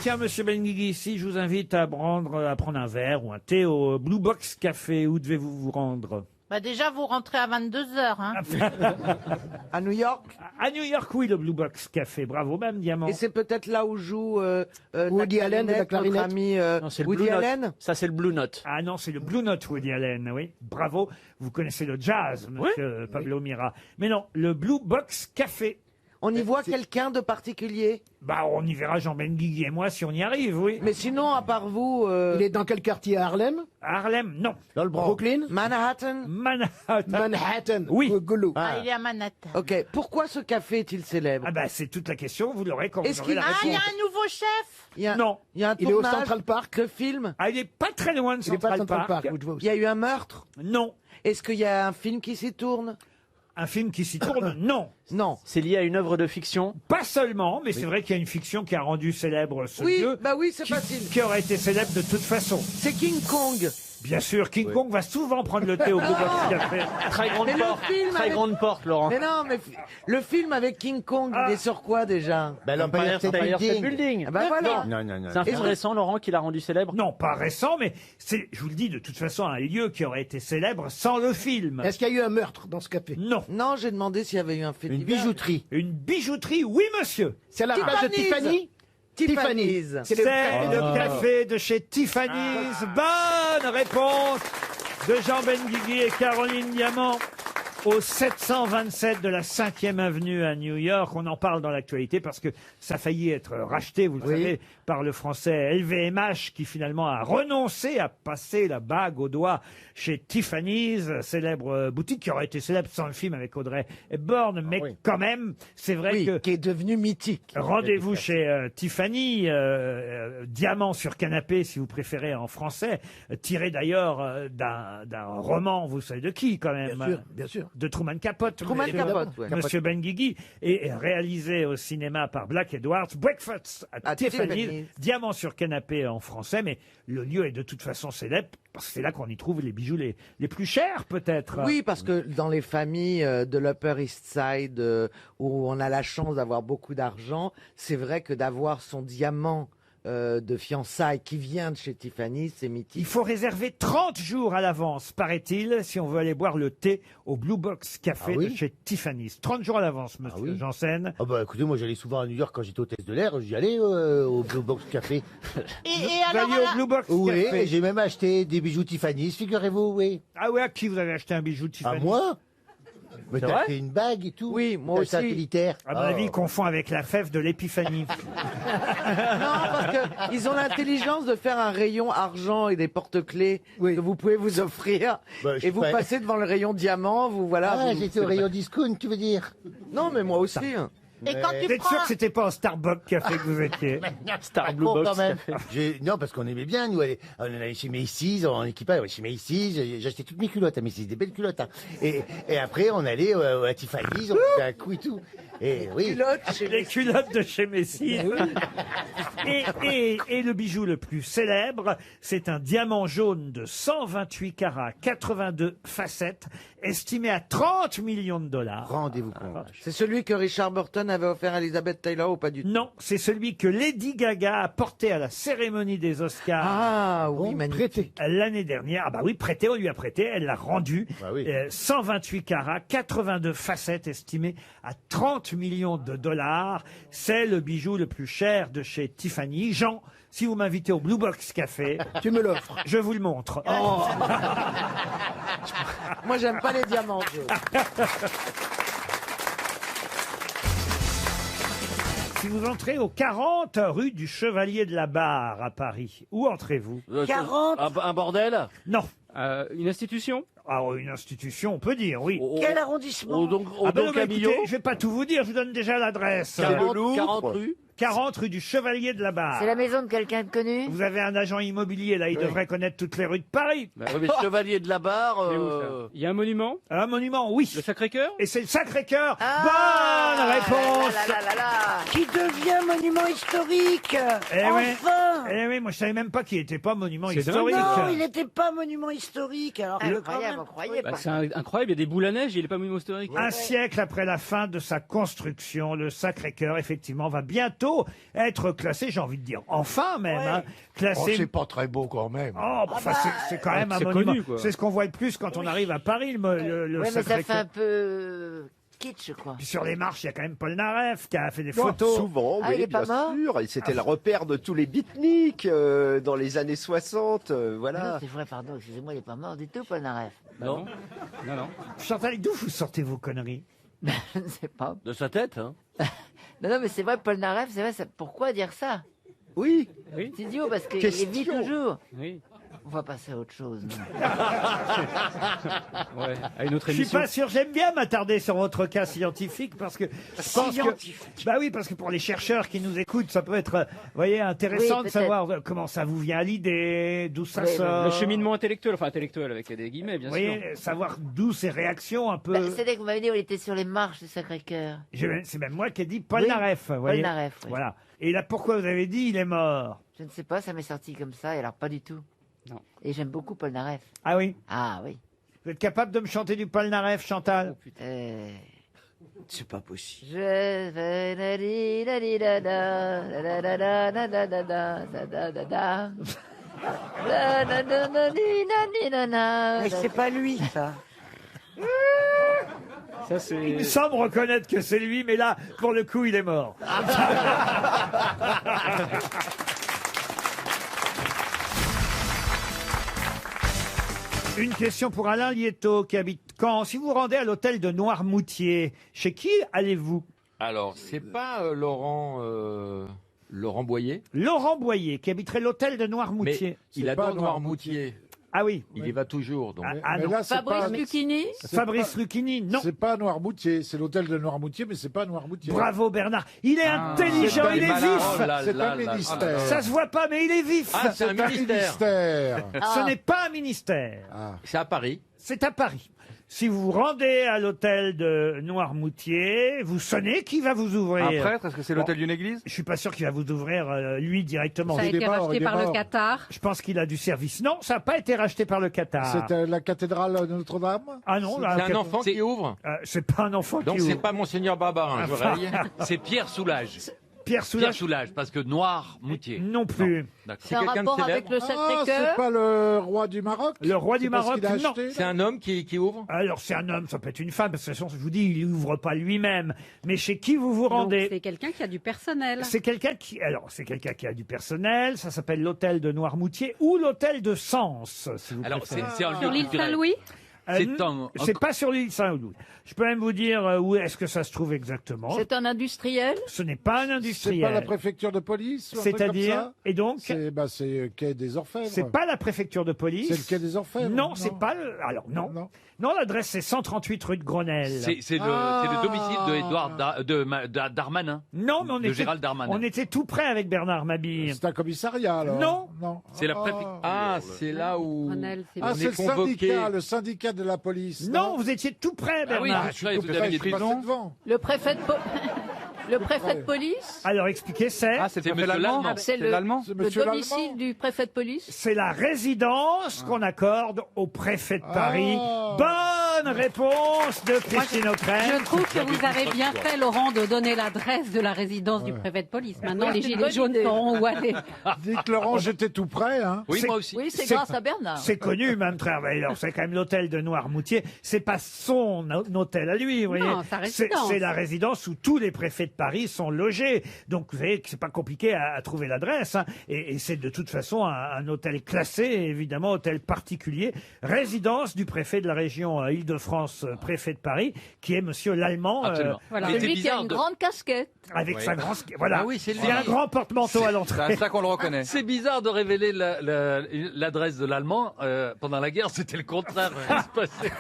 Speaker 4: Tiens, monsieur Benguigui, ici, je vous invite à prendre un verre ou un thé au Blue Box Café. Où devez-vous vous rendre?
Speaker 21: Bah déjà, vous rentrez à 22h. Hein.
Speaker 8: À New York?
Speaker 4: À New York, oui, le Blue Box Café. Bravo, même Diamant.
Speaker 8: Et c'est peut-être là où joue
Speaker 6: Woody Allen de la clarinette.
Speaker 8: notre ami
Speaker 2: Non, c'est le
Speaker 8: Woody
Speaker 2: Blue Note.
Speaker 8: Allen.
Speaker 2: Ça, c'est le Blue Note.
Speaker 4: Ah non, c'est le Blue Note Woody Allen, oui. Bravo. Vous connaissez le jazz, monsieur Pablo Mira. Mais non, le Blue Box Café.
Speaker 8: On y voit quelqu'un de particulier?
Speaker 4: Bah, on y verra Jean Benguigui et moi si on y arrive, oui.
Speaker 8: Mais sinon, à part vous...
Speaker 6: Il est dans quel quartier à Harlem?
Speaker 4: Harlem, non.
Speaker 6: Dans le Brooklyn?
Speaker 8: Manhattan?
Speaker 6: Manhattan.
Speaker 4: Oui.
Speaker 6: Goulou.
Speaker 21: Ah, il est à Manhattan.
Speaker 8: Ok. Pourquoi ce café est-il célèbre?
Speaker 4: Ah bah, c'est toute la question, vous l'aurez quand vous
Speaker 8: Est-ce
Speaker 4: aurez
Speaker 8: qu'il-
Speaker 4: la
Speaker 21: Ah, il y a
Speaker 4: réponse.
Speaker 21: un nouveau chef.
Speaker 4: Non.
Speaker 8: Il y a un
Speaker 6: Il est au
Speaker 8: tournage
Speaker 6: Central Park.
Speaker 8: de film?
Speaker 4: Ah, il est pas très loin de
Speaker 6: Il est pas à
Speaker 4: Central
Speaker 6: Central
Speaker 4: Park.
Speaker 6: Park. où je vois
Speaker 8: Il y a eu un meurtre?
Speaker 4: Non.
Speaker 8: Est-ce qu'il y a un film qui s'y tourne?
Speaker 4: Un film qui s'y tourne, non.
Speaker 8: Non.
Speaker 2: C'est lié à une œuvre de fiction.
Speaker 4: Pas seulement, mais c'est vrai qu'il y a une fiction qui a rendu célèbre ce
Speaker 8: Oui,
Speaker 4: lieu.
Speaker 8: bah oui, c'est
Speaker 4: qui,
Speaker 8: facile.
Speaker 4: qui aurait été célèbre de toute façon.
Speaker 8: C'est King Kong.
Speaker 4: Bien sûr, King Kong va souvent prendre le thé au Blue Box Café.
Speaker 2: Très grande
Speaker 8: Mais le
Speaker 2: porte.
Speaker 8: film
Speaker 2: Très
Speaker 8: avec-
Speaker 2: grande porte, Laurent.
Speaker 8: Mais non, mais le film avec King Kong, il est sur quoi déjà?
Speaker 2: Empire State Building.
Speaker 8: Ah bah voilà.
Speaker 2: C'est un film récent, Laurent, qui l'a rendu célèbre.
Speaker 4: Non, pas récent, mais c'est, je vous le dis, de toute façon, un lieu qui aurait été célèbre sans le film.
Speaker 6: Est-ce qu'il y a eu un meurtre dans ce café?
Speaker 4: Non.
Speaker 8: Non, j'ai demandé s'il y avait eu un fait
Speaker 6: Une
Speaker 8: divers.
Speaker 6: bijouterie.
Speaker 4: Une bijouterie, oui, monsieur.
Speaker 6: C'est à la page de Tiffany?
Speaker 8: Tiffany's.
Speaker 6: C'est
Speaker 4: C'est
Speaker 6: le
Speaker 4: le café de chez Tiffany's. Bonne réponse de Jean Benguigui et Caroline Diamant. Au 727 de la 5e avenue à New York. On en parle dans l'actualité parce que ça a failli être racheté, vous le savez, par le français LVMH qui finalement a renoncé à passer la bague au doigt chez Tiffany's, célèbre boutique qui aurait été célèbre sans le film avec Audrey Hepburn, mais quand même, c'est vrai que...
Speaker 8: qui est devenu mythique.
Speaker 4: Rendez-vous chez Tiffany, Diamant sur canapé, si vous préférez, en français, tiré d'ailleurs d'un roman, vous savez de qui, quand même?
Speaker 6: Bien sûr, bien sûr.
Speaker 4: De Truman Capote.
Speaker 8: Truman
Speaker 4: monsieur-
Speaker 8: Capote, ouais.
Speaker 4: Monsieur Benguigui, et réalisé au cinéma par Black Edwards, Breakfast at Tiffany's,
Speaker 8: Tiffany's.
Speaker 4: Diamant sur canapé en français, mais le lieu est de toute façon célèbre, parce que c'est là qu'on y trouve les bijoux les plus chers, peut-être.
Speaker 8: Oui, parce que dans les familles de l'Upper East Side, où on a la chance d'avoir beaucoup d'argent, c'est vrai que d'avoir son diamant de fiançailles qui vient de chez Tiffany, c'est mythique.
Speaker 4: Il faut réserver 30 jours à l'avance, paraît-il, si on veut aller boire le thé au Blue Box Café
Speaker 19: Ah oui
Speaker 4: de chez Tiffany's. 30 jours à l'avance, monsieur Janssen.
Speaker 19: Ah bah écoutez, moi j'allais souvent à New York quand j'étais hôtesse de l'air, j'y allais au Blue Box Café.
Speaker 21: Et
Speaker 4: Vous
Speaker 21: alors,
Speaker 4: alliez au Blue Box
Speaker 19: Oui,
Speaker 4: Café.
Speaker 19: et j'ai même acheté des bijoux Tiffany, figurez-vous, oui.
Speaker 4: Ah ouais, à qui vous avez acheté un bijou Tiffany?
Speaker 19: À moi? Mais
Speaker 4: C'est
Speaker 19: t'as
Speaker 4: vrai
Speaker 19: acheté une bague et tout?
Speaker 8: Oui, moi
Speaker 19: T'as
Speaker 8: aussi.
Speaker 19: satellitaire.
Speaker 4: À mon avis, il confond avec la fève de l'épiphanie.
Speaker 8: Non, parce qu'ils ont l'intelligence de faire un rayon argent et des porte-clés que vous pouvez vous offrir.
Speaker 19: Bah, je
Speaker 8: et vous
Speaker 19: sais pas.
Speaker 8: passez devant le rayon diamant, vous voilà.
Speaker 19: Ah,
Speaker 8: vous-
Speaker 19: j'étais au rayon discount, tu veux dire?
Speaker 8: Non, mais moi aussi.
Speaker 21: Et quand tu
Speaker 4: Vous êtes
Speaker 21: prends
Speaker 4: sûr que c'était pas en Starbucks Café que vous étiez?
Speaker 2: Star Blue
Speaker 19: Bon,
Speaker 2: Box
Speaker 19: quand même.
Speaker 2: Café.
Speaker 19: Non, parce qu'on aimait bien, nous, on allait chez Macy's, en équipage, on allait chez Macy's, j'achetais toutes mes culottes à Macy's, des belles culottes. Hein. Et après, on allait à Tiffany's, on faisait un coup et tout. Et oui.
Speaker 4: Les culottes de chez Messi. Et le bijou le plus célèbre, c'est un diamant jaune de 128 carats, 82 facettes, estimé à 30 millions de dollars.
Speaker 19: Rendez-vous compte.
Speaker 8: C'est celui que Richard Burton avait offert à Elizabeth Taylor ou pas du tout?
Speaker 4: Non, c'est celui que Lady Gaga a porté à la cérémonie des Oscars.
Speaker 8: Ah oui, magnifique.
Speaker 4: L'année dernière. Ah bah oui, prêté, on lui a prêté, elle l'a rendu. 128 carats, 82 facettes estimées à 30 millions de dollars. C'est le bijou le plus cher de chez Tiffany. Jean, si vous m'invitez au Blue Box Café,
Speaker 6: tu me l'offres.
Speaker 4: Je vous le montre.
Speaker 8: Moi, j'aime pas les diamants.
Speaker 4: Si vous entrez au 40 rue du Chevalier de la Barre à Paris, où entrez-vous
Speaker 17: 40
Speaker 7: Un bordel?
Speaker 4: Non.
Speaker 18: Une institution?
Speaker 4: Ah, une institution, on peut dire, oui.
Speaker 17: Quel arrondissement?
Speaker 4: Ah ben non, mais écoutez, je vais pas tout vous dire, je vous donne déjà l'adresse.
Speaker 7: 40 rue.
Speaker 4: 40 rue du Chevalier de la Barre.
Speaker 16: C'est la maison de quelqu'un de connu?
Speaker 4: Vous avez un agent immobilier, là, il devrait connaître toutes les rues de Paris.
Speaker 7: Oui, mais Chevalier de la Barre.
Speaker 18: Il y a un monument?
Speaker 4: Un monument, oui.
Speaker 18: Le Sacré-Cœur?
Speaker 4: Et c'est le Sacré-Cœur. Bonne réponse.
Speaker 17: Qui devient monument historique.
Speaker 4: Eh oui.
Speaker 17: Enfin.
Speaker 4: Eh oui, moi je savais même pas qu'il n'était pas monument
Speaker 18: C'est
Speaker 4: historique.
Speaker 17: Non, il n'était pas monument historique. Alors,
Speaker 16: Incroyable, on croyait
Speaker 18: Bah,
Speaker 16: pas.
Speaker 18: c'est incroyable, il y a des boules à neige, il est pas monument historique.
Speaker 4: Un siècle après la fin de sa construction, le Sacré-Cœur, effectivement, va bientôt être classé, j'ai envie de dire, enfin même, hein, classé...
Speaker 15: Oh, c'est pas très beau quand même.
Speaker 4: Oh, bah, enfin, c'est quand même un
Speaker 18: c'est
Speaker 4: monument.
Speaker 18: connu, quoi.
Speaker 4: C'est ce qu'on voit le plus quand on arrive à Paris, le
Speaker 16: Ouais, mais ça fait
Speaker 4: Sacré-Cœur.
Speaker 16: un peu kitsch, quoi.
Speaker 4: Puis sur les marches, il y a quand même Paul Naref qui a fait des
Speaker 5: Non,
Speaker 4: photos.
Speaker 5: Souvent,
Speaker 16: Ah, il
Speaker 5: oui,
Speaker 16: est pas
Speaker 5: bien
Speaker 16: mort
Speaker 5: sûr. Et c'était le repère de tous les beatniks dans les années 60.
Speaker 16: Non,
Speaker 5: Voilà.
Speaker 16: c'est vrai, pardon, excusez-moi, il est pas mort du tout, Paul Naref.
Speaker 18: Non. Non.
Speaker 4: Chantal, d'où vous sortez vos conneries?
Speaker 16: Je ne sais pas.
Speaker 7: De sa tête, hein.
Speaker 16: Non, mais c'est vrai, Paul Naref, c'est vrai, pourquoi dire ça?
Speaker 5: Oui.
Speaker 16: C'est idiot, parce qu'il
Speaker 5: Question.
Speaker 16: vit toujours.
Speaker 18: Oui.
Speaker 16: On va passer à autre chose.
Speaker 18: Ouais. À une autre
Speaker 4: Je suis
Speaker 18: émission.
Speaker 4: pas sûr, j'aime bien m'attarder sur votre cas scientifique parce que je pense que, bah oui, parce que pour les chercheurs qui nous écoutent, ça peut être, vous voyez, intéressant
Speaker 16: Oui,
Speaker 4: de
Speaker 16: peut-être.
Speaker 4: savoir comment ça vous vient à l'idée, d'où ça
Speaker 16: Oui,
Speaker 4: sort.
Speaker 18: Le cheminement intellectuel, enfin intellectuel avec des guillemets, bien
Speaker 4: Vous
Speaker 18: sûr.
Speaker 4: voyez, savoir d'où ces réactions un peu.
Speaker 16: Bah, c'est-à-dire que vous m'avez dit, on était sur les marches du Sacré-Cœur.
Speaker 4: C'est même moi qui ai dit Paul
Speaker 16: Oui,
Speaker 4: Naref. vous
Speaker 16: Paul
Speaker 4: voyez.
Speaker 16: Naref, oui.
Speaker 4: Voilà. Et là, pourquoi vous avez dit il est mort?
Speaker 16: Je ne sais pas, ça m'est sorti comme ça, et alors pas du tout.
Speaker 18: Non.
Speaker 16: Et j'aime beaucoup Paul Naref.
Speaker 4: Ah oui.
Speaker 16: Ah oui.
Speaker 4: Vous êtes capable de me chanter du Paul Naref, Chantal?
Speaker 17: c'est pas possible.
Speaker 16: Je vais la di da di da da da da da da da da da da da da da. Da da da da di da di da da.
Speaker 17: Mais c'est pas lui, ça.
Speaker 18: Ça, c'est...
Speaker 4: Il me semble reconnaître que c'est lui, mais là, pour le coup, il est mort. Une question pour Alain Lietto, qui habite Caen. Si vous vous rendez à l'hôtel de Noirmoutier, chez qui allez-vous?
Speaker 10: Alors, c'est pas Laurent Boyer,
Speaker 4: Laurent Boyer, qui habiterait l'hôtel de Noirmoutier.
Speaker 10: mais il adore Noirmoutier.
Speaker 4: Ah oui.
Speaker 10: Il y va toujours. Donc.
Speaker 4: Ah
Speaker 12: Mais
Speaker 4: non.
Speaker 12: là, c'est Fabrice pas- Lucchini
Speaker 4: Fabrice Lucchini, non.
Speaker 15: C'est pas Noirmoutier, c'est l'hôtel de Noirmoutier, mais c'est pas Noirmoutier.
Speaker 4: Bravo Bernard. Il est intelligent, il est vif.
Speaker 15: C'est un ministère.
Speaker 4: Ça se voit pas, mais il est vif.
Speaker 10: Ah, c'est un ministère.
Speaker 4: Ce n'est pas un ministère.
Speaker 10: C'est à Paris.
Speaker 4: C'est à Paris. Si vous vous rendez à l'hôtel de Noirmoutier, vous sonnez, qui va vous ouvrir?
Speaker 11: Un prêtre, est-ce que c'est l'hôtel d'une église?
Speaker 4: Je suis pas sûr qu'il va vous ouvrir lui directement.
Speaker 12: Ça a été racheté par le Qatar.
Speaker 4: Je pense qu'il a du service. Non, ça n'a pas été racheté par le Qatar.
Speaker 15: C'est la cathédrale de Notre-Dame.
Speaker 4: Ah non,
Speaker 10: C'est un enfant qui ouvre.
Speaker 4: C'est pas un enfant
Speaker 10: Donc
Speaker 4: qui
Speaker 10: c'est
Speaker 4: ouvre.
Speaker 10: pas Monseigneur Barbarin, je raille.
Speaker 14: C'est Pierre Soulages.
Speaker 4: Pierre
Speaker 14: Soulages, parce que Noir Moutier.
Speaker 4: Non plus.
Speaker 14: D'accord.
Speaker 12: C'est un rapport avec le
Speaker 15: Ah,
Speaker 12: Sacré-Cœur.
Speaker 15: c'est pas le roi du Maroc.
Speaker 4: Le roi du
Speaker 15: C'est parce
Speaker 4: Maroc,
Speaker 15: qu'il a
Speaker 4: non.
Speaker 15: acheté,
Speaker 10: C'est un homme qui ouvre.
Speaker 4: Alors c'est un homme, ça peut être une femme, parce que de toute façon, je vous dis, il ouvre pas lui-même. Mais chez qui vous vous
Speaker 12: Donc,
Speaker 4: rendez?
Speaker 12: c'est quelqu'un qui a du personnel.
Speaker 4: C'est quelqu'un qui, alors c'est quelqu'un qui a du personnel. Ça s'appelle l'hôtel de Noirmoutier ou l'hôtel de Sens, si vous
Speaker 14: Alors,
Speaker 4: préférez.
Speaker 14: c'est un
Speaker 12: Sur
Speaker 14: lieu
Speaker 12: l'île
Speaker 14: culturel.
Speaker 12: Saint-Louis.
Speaker 4: C'est pas sur l'île Saint-Louis. Je peux même vous dire où est-ce que ça se trouve exactement.
Speaker 12: C'est un industriel.
Speaker 4: Ce n'est pas un
Speaker 15: C'est pas la
Speaker 4: industriel.
Speaker 15: préfecture de police. ou un truc
Speaker 4: C'est-à-dire,
Speaker 15: comme ça
Speaker 4: et donc,
Speaker 15: C'est quai des Orfèvres.
Speaker 4: c'est pas la préfecture de police.
Speaker 15: C'est le quai des Orfèvres.
Speaker 4: Non, c'est pas le. Alors non. Non, l'adresse c'est 138 rue de Grenelle.
Speaker 14: C'est le domicile de Édouard Darmanin.
Speaker 4: Non, mais on
Speaker 14: de
Speaker 4: était,
Speaker 14: Gérald Darmanin.
Speaker 4: on était tout près avec Bernard Mabille.
Speaker 15: C'est un commissariat alors.
Speaker 4: Non.
Speaker 15: Non.
Speaker 14: C'est la préfecture.
Speaker 10: Ah, c'est là où
Speaker 12: Grenelle, c'est
Speaker 15: Ah,
Speaker 10: on
Speaker 15: c'est
Speaker 10: est
Speaker 15: le
Speaker 10: convoqué.
Speaker 15: syndicat, le syndicat de la police.
Speaker 4: Non, vous étiez tout près,
Speaker 14: Ah oui,
Speaker 4: Bernard.
Speaker 14: c'est vrai, vous avez
Speaker 15: je
Speaker 14: une
Speaker 15: suis passé
Speaker 14: prison.
Speaker 15: devant.
Speaker 12: Le préfet de le préfet de police.
Speaker 4: Alors expliquez, c'est.
Speaker 11: Ah, c'est
Speaker 14: C'est
Speaker 11: le
Speaker 14: monsieur
Speaker 11: l'allemand.
Speaker 14: Lallemand.
Speaker 12: C'est le,
Speaker 11: l'allemand.
Speaker 15: C'est
Speaker 12: le
Speaker 15: monsieur
Speaker 12: domicile
Speaker 15: l'Allemand.
Speaker 12: du préfet de police.
Speaker 4: C'est la résidence qu'on accorde au préfet de Paris.
Speaker 15: Ah.
Speaker 4: Bonne réponse de Christine O'Krent.
Speaker 12: Je trouve que vous avez bien fait, Laurent, de donner l'adresse de la résidence du préfet de police. Maintenant, les gilets jaunes sauront où aller.
Speaker 15: Dites Laurent, j'étais tout près. Hein.
Speaker 14: Oui,
Speaker 4: C'est-
Speaker 14: moi aussi.
Speaker 12: Oui, c'est
Speaker 4: C'est-
Speaker 12: grâce à Bernard.
Speaker 4: C'est connu, Mme Travailleur. C'est quand même l'hôtel de Noirmoutier. C'est pas son hôtel à lui, vous voyez.
Speaker 12: Non, sa résidence.
Speaker 4: C'est la résidence où tous les préfets de Paris sont logés. Donc, vous voyez que c'est pas compliqué à trouver l'adresse. Hein. Et c'est de toute façon un hôtel classé, évidemment, hôtel particulier. Résidence du préfet de la région Île-de-France. Île-de-France, préfet de Paris, qui est Monsieur l'Allemand.
Speaker 12: Voilà.
Speaker 9: C'est lui qui a une grande casquette.
Speaker 4: Avec sa grande... Voilà.
Speaker 14: Ah oui, c'est lui.
Speaker 4: Il y a un grand porte-manteau à l'entrée.
Speaker 11: C'est à ça qu'on le reconnaît.
Speaker 14: C'est bizarre de révéler l'adresse de l'Allemand. Pendant la guerre, c'était le contraire qui se passait.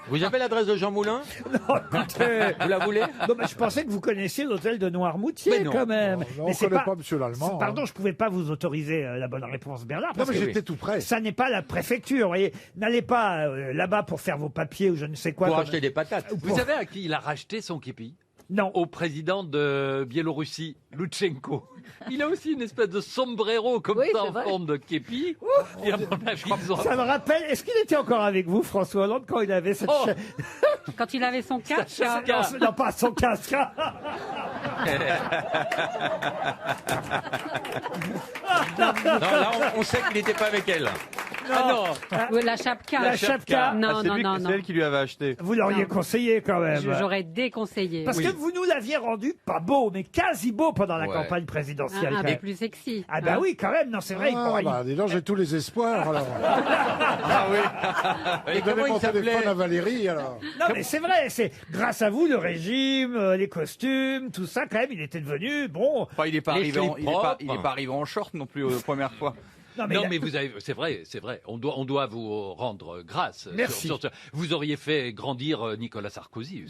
Speaker 10: Vous avez l'adresse de Jean Moulin?
Speaker 4: Non, écoutez,
Speaker 10: Vous la voulez?
Speaker 4: non, mais je pensais que vous connaissiez l'hôtel de Noirmoutier,
Speaker 14: Mais non.
Speaker 4: quand même.
Speaker 15: On ne
Speaker 4: c'est
Speaker 15: connaît pas Monsieur l'Allemand.
Speaker 4: Pardon, je pouvais pas vous autoriser la bonne réponse, Bernard.
Speaker 15: Non,
Speaker 4: Parce
Speaker 15: mais
Speaker 4: que
Speaker 15: j'étais tout près.
Speaker 4: ça n'est pas la préfecture. Vous voyez, n'allez pas là-bas pour faire vos papiers ou je ne sais quoi.
Speaker 10: Pour
Speaker 4: comme-
Speaker 10: acheter des patates.
Speaker 14: Vous savez à qui il a racheté son képi?
Speaker 4: Non.
Speaker 14: Au président de Biélorussie, Loutchenko. Il a aussi une espèce de sombrero comme
Speaker 9: Oui,
Speaker 14: ça
Speaker 9: c'est
Speaker 14: en
Speaker 9: vrai.
Speaker 14: forme de képi. Et à mon avis, ils ont-
Speaker 4: Ça me rappelle, est-ce qu'il était encore avec vous, François Hollande, quand il avait cette
Speaker 14: Oh.
Speaker 12: Quand il avait son casque.
Speaker 4: Non, pas son casque.
Speaker 10: Non, là, on sait qu'il n'était pas avec elle.
Speaker 14: Ah non.
Speaker 12: Ou la chapka.
Speaker 4: La chapka.
Speaker 12: Non, non, non,
Speaker 11: C'est
Speaker 12: non.
Speaker 11: elle qui lui avait acheté.
Speaker 4: Vous l'auriez
Speaker 12: Non.
Speaker 4: conseillé quand même.
Speaker 12: J'aurais déconseillé.
Speaker 4: Parce que vous nous l'aviez rendu pas beau, mais quasi beau pendant la
Speaker 11: Ouais.
Speaker 4: campagne présidentielle.
Speaker 12: Un
Speaker 4: quand
Speaker 12: peu
Speaker 4: même.
Speaker 12: plus sexy.
Speaker 4: Ah bah
Speaker 12: Hein.
Speaker 4: oui, quand même, non, c'est vrai.
Speaker 15: Ah, bah, dis donc, j'ai tous les espoirs, alors.
Speaker 11: Ah oui.
Speaker 15: J'ai donné mon téléphone à Valérie, alors.
Speaker 4: Non, mais c'est vrai, c'est grâce à vous, le régime, les costumes, tout ça, quand même, il était devenu, bon...
Speaker 11: Enfin, il est pas
Speaker 14: Les
Speaker 11: arrivé en,
Speaker 14: slips
Speaker 11: il est pas,
Speaker 14: propres.
Speaker 11: il est pas arrivé en short non plus la première fois.
Speaker 4: Non,
Speaker 14: Non,
Speaker 4: il a-
Speaker 14: mais vous avez, c'est vrai. On doit vous rendre grâce.
Speaker 4: Merci.
Speaker 14: Sur ce. Vous auriez fait grandir Nicolas Sarkozy.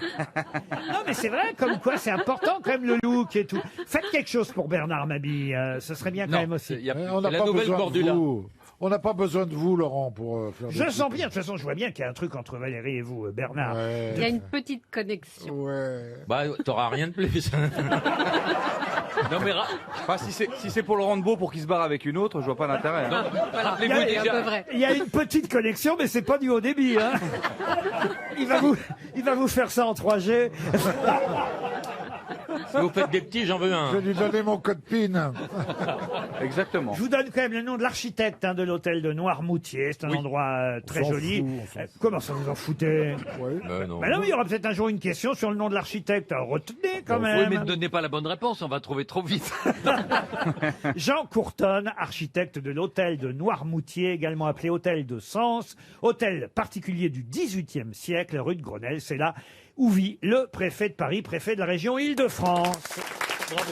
Speaker 4: Non, mais c'est vrai, comme quoi, c'est important, quand même, le look et tout. Faites quelque chose pour Bernard Mabille, ce serait bien quand même aussi.
Speaker 15: On n'a
Speaker 14: la
Speaker 15: pas
Speaker 14: nouvelle
Speaker 15: besoin
Speaker 14: Cordula.
Speaker 15: de vous. On n'a pas besoin de vous, Laurent, pour faire des
Speaker 4: Je
Speaker 15: trucs.
Speaker 4: sens bien, de toute façon, je vois bien qu'il y a un truc entre Valérie et vous, Bernard.
Speaker 12: Il y a une petite connexion.
Speaker 15: Ouais.
Speaker 10: Bah, t'auras rien de plus.
Speaker 11: Non mais enfin, si c'est pour le rendre beau pour qu'il se barre avec une autre, je vois pas l'intérêt.
Speaker 14: Non,
Speaker 4: Il y,
Speaker 14: rappelez-vous
Speaker 4: a,
Speaker 14: déjà.
Speaker 4: il y a une petite connexion, mais c'est pas du haut débit. Hein. Il va vous faire ça en 3G.
Speaker 10: Si vous faites des petits, j'en veux
Speaker 15: Je
Speaker 10: un.
Speaker 15: vais lui donner mon code PIN.
Speaker 11: Exactement.
Speaker 4: Je vous donne quand même le nom de l'architecte de l'hôtel de Noirmoutier. C'est un endroit très
Speaker 15: s'en
Speaker 4: joli.
Speaker 15: fout, on s'en fout.
Speaker 4: Comment ça vous en foutez?
Speaker 10: Non.
Speaker 4: Ben non, mais il y aura peut-être un jour une question sur le nom de l'architecte. Alors, retenez quand
Speaker 14: Oui,
Speaker 4: même.
Speaker 14: mais ne donnez pas la bonne réponse, on va trouver trop vite.
Speaker 4: Jean Courtonne, architecte de l'hôtel de Noirmoutier, également appelé hôtel de Sens, hôtel particulier du XVIIIe siècle, rue de Grenelle. C'est là où vit le préfet de Paris, préfet de la région Île-de-France.
Speaker 14: Bravo.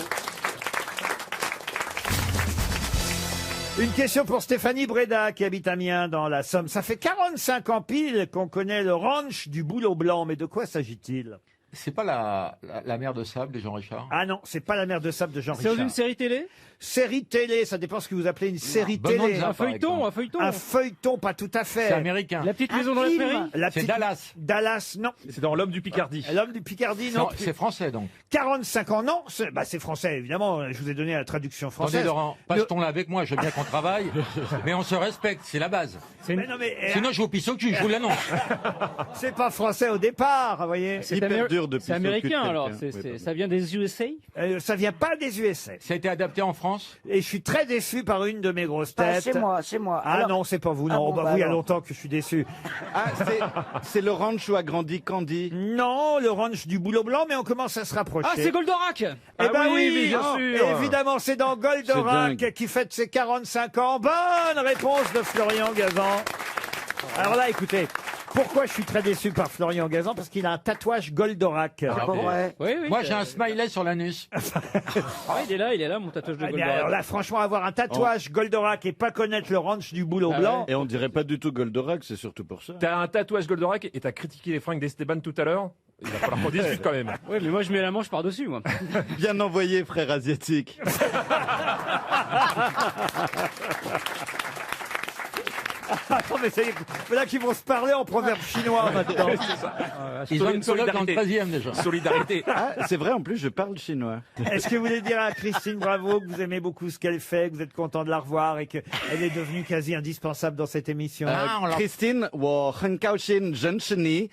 Speaker 4: Une question pour Stéphanie Breda qui habite Amiens dans la Somme. Ça fait 45 ans pile qu'on connaît le ranch du Bouleau Blanc, mais de quoi s'agit-il?
Speaker 10: C'est pas la mer de sable de Jean Richard?
Speaker 4: Ah non, c'est pas la mer de sable de Jean
Speaker 18: C'est dans
Speaker 4: Richard.
Speaker 18: une série télé?
Speaker 4: Série télé, ça dépend ce que vous appelez une série télé.
Speaker 10: Bonanza,
Speaker 18: Un feuilleton, un feuilleton.
Speaker 4: Un feuilleton, pas tout à fait.
Speaker 10: C'est américain.
Speaker 18: La petite maison dans la
Speaker 4: film.
Speaker 18: prairie?
Speaker 10: C'est Dallas.
Speaker 4: Dallas, non.
Speaker 2: C'est dans L'Homme du Picardie.
Speaker 4: L'homme du Picardie, non.
Speaker 10: C'est français, donc.
Speaker 4: 45 ans, non. C'est français, évidemment. Je vous ai donné la traduction
Speaker 10: Attendez,
Speaker 4: française.
Speaker 10: Laurent, passe-t-on là avec moi? Je veux bien qu'on travaille, mais on se respecte, c'est la base.
Speaker 4: Mais non, mais
Speaker 10: Sinon, je vous pisse au cul, je vous l'annonce.
Speaker 4: c'est pas français au départ, vous voyez.
Speaker 18: C'est américain alors, ça vient des USA?
Speaker 4: Ça vient pas des USA.
Speaker 10: Ça a été adapté en France?
Speaker 4: Et je suis très déçu par une de mes grosses
Speaker 17: Ah,
Speaker 4: têtes.
Speaker 17: c'est moi, c'est moi.
Speaker 4: Ah
Speaker 17: Alors-
Speaker 4: non, c'est pas vous, non.
Speaker 17: Ah bon,
Speaker 4: Oh, bah,
Speaker 17: bah
Speaker 4: oui, il y a
Speaker 17: alors.
Speaker 4: longtemps que je suis déçu.
Speaker 3: Ah, c'est le ranch où a grandi Candy.
Speaker 4: Non, le ranch du Boulot Blanc, mais on commence à se rapprocher.
Speaker 18: Ah, c'est Goldorak!
Speaker 4: Eh ben oui,
Speaker 18: mais bien sûr!
Speaker 4: évidemment, c'est dans Goldorak
Speaker 3: dingue.
Speaker 4: qui fête ses 45 ans. Bonne réponse de Florian Gazan. Alors là, écoutez, pourquoi je suis très déçu par Florian Gazan? Parce qu'il a un tatouage Goldorak.
Speaker 17: C'est pas vrai.
Speaker 18: Oui, oui.
Speaker 10: Moi, j'ai un smiley sur l'anus.
Speaker 18: Ah, il est là, mon tatouage de
Speaker 4: Eh bien, alors
Speaker 18: Goldorak.
Speaker 4: là, franchement, avoir un tatouage Goldorak et pas connaître le ranch du Boulot
Speaker 18: Ah
Speaker 4: Blanc.
Speaker 3: Et on dirait pas du tout Goldorak, c'est surtout pour ça.
Speaker 2: T'as un tatouage Goldorak et t'as critiqué les fringues d'Esteban tout à l'heure. Il va falloir qu'on discute quand même.
Speaker 18: Oui, mais moi je mets la manche par-dessus, moi.
Speaker 3: Bien envoyé, frère asiatique.
Speaker 4: Attends, mais c'est là qu'ils vont se parler en proverbe chinois maintenant.
Speaker 10: Ils ont une coloc dans le 13e déjà.
Speaker 2: Solidarité.
Speaker 3: Ah, c'est vrai, en plus, je parle chinois.
Speaker 4: Est-ce que vous voulez dire à Christine Bravo que vous aimez beaucoup ce qu'elle fait, que vous êtes content de la revoir et qu'elle est devenue quasi indispensable dans cette émission?
Speaker 3: Christine, 我很高兴认识你，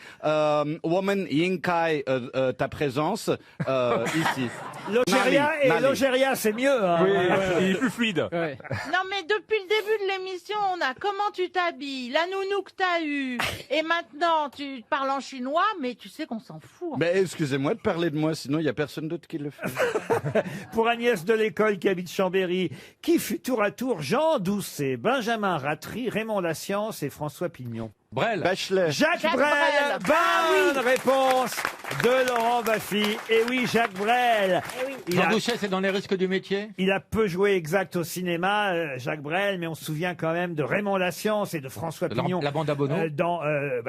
Speaker 3: 我们应该ta présence ici.
Speaker 4: L'Algéria et
Speaker 3: Nali.
Speaker 4: l'Algéria, c'est mieux. Hein.
Speaker 2: Il est plus fluide.
Speaker 18: Ouais.
Speaker 21: Non mais depuis le début de l'émission, on a comment tu t'habilles, la nounou que t'as eue, et maintenant tu parles en chinois, mais tu sais qu'on s'en fout.
Speaker 3: Mais excusez-moi de parler de moi, sinon il y a personne d'autre qui le fait.
Speaker 4: Pour Agnès de l'école qui habite Chambéry, qui fut tour à tour Jean Doucet, Benjamin Ratry, Raymond Lassiance et François Pignon.
Speaker 10: Brel.
Speaker 7: Bachelet.
Speaker 4: Jacques
Speaker 21: Jacques
Speaker 4: Brel.
Speaker 21: Brel.
Speaker 4: Bonne réponse de Laurent Baffy. Et oui, Jacques Brel. Il
Speaker 10: Jean
Speaker 4: a,
Speaker 10: Doucet, c'est dans les risques du métier?
Speaker 4: il a peu joué exact au cinéma, Jacques Brel, mais on se souvient quand même de Raymond Lascience et de François Pignon.
Speaker 10: La bande à Bono.
Speaker 4: Dans,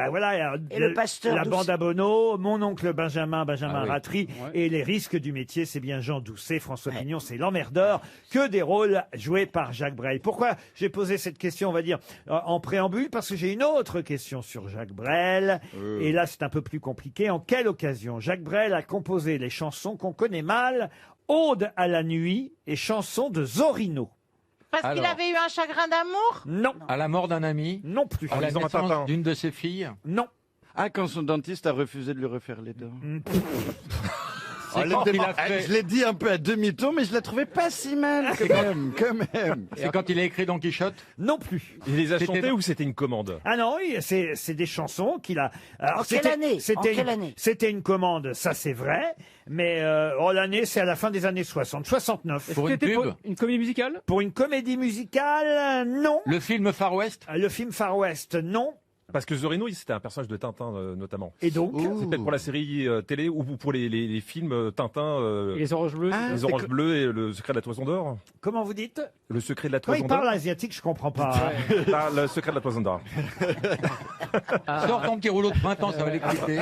Speaker 4: voilà,
Speaker 17: Et le pasteur
Speaker 4: la
Speaker 17: Doucet.
Speaker 4: bande à Bono, mon oncle Benjamin
Speaker 10: Ah oui.
Speaker 4: Ratry, et les risques du métier, c'est bien Jean Doucet, François Pignon, c'est l'emmerdeur, que des rôles joués par Jacques Brel. Pourquoi j'ai posé cette question, on va dire, en préambule? Parce que j'ai une autre question sur Jacques Brel, et là c'est un peu plus compliqué. En quelle occasion Jacques Brel a composé les chansons qu'on connaît mal, Ode à la nuit et chansons de Zorino?
Speaker 21: Parce qu'il
Speaker 10: Alors.
Speaker 21: avait eu un chagrin d'amour?
Speaker 4: Non.
Speaker 10: À la mort d'un ami?
Speaker 4: Non plus.
Speaker 10: À la
Speaker 2: lisant un
Speaker 10: naissance
Speaker 2: Tintin.
Speaker 10: d'une de ses filles?
Speaker 4: Non.
Speaker 7: Ah, quand son dentiste a refusé de lui refaire les dents.
Speaker 10: C'est quand il a fait...
Speaker 7: Je l'ai dit un peu à demi-ton, mais je la trouvais pas si mal quand même.
Speaker 10: C'est quand il a écrit Don Quichotte?
Speaker 4: Non plus.
Speaker 2: Il les a
Speaker 10: C'était-
Speaker 2: chantés ou c'était une commande?
Speaker 4: Ah non, oui, c'est des chansons qu'il a. Alors,
Speaker 17: En quelle année En quelle année
Speaker 4: C'était une commande, ça c'est vrai, mais l'année c'est à la fin des années 60, 69.
Speaker 10: Pour une
Speaker 18: C'était
Speaker 10: pub?
Speaker 18: pour une comédie musicale?
Speaker 4: Pour une comédie musicale, non.
Speaker 10: Le film Far West?
Speaker 4: Le film Far West, non.
Speaker 2: Parce que Zorino, c'était un personnage de Tintin, notamment.
Speaker 4: Et donc
Speaker 2: C'est peut-être pour la série télé ou pour les films Tintin.
Speaker 18: Et les oranges bleues?
Speaker 2: Les oranges bleues et le secret de la toison d'or.
Speaker 4: Comment vous dites?
Speaker 2: Le secret de la
Speaker 4: Quand il
Speaker 2: toison d'or.
Speaker 4: parle asiatique, je comprends pas.
Speaker 2: Ah, le secret de la toison d'or.
Speaker 10: Sors ton petit rouleau de printemps, ça va l'écouter.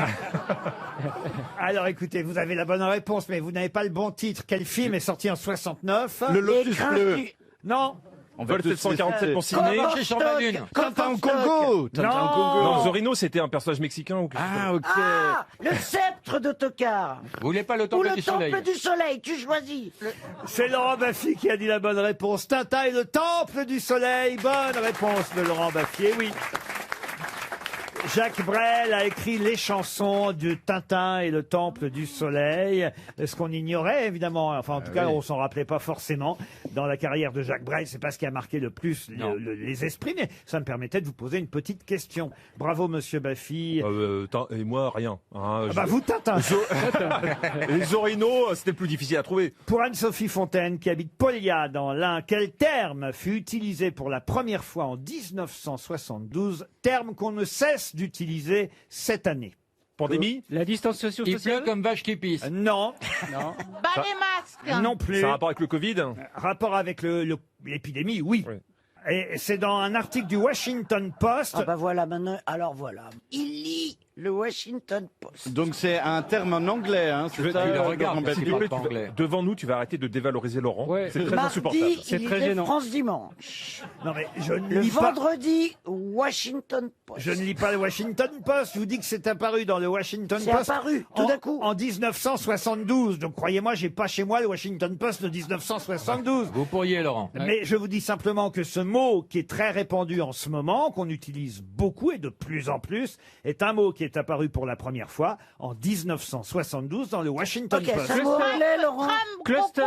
Speaker 4: Alors écoutez, vous avez la bonne réponse, mais vous n'avez pas le bon titre. Quel film est sorti en 69?
Speaker 7: Le Lotus bleu.
Speaker 4: Non.
Speaker 2: On veut le 747 pour Sydney.
Speaker 10: Marcher sur ma lune.
Speaker 7: Tintin au Congo. Tintin au Congo.
Speaker 2: Non, Zorino, c'était un personnage mexicain ou quelque chose.
Speaker 7: Ah, ok.
Speaker 17: Ah, le sceptre d'Ottokar.
Speaker 10: Vous voulez pas le
Speaker 17: Ou
Speaker 10: temple
Speaker 17: le
Speaker 10: du soleil?
Speaker 17: temple du soleil, tu choisis.
Speaker 4: C'est Laurent Baffy qui a dit la bonne réponse. Tintin et le temple du soleil. Bonne réponse de Laurent Baffy. Eh oui. Jacques Brel a écrit les chansons de Tintin et le Temple du Soleil. Ce qu'on ignorait, évidemment, enfin en tout cas, on s'en rappelait pas forcément dans la carrière de Jacques Brel. C'est pas ce qui a marqué le plus les esprits, mais ça me permettait de vous poser une petite question. Bravo, monsieur Baffy.
Speaker 2: Et moi, rien. Hein,
Speaker 4: Bah vous, Tintin.
Speaker 2: Les Zorino, c'était plus difficile à trouver.
Speaker 4: Pour Anne-Sophie Fontaine, qui habite Polia dans l'Ain, quel terme fut utilisé pour la première fois en 1972, terme qu'on ne cesse d'utiliser cette année?
Speaker 2: Pandémie?
Speaker 18: La distanciation
Speaker 10: Il pleut
Speaker 18: sociale?
Speaker 10: comme vache qui pisse.
Speaker 4: Non.
Speaker 18: Non.
Speaker 21: Bah les masques.
Speaker 4: Non plus.
Speaker 2: Ça a rapport avec le Covid?
Speaker 4: Rapport avec l'épidémie, oui. Et c'est dans un article du Washington Post.
Speaker 17: Ah bah voilà, maintenant, alors voilà. Il lit le Washington Post.
Speaker 7: Donc c'est un terme en anglais, hein, c'est ça?
Speaker 10: tu le regardes,
Speaker 7: Laurent
Speaker 10: parce
Speaker 7: Baffy
Speaker 10: qu'il parle pas anglais.
Speaker 2: Devant nous, tu vas arrêter de dévaloriser Laurent.
Speaker 18: Ouais.
Speaker 2: C'est très
Speaker 17: Mardi,
Speaker 2: insupportable.
Speaker 18: C'est
Speaker 17: il
Speaker 18: très
Speaker 17: lisait
Speaker 18: gênant.
Speaker 17: France Dimanche.
Speaker 4: Non mais je ne
Speaker 17: Le
Speaker 4: lis pas.
Speaker 17: vendredi, Washington Post.
Speaker 4: Je ne lis pas le Washington Post. Je vous dis que c'est apparu dans le Washington
Speaker 17: C'est
Speaker 4: Post.
Speaker 17: apparu, tout d'un coup.
Speaker 4: En 1972. Donc croyez-moi, j'ai pas chez moi le Washington Post de 1972.
Speaker 10: Vous pourriez, Laurent.
Speaker 4: Mais je vous dis simplement que ce mot qui est très répandu en ce moment, qu'on utilise beaucoup et de plus en plus, est un mot qui est apparu pour la première fois en 1972 dans le Washington
Speaker 17: Ok,
Speaker 4: Post.
Speaker 17: ça mot anglais, Laurent.
Speaker 18: Cluster.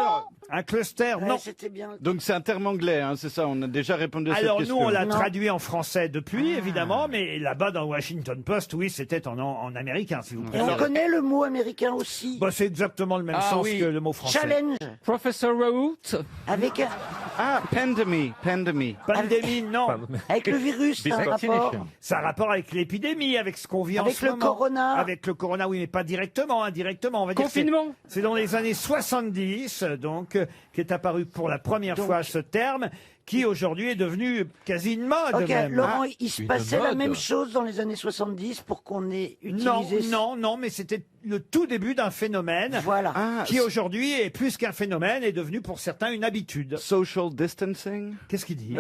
Speaker 4: Un cluster,
Speaker 17: Ouais,
Speaker 4: non.
Speaker 17: c'était bien.
Speaker 7: Donc c'est un terme anglais, hein, c'est ça, on a déjà répondu à cette
Speaker 4: Alors nous,
Speaker 7: question.
Speaker 4: on l'a
Speaker 17: Non.
Speaker 4: traduit en français depuis, évidemment, mais là-bas dans le Washington Post, oui, c'était en américain, si vous
Speaker 17: Et on
Speaker 4: préférez.
Speaker 17: connaît le mot américain aussi.
Speaker 4: Bah, c'est exactement le même
Speaker 10: Ah
Speaker 4: sens
Speaker 10: oui.
Speaker 4: que le mot français.
Speaker 17: Challenge.
Speaker 18: Professor Raoult.
Speaker 17: Avec,
Speaker 7: Ah, pandémie.
Speaker 4: Pandémie, non.
Speaker 17: avec le virus, ça a un rapport.
Speaker 10: Vaccination.
Speaker 4: Ça a rapport avec l'épidémie, avec ce qu'on vit en
Speaker 17: Avec
Speaker 4: ce
Speaker 17: le
Speaker 4: moment.
Speaker 17: corona.
Speaker 4: Avec le corona, oui, mais pas directement, indirectement. On va dire que
Speaker 18: Confinement.
Speaker 4: c'est dans les années 70, donc, qu'est apparu pour la première fois ce terme, qui aujourd'hui est devenu quasi une mode.
Speaker 17: Ok,
Speaker 4: même.
Speaker 17: Laurent, il se
Speaker 10: une
Speaker 17: passait la
Speaker 10: mode.
Speaker 17: même chose dans les années 70 pour qu'on ait
Speaker 4: Non,
Speaker 17: utilisé...
Speaker 4: non, mais c'était le tout début d'un phénomène
Speaker 17: Voilà.
Speaker 7: Ah,
Speaker 4: qui aujourd'hui est plus qu'un phénomène, est devenu pour certains une habitude.
Speaker 7: social distancing.
Speaker 4: Qu'est-ce qu'il dit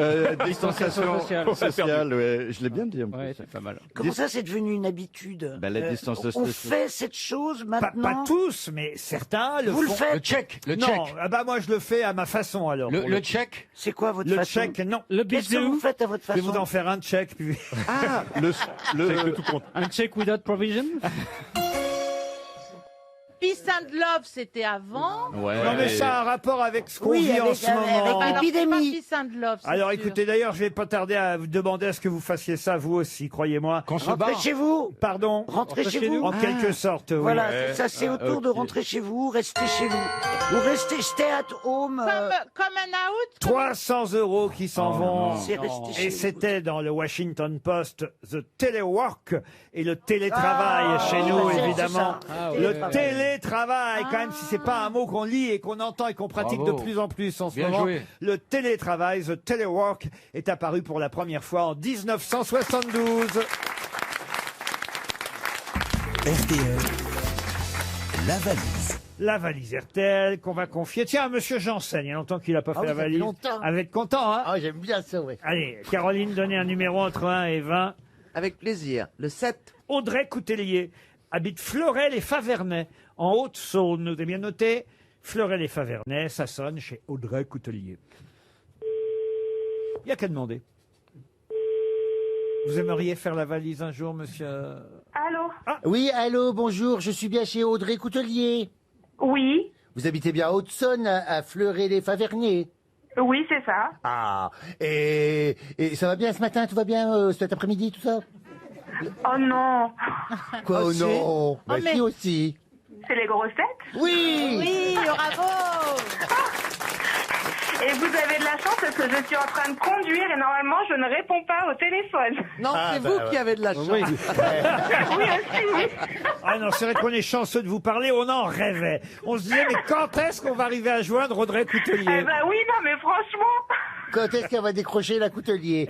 Speaker 7: Distanciation
Speaker 18: sociale.
Speaker 7: sociale, ouais, je l'ai bien dit. en plus.
Speaker 18: Ouais, c'est pas mal.
Speaker 17: Comment ça, c'est devenu une habitude?
Speaker 7: Bah, la distance
Speaker 17: On
Speaker 7: sociale.
Speaker 17: fait cette chose
Speaker 4: pas,
Speaker 17: maintenant.
Speaker 4: pas tous, mais certains le
Speaker 17: Vous le
Speaker 4: font.
Speaker 17: faites.
Speaker 10: Le tchèque. Le
Speaker 4: Non,
Speaker 10: tchèque.
Speaker 4: ah bah moi je le fais à ma façon alors.
Speaker 10: Le,
Speaker 4: pour
Speaker 10: le
Speaker 4: coup.
Speaker 10: tchèque.
Speaker 17: C'est quoi votre
Speaker 4: Le
Speaker 17: façon?
Speaker 4: tchèque, non.
Speaker 18: Le
Speaker 17: Qu'est-ce que vous
Speaker 18: bisou.
Speaker 17: faites à votre
Speaker 4: Je vais
Speaker 17: façon?
Speaker 4: vous en faire un tchèque. Puis...
Speaker 7: Ah, le
Speaker 2: Check de tout compte.
Speaker 18: Un check without provision.
Speaker 21: Peace and Love, c'était avant.
Speaker 4: Non, mais ça a un rapport avec ce qu'on
Speaker 17: Oui,
Speaker 4: vit en
Speaker 17: avec-
Speaker 4: ce
Speaker 17: avec
Speaker 4: moment.
Speaker 21: Alors, c'est
Speaker 17: l'épidémie.
Speaker 21: pas Peace and Love, c'est
Speaker 4: Alors
Speaker 21: sûr.
Speaker 4: écoutez, d'ailleurs, je vais pas tarder à vous demander à ce que vous fassiez ça vous aussi, croyez-moi.
Speaker 17: Rentrez chez vous.
Speaker 4: Pardon.
Speaker 17: Rentrez chez vous.
Speaker 4: En quelque sorte, oui.
Speaker 17: Voilà, ça c'est autour de rentrer chez vous, rester chez vous. Ou rester stay at home.
Speaker 21: Comme un out.
Speaker 4: 300 € qui s'en vont.
Speaker 17: C'est resté chez
Speaker 4: Et
Speaker 17: vous.
Speaker 4: c'était dans le Washington Post, The Telework et le télétravail
Speaker 17: Ah,
Speaker 4: chez nous,
Speaker 17: c'est
Speaker 4: évidemment.
Speaker 17: ça. Ah,
Speaker 4: Le
Speaker 17: télétravail.
Speaker 4: télétravail, quand même, si c'est pas un mot qu'on lit et qu'on entend et qu'on pratique
Speaker 10: Bravo.
Speaker 4: de plus en plus en ce
Speaker 10: Bien
Speaker 4: moment.
Speaker 10: joué.
Speaker 4: Le télétravail, The Telework, est apparu pour la première fois en 1972.
Speaker 13: RTL, la valise.
Speaker 4: La valise RTL qu'on va confier. Tiens, à Monsieur Janssen, il y a longtemps qu'il n'a pas fait
Speaker 19: oui,
Speaker 4: la
Speaker 19: ça fait
Speaker 4: valise.
Speaker 19: longtemps.
Speaker 4: Avec content, hein?
Speaker 19: Ah, j'aime bien ça, ouais.
Speaker 4: Allez, Caroline, donnez un numéro entre 1 et 20.
Speaker 8: Avec plaisir. Le 7.
Speaker 4: Audrey Coutellier habite Florel et Favernais, en Haute-Saône. Vous avez bien noté? Florel et Favernais, ça sonne chez Audrey Coutellier. Il n'y a qu'à demander. Vous aimeriez faire la valise un jour, monsieur?
Speaker 22: Allô?
Speaker 19: Oui, allô, bonjour, je suis bien chez Audrey Coutelier.
Speaker 22: Oui,
Speaker 19: Vous habitez bien à Haute-Saône, à Fleuret-les-Favernets.
Speaker 22: oui, c'est ça.
Speaker 19: Ah, et ça va bien ce matin, tout va bien cet après-midi, tout ça?
Speaker 22: Oh non,
Speaker 19: Quoi, oh
Speaker 22: si.
Speaker 19: non? Bah
Speaker 22: Oh, mais-
Speaker 19: si aussi.
Speaker 22: c'est les grosses têtes?
Speaker 19: Oui!
Speaker 21: Oui, bravo.
Speaker 22: Et vous avez de la chance parce que je suis en train de conduire et normalement je ne réponds pas au téléphone.
Speaker 8: Non,
Speaker 19: Ah,
Speaker 8: c'est
Speaker 19: bah,
Speaker 8: vous
Speaker 19: ouais.
Speaker 8: qui avez de la chance.
Speaker 4: Oui.
Speaker 22: Oui aussi, oui.
Speaker 4: Ah non, c'est vrai qu'on est chanceux de vous parler, on en rêvait. On se disait, mais quand est-ce qu'on va arriver à joindre Audrey
Speaker 22: Eh
Speaker 4: Coutellier?
Speaker 22: ben oui, non mais franchement.
Speaker 19: Quand est-ce qu'elle va décrocher la Coutelier?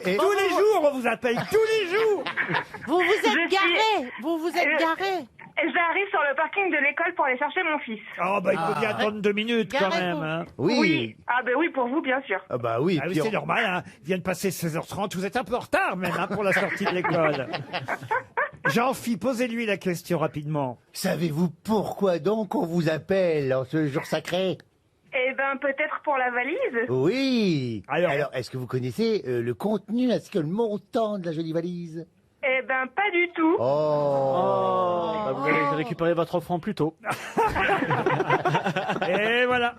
Speaker 19: Et-
Speaker 4: Tous les jours, on vous appelle, tous les jours.
Speaker 21: Vous vous
Speaker 22: Je
Speaker 21: êtes
Speaker 22: suis-
Speaker 21: garé. Vous vous êtes garé.
Speaker 22: J'arrive sur le parking de l'école pour aller chercher mon fils.
Speaker 4: Oh, bah, il faut bien attendre 2 minutes quand même. Hein.
Speaker 19: Oui.
Speaker 22: Ah ben oui, pour vous bien sûr.
Speaker 19: Ah bah oui.
Speaker 4: Ah oui,
Speaker 19: puis
Speaker 4: c'est
Speaker 19: on-
Speaker 4: normal, hein. Il vient de passer 16h30, vous êtes un peu en retard même hein, pour la sortie de l'école. Jean-Phi, posez-lui la question rapidement.
Speaker 19: Savez-vous pourquoi donc on vous appelle en ce jour sacré?
Speaker 22: Eh ben peut-être pour la valise.
Speaker 19: Oui.
Speaker 4: Alors-
Speaker 19: est-ce que vous connaissez le contenu ainsi que le montant de la jolie valise?
Speaker 22: Eh ben pas du tout.
Speaker 19: Oh.
Speaker 3: Bah, vous allez récupérer votre offrande plus tôt.
Speaker 4: Et voilà.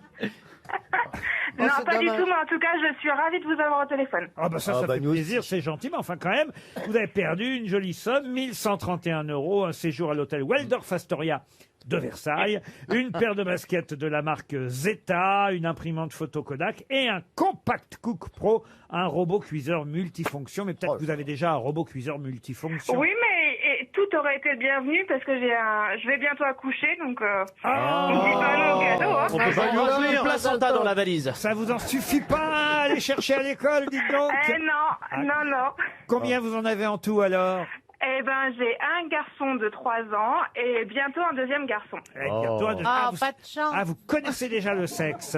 Speaker 22: Non,
Speaker 8: c'est
Speaker 22: pas du
Speaker 8: dommage.
Speaker 22: tout, mais en tout cas, je suis ravie de vous avoir au téléphone.
Speaker 4: Ah bah ça,
Speaker 19: Ah
Speaker 4: ça
Speaker 19: bah
Speaker 4: fait
Speaker 19: nous
Speaker 4: plaisir, c'est gentil, mais enfin quand même, vous avez perdu une jolie somme, 1131 €, un séjour à l'hôtel Waldorf Astoria de Versailles, une paire de baskets de la marque Zeta, une imprimante photo Kodak et un Compact Cook Pro, un robot cuiseur multifonction. Mais peut-être que vous avez déjà un robot cuiseur multifonction.
Speaker 22: Oui, mais tout aurait été le bienvenu parce que je vais bientôt accoucher, donc
Speaker 4: Ah.
Speaker 22: on ne dit pas non au cadeau. Hein.
Speaker 3: On peut pas lui rajouter une placenta dans la valise.
Speaker 4: Ça vous en suffit pas à aller chercher à l'école, dites donc.
Speaker 22: Eh non, non, non.
Speaker 4: Combien vous en avez en tout alors?
Speaker 22: Eh ben, j'ai un garçon de 3 ans et bientôt un deuxième garçon.
Speaker 4: Eh, bientôt un-
Speaker 21: Ah,
Speaker 4: vous,
Speaker 21: pas de chance.
Speaker 4: vous connaissez déjà le sexe.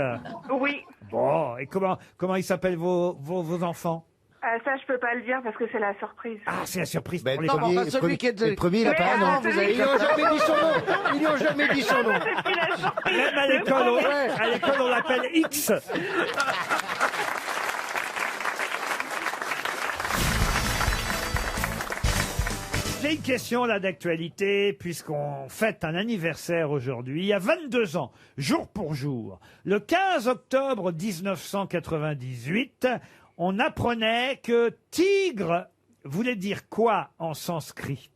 Speaker 22: Oui.
Speaker 4: Bon, et comment ils s'appellent vos enfants?
Speaker 22: Ça, je peux pas le dire parce que c'est la surprise.
Speaker 4: Ah, c'est la surprise
Speaker 19: Ben,
Speaker 4: pour les
Speaker 8: Non, mais
Speaker 4: premiers.
Speaker 8: enfin, celui qui est de...
Speaker 19: Le premier, il a
Speaker 22: Mais
Speaker 19: pas un
Speaker 22: ah,
Speaker 19: nom.
Speaker 22: celui qui-
Speaker 19: Ils n'ont jamais dit son nom. Ils n'ont jamais dit son nom.
Speaker 22: C'est la surprise.
Speaker 4: Même à l'école, on l'appelle X. J'ai une question là d'actualité, puisqu'on fête un anniversaire aujourd'hui. Il y a 22 ans, jour pour jour, le 15 octobre 1998, on apprenait que tigre voulait dire quoi en sanskrit?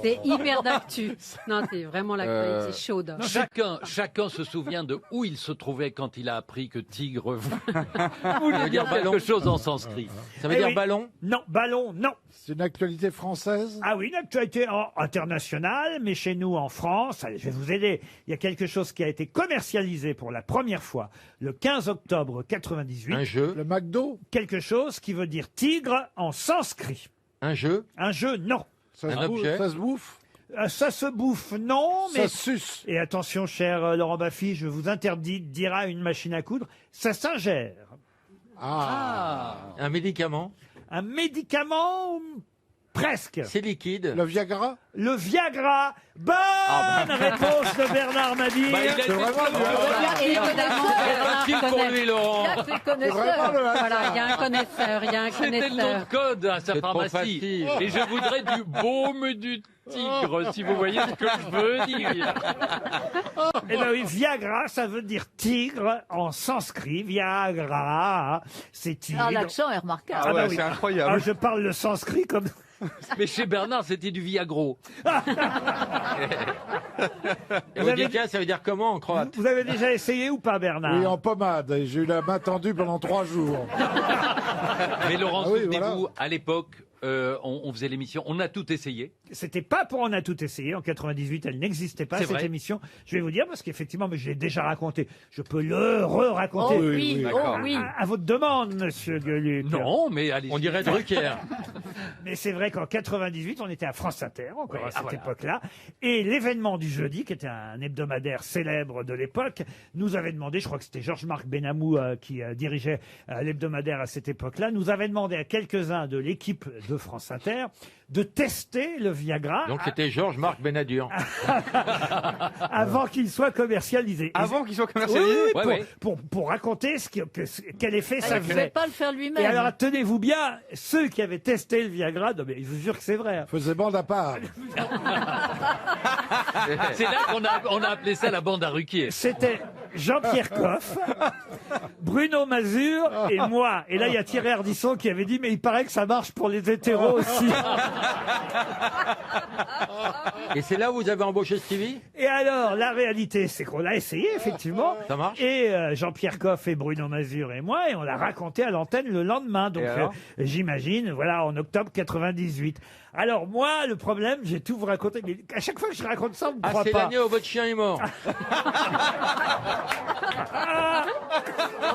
Speaker 12: C'est hyper d'actu. Non, c'est vraiment l'actualité chaude.
Speaker 14: Chacun se souvient de où il se trouvait quand il a appris que tigre voulait dire quelque chose en sanskrit.
Speaker 10: Ça veut
Speaker 4: Eh
Speaker 10: dire
Speaker 4: oui.
Speaker 10: ballon?
Speaker 4: Non, ballon, non.
Speaker 15: C'est une actualité française?
Speaker 4: Ah oui, une actualité internationale, mais chez nous en France, allez, je vais vous aider. Il y a quelque chose qui a été commercialisé pour la première fois le 15 octobre 98.
Speaker 10: Un jeu?
Speaker 15: Le McDo?
Speaker 4: Quelque chose qui veut dire tigre en sanskrit.
Speaker 10: Un jeu?
Speaker 4: Un jeu, non.
Speaker 15: Ça
Speaker 10: Un
Speaker 15: se bouffe-
Speaker 10: objet?
Speaker 15: ça se bouffe?
Speaker 4: Ça se bouffe, non, mais...
Speaker 15: Ça se suce?
Speaker 4: Et attention, cher Laurent Baffy, je vous interdis de dire à une machine à coudre, ça s'ingère.
Speaker 15: Ah.
Speaker 10: Un médicament?
Speaker 4: Un médicament, Presque.
Speaker 10: C'est liquide.
Speaker 15: Le Viagra.
Speaker 4: Le Viagra. Bonne réponse de Bernard Mabille.
Speaker 14: Bah, il a été facile pour lui, Laurent.
Speaker 12: Voilà, il y a un connaisseur, il y a un
Speaker 14: C'était le nom
Speaker 12: connaisseur.
Speaker 14: de code à sa
Speaker 10: C'est trop
Speaker 14: pharmacie.
Speaker 10: facile.
Speaker 14: Et je voudrais du baume du tigre, si vous voyez ce que je veux dire.
Speaker 4: Eh ben oui, Viagra, ça veut dire tigre en sanskrit. Viagra, c'est tigre.
Speaker 16: Alors l'accent est remarquable.
Speaker 4: Ah, bah oui.
Speaker 11: C'est incroyable.
Speaker 4: Ah, je parle le sanskrit comme...
Speaker 14: Mais chez Bernard, c'était du Viagro.
Speaker 10: Et Vodka, ça veut dire comment en croate?
Speaker 4: Vous avez déjà essayé ou pas, Bernard?
Speaker 15: Oui, en pommade. Et j'ai eu la main tendue pendant 3 jours.
Speaker 14: Mais Laurent,
Speaker 15: Ah oui,
Speaker 14: souvenez-vous,
Speaker 15: voilà.
Speaker 14: à l'époque, on faisait l'émission, on a tout essayé.
Speaker 4: C'était pas pour On a tout essayé. En 98, elle n'existait pas,
Speaker 14: C'est
Speaker 4: cette
Speaker 14: vrai.
Speaker 4: émission. Je vais vous dire, parce qu'effectivement, mais je l'ai déjà raconté. Je peux le re-raconter.
Speaker 14: Oh oui, d'accord.
Speaker 4: Oh oui. À votre demande, monsieur Gueluc.
Speaker 14: Non, mais allez.
Speaker 10: On dirait Drucker.
Speaker 4: Mais c'est vrai qu'en 98, on était à France Inter, encore à cette
Speaker 14: voilà.
Speaker 4: époque-là. Et l'événement du jeudi, qui était un hebdomadaire célèbre de l'époque, nous avait demandé, je crois que c'était Georges-Marc Benamou qui dirigeait l'hebdomadaire à cette époque-là, nous avait demandé à quelques-uns de l'équipe de France Inter de tester le Viagra
Speaker 10: Donc c'était Georges-Marc Benadur.
Speaker 4: avant qu'il soit commercialisé.
Speaker 11: Avant qu'il soit
Speaker 4: Oui,
Speaker 11: commercialisé.
Speaker 4: oui,
Speaker 14: Ouais,
Speaker 4: pour raconter quel effet
Speaker 16: Ah,
Speaker 4: ça
Speaker 16: il ne pouvait
Speaker 4: faisait.
Speaker 16: pas le faire lui-même.
Speaker 4: Et alors, tenez-vous bien, ceux qui avaient testé le Viagra, non, mais je vous jure que c'est vrai.
Speaker 15: Faisait bande à part.
Speaker 14: C'est là qu'on a appelé ça la bande à Ruquier.
Speaker 4: C'était Jean-Pierre Coff, Bruno Mazur et moi. Et là, il y a Thierry Ardisson qui avait dit, mais il paraît que ça marche pour les hétéros aussi.
Speaker 10: Et c'est là où vous avez embauché Stevie?
Speaker 4: Et alors, la réalité, c'est qu'on l'a essayé, effectivement.
Speaker 10: Ça marche?
Speaker 4: Et Jean-Pierre Coff et Bruno Mazur et moi, et on l'a raconté à l'antenne le lendemain. Donc,
Speaker 11: Et alors
Speaker 4: j'imagine, voilà, en octobre 98. Alors, moi, le problème, j'ai tout vous raconté. Mais à chaque fois que je raconte ça, on ne me
Speaker 10: Ah,
Speaker 4: croit
Speaker 10: c'est
Speaker 4: pas.
Speaker 10: l'année où votre chien est mort.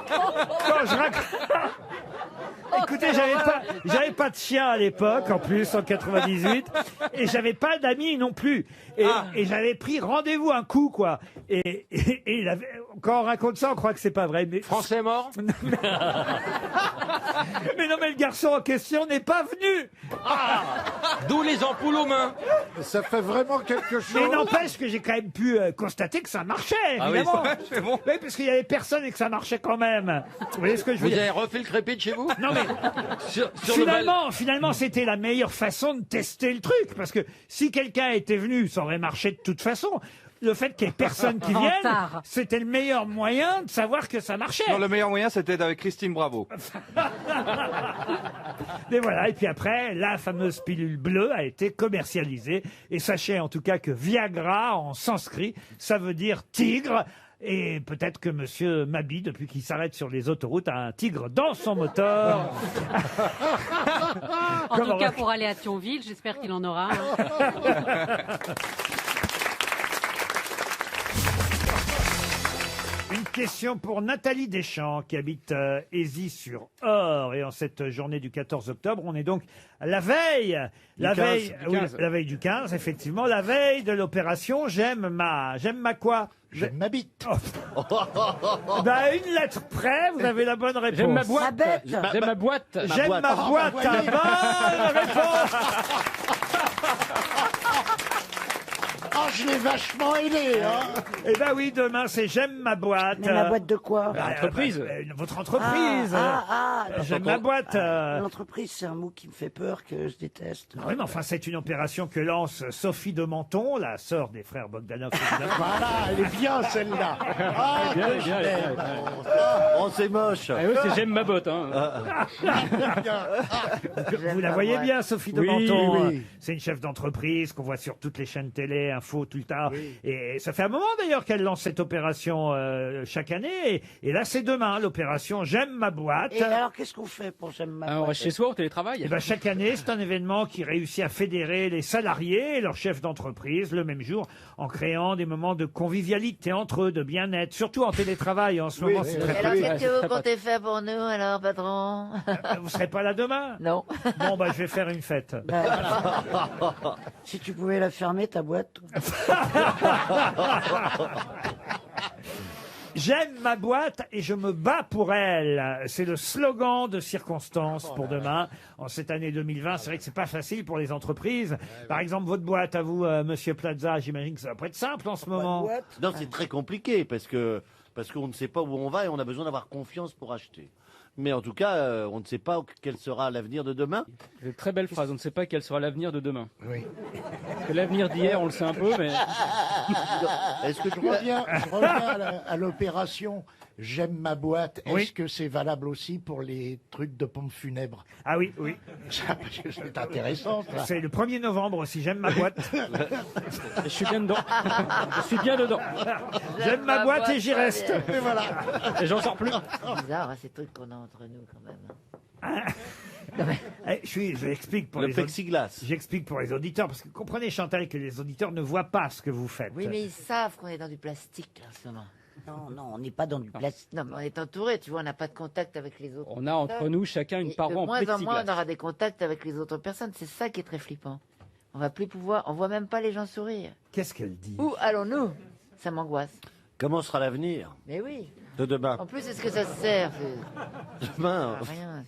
Speaker 4: Quand je raconte... Écoutez, j'avais pas de chien à l'époque, en plus, en 98, et j'avais pas d'amis non plus. Et j'avais pris rendez-vous un coup, quoi. Et il avait, quand on raconte ça, on croit que c'est pas vrai. Mais...
Speaker 10: Français mort?
Speaker 4: Mais non, mais le garçon en question n'est pas venu.
Speaker 10: D'où les ampoules aux mains.
Speaker 15: Ça fait vraiment quelque chose.
Speaker 4: Mais n'empêche que j'ai quand même pu constater que ça marchait,
Speaker 14: Ah oui,
Speaker 4: évidemment.
Speaker 11: C'est bon.
Speaker 4: Oui, parce qu'il y avait personne et que ça marchait quand même. Vous voyez ce que je veux
Speaker 10: Vous
Speaker 4: dire?
Speaker 10: avez refait le crépit de chez vous?
Speaker 4: Non, mais
Speaker 14: Sur le bal-
Speaker 4: finalement, c'était la meilleure façon de tester le truc. Parce que si quelqu'un était venu, ça aurait marché de toute façon. Le fait qu'il n'y ait personne qui vienne,
Speaker 12: Rentard.
Speaker 4: c'était le meilleur moyen de savoir que ça marchait.
Speaker 11: Non, le meilleur moyen, c'était avec Christine Bravo.
Speaker 4: Mais voilà, et puis après, la fameuse pilule bleue a été commercialisée. Et sachez en tout cas que Viagra, en sanskrit, ça veut dire tigre. Et peut-être que monsieur Mabi, depuis qu'il s'arrête sur les autoroutes, a un tigre dans son moteur.
Speaker 12: En tout
Speaker 4: Comment
Speaker 12: cas,
Speaker 4: va-
Speaker 12: pour aller à Thionville, j'espère qu'il en aura un.
Speaker 4: Une question pour Nathalie Deschamps qui habite Aisy-sur-Or. Et en cette journée du 14 octobre, on est donc à la veille,
Speaker 11: Du 15.
Speaker 4: la veille du 15, effectivement, la veille de l'opération J'aime ma quoi?
Speaker 15: J'aime ma bite.
Speaker 4: Ben, une lettre près, vous avez la bonne réponse.
Speaker 18: J'aime ma boîte.
Speaker 17: bête.
Speaker 18: J'aime ma boîte.
Speaker 4: J'aime ma boîte.
Speaker 15: bah, voyez.
Speaker 4: Bonne réponse.
Speaker 15: Oh, je l'ai vachement aidé, hein.
Speaker 4: Eh ben oui, demain c'est J'aime ma boîte.
Speaker 17: Mais ma boîte de quoi?
Speaker 18: Entreprise.
Speaker 4: Votre entreprise. J'aime ma boîte.
Speaker 17: L'entreprise, c'est un mot qui me fait peur, que je déteste.
Speaker 4: Oui, mais enfin, c'est une opération que lance Sophie de Menton, la sœur des frères Bogdanov. évidemment.
Speaker 15: Voilà, elle est bien celle-là. Ah,
Speaker 18: Bien,
Speaker 15: que
Speaker 18: bien,
Speaker 15: je
Speaker 18: bien,
Speaker 15: l'aime.
Speaker 18: bien.
Speaker 7: Oh, c'est moche.
Speaker 18: Ah oui, c'est J'aime ma botte. Hein.
Speaker 4: Vous la voyez bien, Sophie de
Speaker 18: Oui,
Speaker 4: Menton.
Speaker 15: oui.
Speaker 4: C'est une chef d'entreprise qu'on voit sur toutes les chaînes télé, info, tout le temps. Et ça fait un moment d'ailleurs qu'elle lance cette opération chaque année. Et là, c'est demain, l'opération J'aime ma boîte.
Speaker 17: Et alors, qu'est-ce qu'on fait pour J'aime ma
Speaker 18: Ah, on
Speaker 17: boîte?
Speaker 18: reste chez soi au télétravail.
Speaker 4: Et ben, chaque année, c'est un événement qui réussit à fédérer les salariés et leurs chefs d'entreprise le même jour en créant des moments de convivialité entre eux, de bien-être, surtout en télétravail en ce moment. C'est très
Speaker 16: Alors,
Speaker 4: pratique.
Speaker 16: qu'est-ce que vous comptez faire pour nous, alors, patron?
Speaker 4: Vous serez pas là demain?
Speaker 16: Non.
Speaker 4: Bon, bah, je vais faire une fête.
Speaker 17: Si tu pouvais la fermer, ta boîte.
Speaker 4: J'aime ma boîte et je me bats pour elle. C'est le slogan de Circonstance pour demain. En cette année 2020, c'est vrai que c'est pas facile pour les entreprises. Par exemple, votre boîte à vous, Monsieur Plaza, j'imagine que ça va pas être simple en ce moment.
Speaker 7: Non, c'est très compliqué parce qu'on ne sait pas où on va et on a besoin d'avoir confiance pour acheter. Mais en tout cas, on ne sait pas quel sera l'avenir de demain.
Speaker 18: Une très belle phrase. On ne sait pas quel sera l'avenir de demain. Oui. Parce que l'avenir d'hier, on le sait un peu, mais.
Speaker 15: Est-ce que je reviens à l'opération J'aime ma boîte.
Speaker 4: Oui.
Speaker 15: Est-ce que c'est valable aussi pour les trucs de pompes funèbres?
Speaker 4: Ah oui, oui.
Speaker 15: C'est intéressant. Ça.
Speaker 4: C'est le 1er novembre aussi. J'aime ma boîte.
Speaker 18: Je suis bien dedans. Je suis bien dedans.
Speaker 4: J'aime ma boîte et j'y reste.
Speaker 15: Et voilà.
Speaker 18: Et j'en sors plus.
Speaker 16: C'est bizarre, hein, ces trucs qu'on a entre nous quand même.
Speaker 4: J'explique pour
Speaker 7: Le
Speaker 4: les
Speaker 7: plexiglas.
Speaker 4: J'explique pour les auditeurs parce que comprenez Chantal que les auditeurs ne voient pas ce que vous faites.
Speaker 16: Oui, mais ils savent qu'on est dans du plastique en ce moment.
Speaker 17: Non, on n'est pas dans du plastique.
Speaker 16: Non, mais on est entouré, tu vois, on n'a pas de contact avec les autres.
Speaker 18: On a entre nous chacun une paroi en
Speaker 16: de moins en
Speaker 18: plexiglas.
Speaker 16: moins, on aura des contacts avec les autres personnes. C'est ça qui est très flippant. On va plus pouvoir, on voit même pas les gens sourire.
Speaker 4: Qu'est-ce qu'elle dit?
Speaker 16: Où allons-nous? Ça m'angoisse.
Speaker 7: Comment sera l'avenir
Speaker 16: Mais oui.
Speaker 7: de demain?
Speaker 16: En plus, est-ce que ça sert?
Speaker 7: Demain.
Speaker 16: Rien.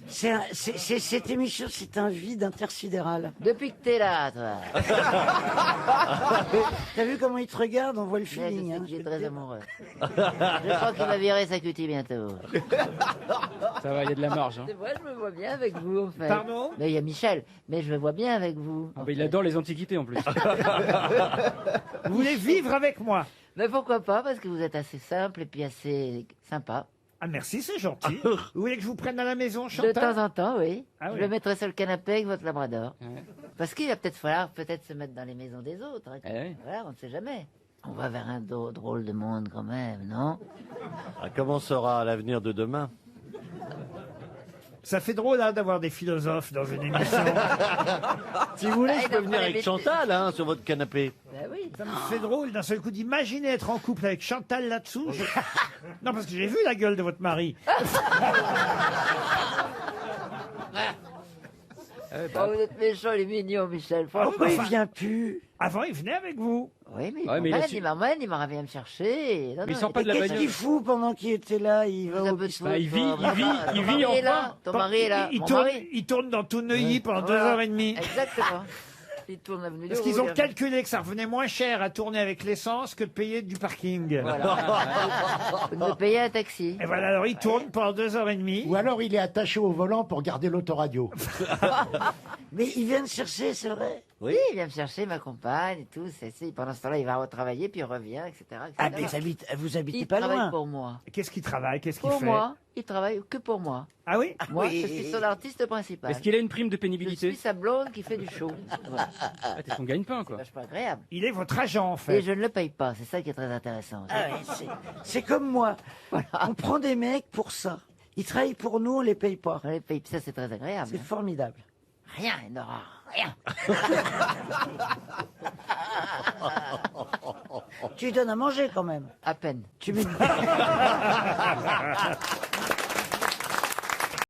Speaker 17: Cette émission, c'est un vide intersidéral.
Speaker 16: Depuis que t'es là, toi.
Speaker 17: T'as vu comment il te regarde? On voit le
Speaker 16: Mais je
Speaker 17: feeling.
Speaker 16: sais
Speaker 17: Hein.
Speaker 16: que j'ai très amoureux. Je crois qu'il va virer sa cutie bientôt.
Speaker 18: Ça va, il y a de la marge. Hein.
Speaker 16: Moi, je me vois bien avec vous, en fait.
Speaker 4: Pardon?
Speaker 16: Mais il y a Michel, mais je me vois bien avec vous.
Speaker 18: Ah bah, il adore les antiquités en plus.
Speaker 4: Vous voulez vivre avec moi?
Speaker 16: Mais pourquoi pas? Parce que vous êtes assez simple et puis assez sympa.
Speaker 4: Ah merci, c'est gentil. Vous voulez que je vous prenne à la maison, Chantal?
Speaker 16: De temps en temps, oui.
Speaker 4: Ah oui.
Speaker 16: Je le mettrai sur le canapé avec votre labrador. Parce qu'il va peut-être falloir se mettre dans les maisons des autres. Hein. Voilà, on ne sait jamais. On va vers un drôle de monde quand même, non?
Speaker 7: Comment sera l'avenir de demain?
Speaker 4: Ça fait drôle hein, d'avoir des philosophes dans une émission.
Speaker 7: Si vous voulez, je peux venir avec Chantal hein, sur votre canapé.
Speaker 16: Ben oui.
Speaker 4: Ça me fait drôle d'un seul coup d'imaginer être en couple avec Chantal là-dessous. Non, parce que j'ai vu la gueule de votre mari.
Speaker 16: Oh, vous êtes méchant, il est mignon, Michel.
Speaker 4: Pourquoi
Speaker 17: il vient plus?
Speaker 4: Avant, il venait avec vous.
Speaker 16: Oui, mais,
Speaker 18: Ouais, mais il a su-
Speaker 16: il m'emmène me chercher. Non,
Speaker 18: Mais il
Speaker 16: non,
Speaker 18: sort pas de la
Speaker 17: Qu'est-ce
Speaker 18: bagnole.
Speaker 17: qu'il fout pendant qu'il était là? Il va au...
Speaker 18: Bah, il vit
Speaker 16: Ton
Speaker 18: en
Speaker 16: mari est là.
Speaker 18: train.
Speaker 16: Ton mari est là.
Speaker 4: Il
Speaker 16: Mon
Speaker 4: tourne,
Speaker 16: mari.
Speaker 4: il tourne dans tout Neuilly pendant
Speaker 16: Voilà.
Speaker 4: 2h30.
Speaker 16: Exactement. Il tourne l'avenue
Speaker 4: Parce
Speaker 16: du
Speaker 4: qu'ils ont
Speaker 16: Rouge.
Speaker 4: calculé que ça revenait moins cher à tourner avec l'essence que de payer du parking.
Speaker 16: Voilà. Vous me payez un taxi.
Speaker 4: Et voilà, alors il tourne pendant 2h30.
Speaker 15: Ou alors il est attaché au volant pour garder l'autoradio.
Speaker 17: Mais il vient de chercher, c'est vrai.
Speaker 16: Oui, il vient me chercher, ma compagne et tout. Pendant ce temps-là, il va retravailler, puis il revient, etc.
Speaker 17: Ah, mais vous habitez
Speaker 16: Il
Speaker 17: pas
Speaker 16: travaille
Speaker 17: loin.
Speaker 16: pour moi.
Speaker 4: Qu'est-ce qu'il travaille? Qu'est-ce qu'il
Speaker 16: Pour
Speaker 4: fait?
Speaker 16: moi, il travaille que pour moi.
Speaker 4: Ah oui?
Speaker 16: Moi,
Speaker 17: oui.
Speaker 16: je suis son artiste principal.
Speaker 18: Est-ce qu'il a une prime de
Speaker 16: Je
Speaker 18: pénibilité?
Speaker 16: suis sa blonde qui fait du show. Voilà.
Speaker 18: Ah, t'es son gagne-pain, quoi.
Speaker 16: C'est vachement agréable.
Speaker 4: Il est votre agent, en
Speaker 16: Et
Speaker 4: fait.
Speaker 16: je ne le paye pas, c'est ça qui est très intéressant.
Speaker 17: Ah ouais, c'est comme moi. On prend des mecs pour ça. Ils travaillent pour nous, on les paye pas.
Speaker 16: On les paye, ça c'est très agréable.
Speaker 17: C'est formidable.
Speaker 16: Rien, Nora, rien.
Speaker 17: Tu lui donnes à manger quand même.
Speaker 16: À peine.
Speaker 17: Tu mets...